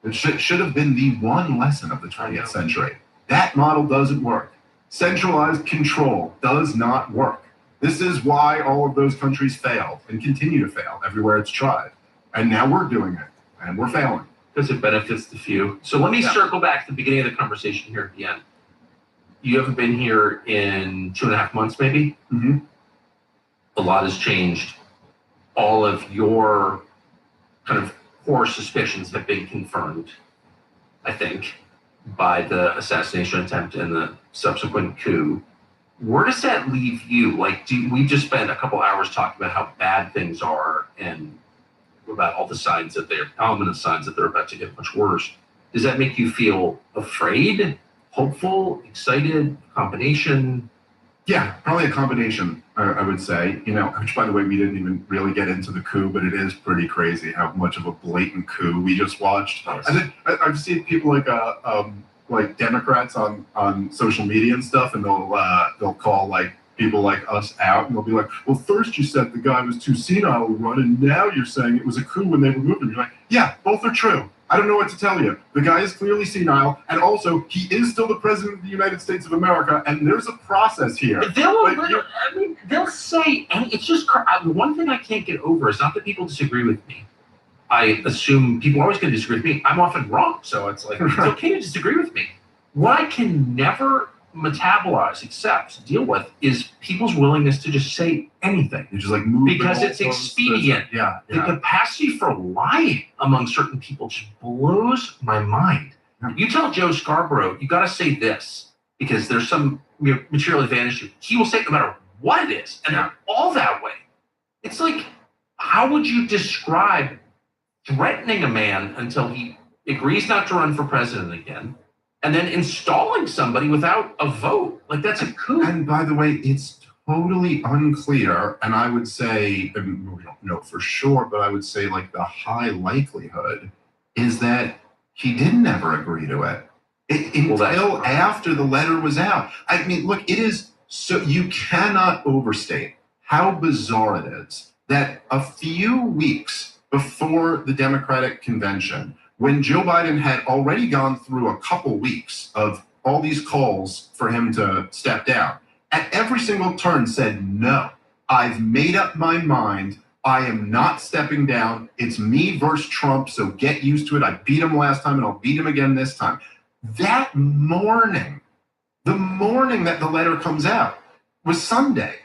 It should have been the one lesson of the 20th century. That model doesn't work. Centralized control does not work. This is why all of those countries failed and continue to fail everywhere it's tried. And now we're doing it, and we're failing. Because it benefits the few. So let me circle back to the beginning of the conversation here at the end. you haven't been here in 2.5 months, maybe. Mm-hmm. A lot has changed. All of your kind of core suspicions have been confirmed, I think, by the assassination attempt and the subsequent coup. Where does that leave you? Like, we just spent a couple hours talking about how bad things are and about all the signs that they're ominous signs that they're about to get much worse. Does that make you feel afraid, hopeful, excited, combination? Yeah, probably a combination, I would say. You know, which, by the way, we didn't even really get into the coup, but it is pretty crazy how much of a blatant coup we just watched. Nice. And then I've seen people like Democrats on social media and stuff, and they'll call like people like us out, and they'll be like, "Well, first you said the guy was too senile to run, and now you're saying it was a coup when they removed him." You're like, "Yeah, both are true. I don't know what to tell you. The guy is clearly senile, and also he is still the president of the United States of America, and there's a process here." They'll say, and it's just one thing I can't get over is not that people disagree with me. I assume people are always going to disagree with me. I'm often wrong, so it's like it's okay to disagree with me. What I can never metabolize, accept, deal with is people's willingness to just say anything. You just like move because it's expedient. Yeah. The capacity for lying among certain people just blows my mind. You tell Joe Scarborough, you got to say this because there's some material advantage to you. He will say it no matter what it is, and they're all that way. It's like, how would you describe threatening a man until he agrees not to run for president again, and then installing somebody without a vote? Like, that's a coup. And by the way, it's totally unclear. And I would say, I mean, we don't know for sure, but I would say like the high likelihood is that he didn't ever agree to it until after the letter was out. I mean, look, it is so, you cannot overstate how bizarre it is that a few weeks before the Democratic convention, when Joe Biden had already gone through a couple weeks of all these calls for him to step down, at every single turn said, "No, I've made up my mind. I am not stepping down. It's me versus Trump, so get used to it. I beat him last time and I'll beat him again this time." That morning, the morning that the letter comes out, was Sunday.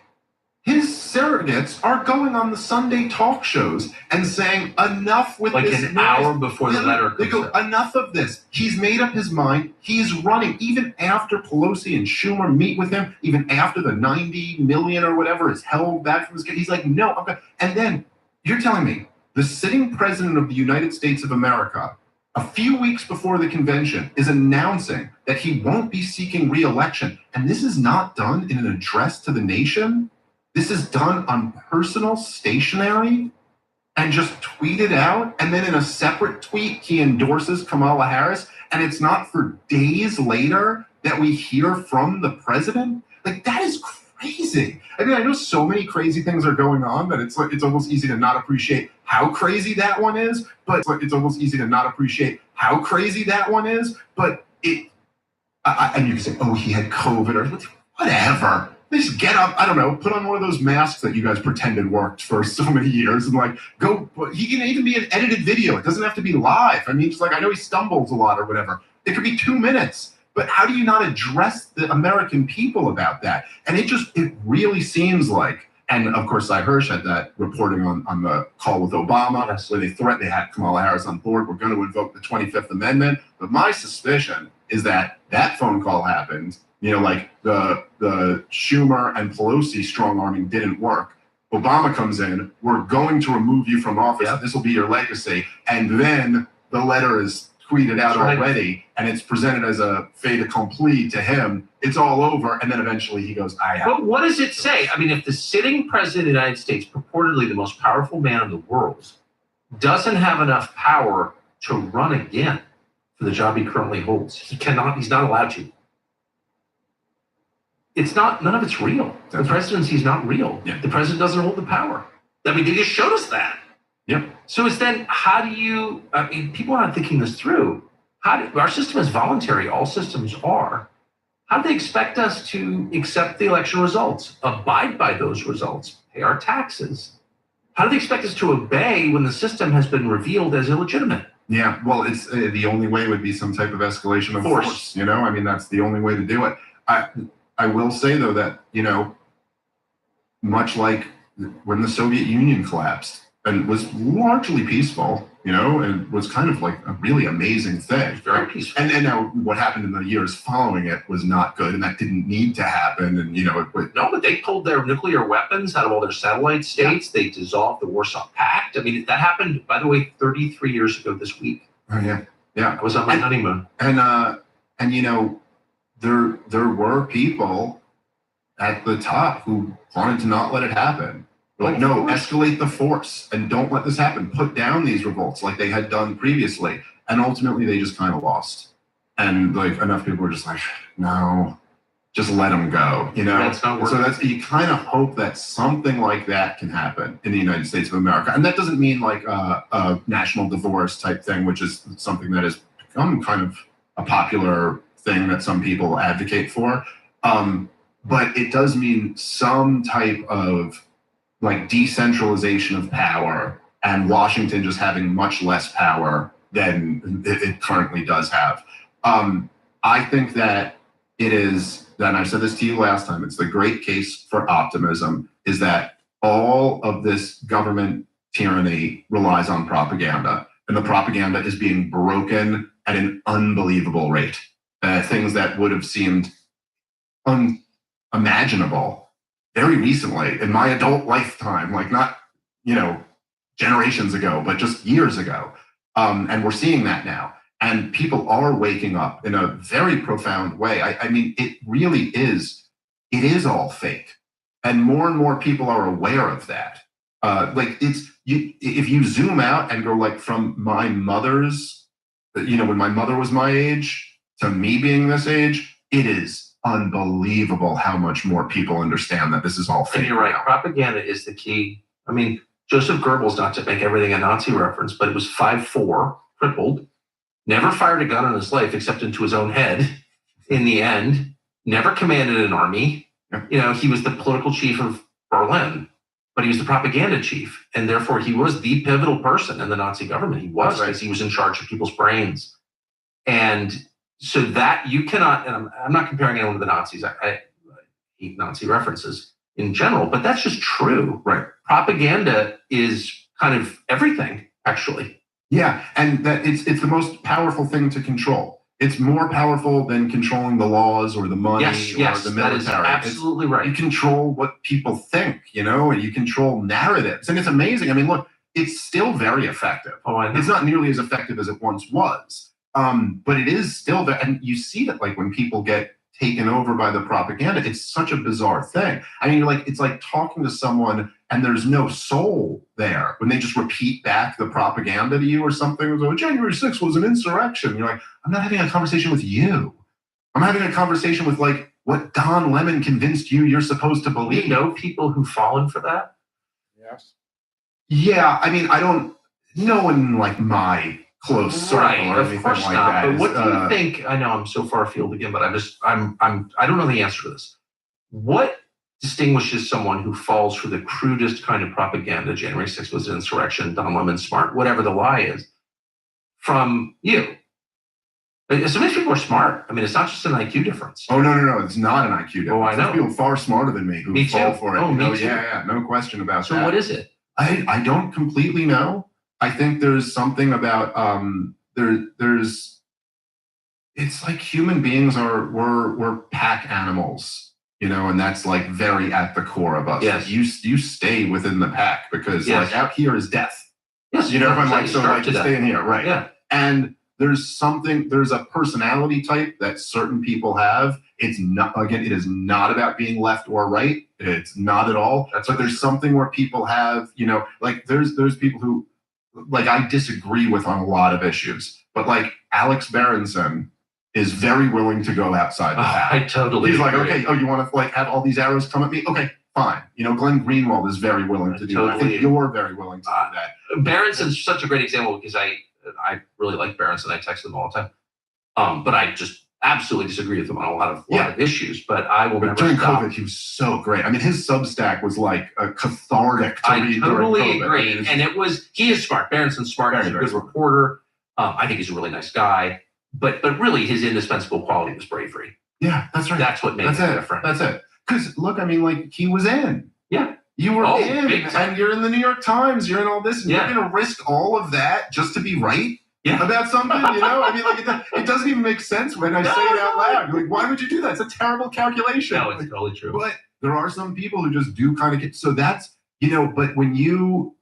His surrogates are going on the Sunday talk shows and saying, "Enough with like this." Like an hour before the letter They comes go, out. "Enough of this. He's made up his mind. He's running." Even after Pelosi and Schumer meet with him, even after the 90 million or whatever is held back from his kid, he's like, "No, I'm gonna." And then you're telling me the sitting president of the United States of America, a few weeks before the convention, is announcing that he won't be seeking re-election. And this is not done in an address to the nation. This is done on personal stationery and just tweeted out. And then in a separate tweet, he endorses Kamala Harris. And it's not for days later that we hear from the president. Like, that is crazy. I mean, I know so many crazy things are going on that it's like, it's almost easy to not appreciate how crazy that one is. But it's almost easy to not appreciate how crazy that one is. But and you can say, "Oh, he had COVID," or whatever. Just get up, I don't know, put on one of those masks that you guys pretended worked for so many years and like go. He can even be an edited video. It doesn't have to be live. I mean, it's like, I know he stumbles a lot or whatever. It could be 2 minutes, but how do you not address the American people about that? And it really seems like, and of course, Cy Hirsch had that reporting on the call with Obama, where they threatened, they had Kamala Harris on board. We're going to invoke the 25th Amendment. But my suspicion is that phone call happened. You know, like the Schumer and Pelosi strong-arming didn't work. Obama comes in, "We're going to remove you from office. Yep. This will be your legacy." And then the letter is tweeted out already, and it's presented as a fait accompli to him. It's all over, and then eventually he goes, "I have." But what does it say? I mean, if the sitting president of the United States, purportedly the most powerful man in the world, doesn't have enough power to run again for the job he currently holds, he's not allowed to. None of it's real. The presidency is not real. Yeah. The president doesn't hold the power. I mean, they just showed us that. Yep. So it's then, how do you, I mean, people are not thinking this through. Our system is voluntary. All systems are. How do they expect us to accept the election results, abide by those results, pay our taxes? How do they expect us to obey when the system has been revealed as illegitimate? Yeah, well, it's the only way would be some type of escalation of force. You know, I mean, that's the only way to do it. I will say though that, much like when the Soviet Union collapsed and was largely peaceful, and was kind of like a really amazing thing. Very peaceful. And now what happened in the years following it was not good, and that didn't need to happen. And no, but they pulled their nuclear weapons out of all their satellite states. Yeah. They dissolved the Warsaw Pact. I mean, that happened, by the way, 33 years ago this week. Oh yeah, yeah. I was on my honeymoon. And there were people at the top who wanted to not let it happen. Like, no, escalate the force and don't let this happen. Put down these revolts like they had done previously. And ultimately, they just kind of lost. And like enough people were just like, no, just let them go. That's not working. So you kind of hope that something like that can happen in the United States of America. And that doesn't mean like a national divorce type thing, which is something that has become kind of a popular thing that some people advocate for. But it does mean some type of like decentralization of power, and Washington just having much less power than it currently does have. I think that it is, and I said this to you last time, it's the great case for optimism, is that all of this government tyranny relies on propaganda, and the propaganda is being broken at an unbelievable rate. Things that would have seemed unimaginable very recently in my adult lifetime, like not, generations ago, but just years ago. And we're seeing that now. And people are waking up in a very profound way. I mean, it really is, it is all fake. And more people are aware of that. If you zoom out and go like from my mother's, when my mother was my age to me being this age, it is unbelievable how much more people understand that this is all fake. And you're right. Propaganda is the key. I mean, Joseph Goebbels, not to make everything a Nazi reference, but it was 5'4", crippled, never fired a gun in his life except into his own head in the end, never commanded an army. Yeah. He was the political chief of Berlin, but he was the propaganda chief. And therefore, he was the pivotal person in the Nazi government. He was, because he was in charge of people's brains. And so that you cannot, and I'm not comparing anyone to the Nazis. I hate Nazi references in general, but that's just true. Right. Propaganda is kind of everything, actually. Yeah, and that it's the most powerful thing to control. It's more powerful than controlling the laws or the money or the military. That is absolutely right. You control what people think, and you control narratives. And it's amazing. I mean, look, it's still very effective. Oh, I know. It's not nearly as effective as it once was. But it is still there, and you see that like when people get taken over by the propaganda, it's such a bizarre thing. I mean, it's like talking to someone and there's no soul there when they just repeat back the propaganda to you or something. Like, January 6th was an insurrection. You're like, I'm not having a conversation with you. I'm having a conversation with like what Don Lemon convinced you're supposed to believe. You know people who've fallen for that? Yes. Yeah, I mean, no one in like my close circle or anything like that. But what do you think? I know I'm so far afield again, but I don't know the answer to this. What distinguishes someone who falls for the crudest kind of propaganda, January 6th was an insurrection, Don Lemon's smart, whatever the lie is, from you? Some of these people are smart. I mean, it's not just an IQ difference. Oh, no. It's not an IQ difference. Oh, I know. There's people far smarter than me who fall for it. Oh, me too. Yeah, no question about that. So what is it? I don't completely know. I think there's something about it's like human beings we're pack animals, and that's like very at the core of us. Yes. You stay within the pack because like out here is death. Yes. If I'm like, so like stay in here, right? Yeah. And there's a personality type that certain people have. It's not, again, it is not about being left or right. It's not at all. But there's something where people have, like there's people who, like, I disagree with on a lot of issues, but like Alex Berenson is very willing to go outside the path. I totally He's agree. like, okay, you want to like have all these arrows come at me? Okay, fine. Glenn Greenwald is very willing to do that. I think you're very willing to do that. Berenson's such a great example because I really like Berenson. I text him all the time. But I just absolutely disagree with him on a lot of issues. But I will never during stop. COVID, he was so great. I mean, his Substack was like a cathartic to read. I totally during COVID. agree. And he is smart. Berenson's smart. He's a good reporter. I think he's a really nice guy. But really, his indispensable quality was bravery. Yeah, that's right. That's what makes it different. That's it. Because look, I mean, like he was in. Yeah. You were in, and you're in the New York Times. You're in all this, and you're going to risk all of that just to be right about something. You know, I mean, like it doesn't even make sense when I say it out loud. You're like, why would you do that? It's a terrible calculation. No, it's totally true. But there are some people who just do kind of get. So that's But when you,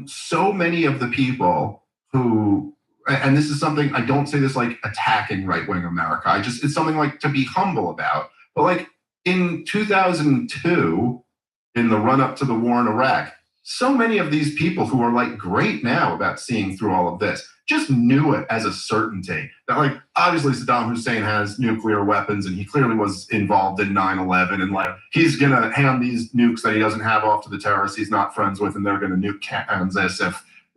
so many of the people who, and this is something I don't say this like attacking right wing America. It's something like to be humble about. But like in 2002. In the run up to the war in Iraq, so many of these people who are like great now about seeing through all of this just knew it as a certainty that like obviously Saddam Hussein has nuclear weapons and he clearly was involved in 9/11 and like he's gonna hand these nukes that he doesn't have off to the terrorists he's not friends with and they're gonna nuke Kansas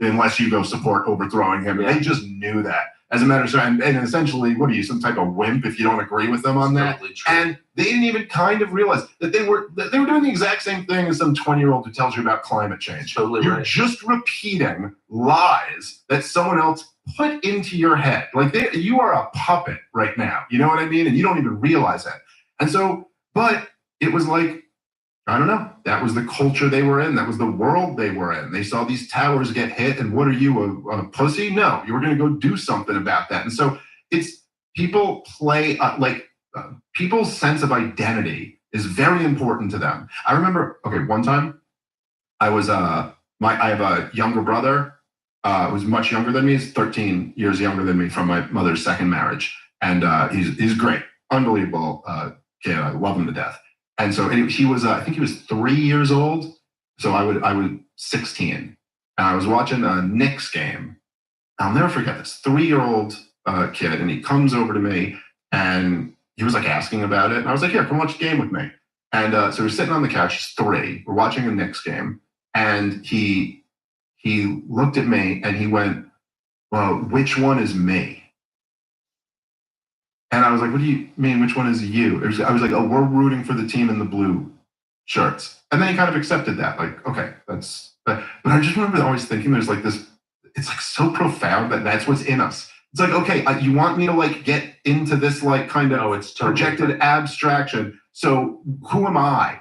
unless you go support overthrowing him. They just knew that. As a matter of fact, and essentially, what are you, some type of wimp if you don't agree with them on that? Totally true. And they didn't even kind of realize that they were doing the exact same thing as some 20-year-old who tells you about climate change. Totally You're right. just repeating lies that someone else put into your head. Like you are a puppet right now. You know what I mean? And you don't even realize it. And so, but it was like, I don't know. That was the culture they were in. That was the world they were in. They saw these towers get hit, and what are you, a pussy? No, you were going to go do something about that. And so it's people play people's sense of identity is very important to them. I remember, one time I was I have a younger brother who's much younger than me. He's 13 years younger than me from my mother's second marriage, and he's great, unbelievable kid. I love him to death. And so he was, I think he was 3 years old. So I was 16. And I was watching a Knicks game. I'll never forget this 3-year-old kid. And he comes over to me and he was like asking about it. And I was like, here, come watch the game with me. And so we're sitting on the couch. He's 3. We're watching a Knicks game. And he looked at me and he went, well, which one is me? And I was like, what do you mean, which one is you? I was like, oh, we're rooting for the team in the blue shirts. And then he kind of accepted that. Like, okay, but I just remember always thinking there's like this, it's like so profound that that's what's in us. It's like, okay, you want me to like get into this like kind of it's totally projected different. Abstraction. So who am I?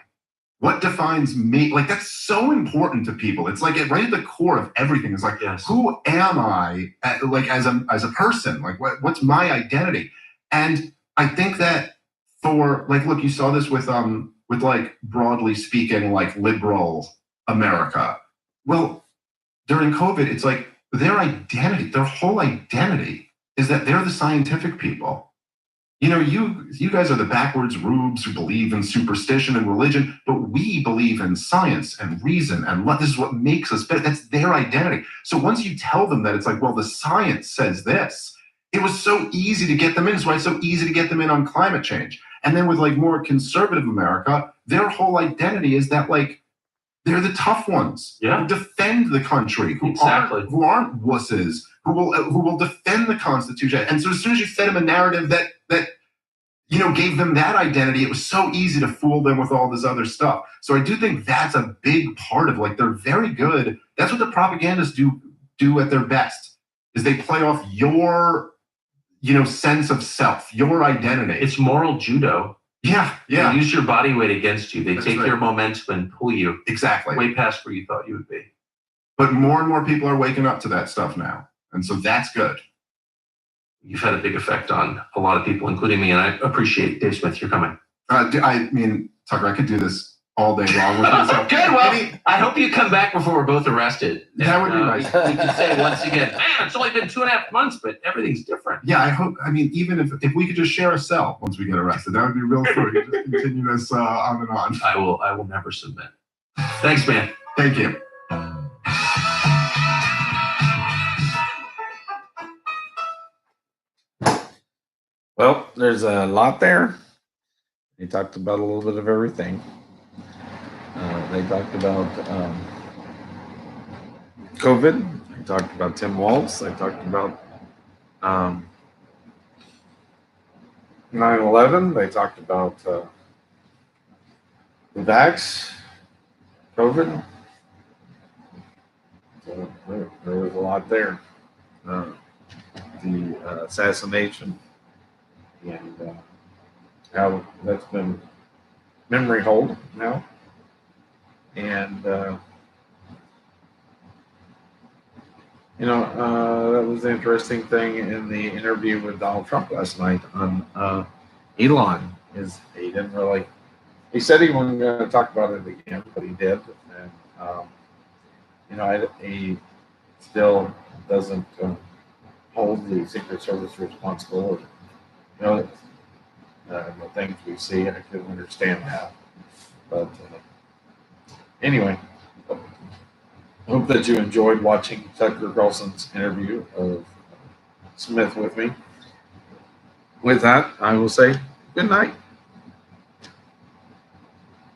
What defines me? Like, that's so important to people. It's like right at the core of everything. It's like, who am I as a person? Like, what's my identity? And I think that for like, look, you saw this with like broadly speaking, like liberal America. Well, during COVID, it's like their identity, their whole identity is that they're the scientific people. You know, you guys are the backwards rubes who believe in superstition and religion, but we believe in science and reason and this is what makes us better. That's their identity. So once you tell them that, it's like, well, the science says this. It was so easy to get them in. That's why it's so easy to get them in on climate change. And then with like more conservative America, their whole identity is that like they're the tough ones who defend the country, who aren't wusses, who will defend the Constitution. And so as soon as you fed them a narrative that gave them that identity, it was so easy to fool them with all this other stuff. So I do think that's a big part of like they're very good. That's what the propagandists do at their best, is they play off your sense of self, your identity. It's moral judo. Yeah. They use your body weight against you. They take your momentum and pull you way past where you thought you would be. But more and more people are waking up to that stuff now. And so that's good. You've had a big effect on a lot of people, including me, and I appreciate, Dave Smith, you're coming. I mean, Tucker, I could do this all day long with myself. Good. Well, I hope you come back before we're both arrested. That would be nice. We can say once again, man, it's only been 2.5 months, but everything's different. Yeah, I hope. I mean, even if we could just share a cell once we get arrested, that would be real fun. Just continue this on and on. I will never submit. Thanks, man. Thank you. Well, there's a lot there. They talked about a little bit of everything. They talked about COVID. They talked about Tim Walz. They talked about 9/11. They talked about the vax, COVID. So there was a lot there. The assassination. And how that's been memory hold now. And, that was the interesting thing in the interview with Donald Trump last night on Elon. He didn't really, he said he wasn't going to talk about it again, but he did. And, he still doesn't hold the Secret Service responsible. The things we see, I can understand that. But anyway, hope that you enjoyed watching Tucker Carlson's interview of Smith with me. With that, I will say good night.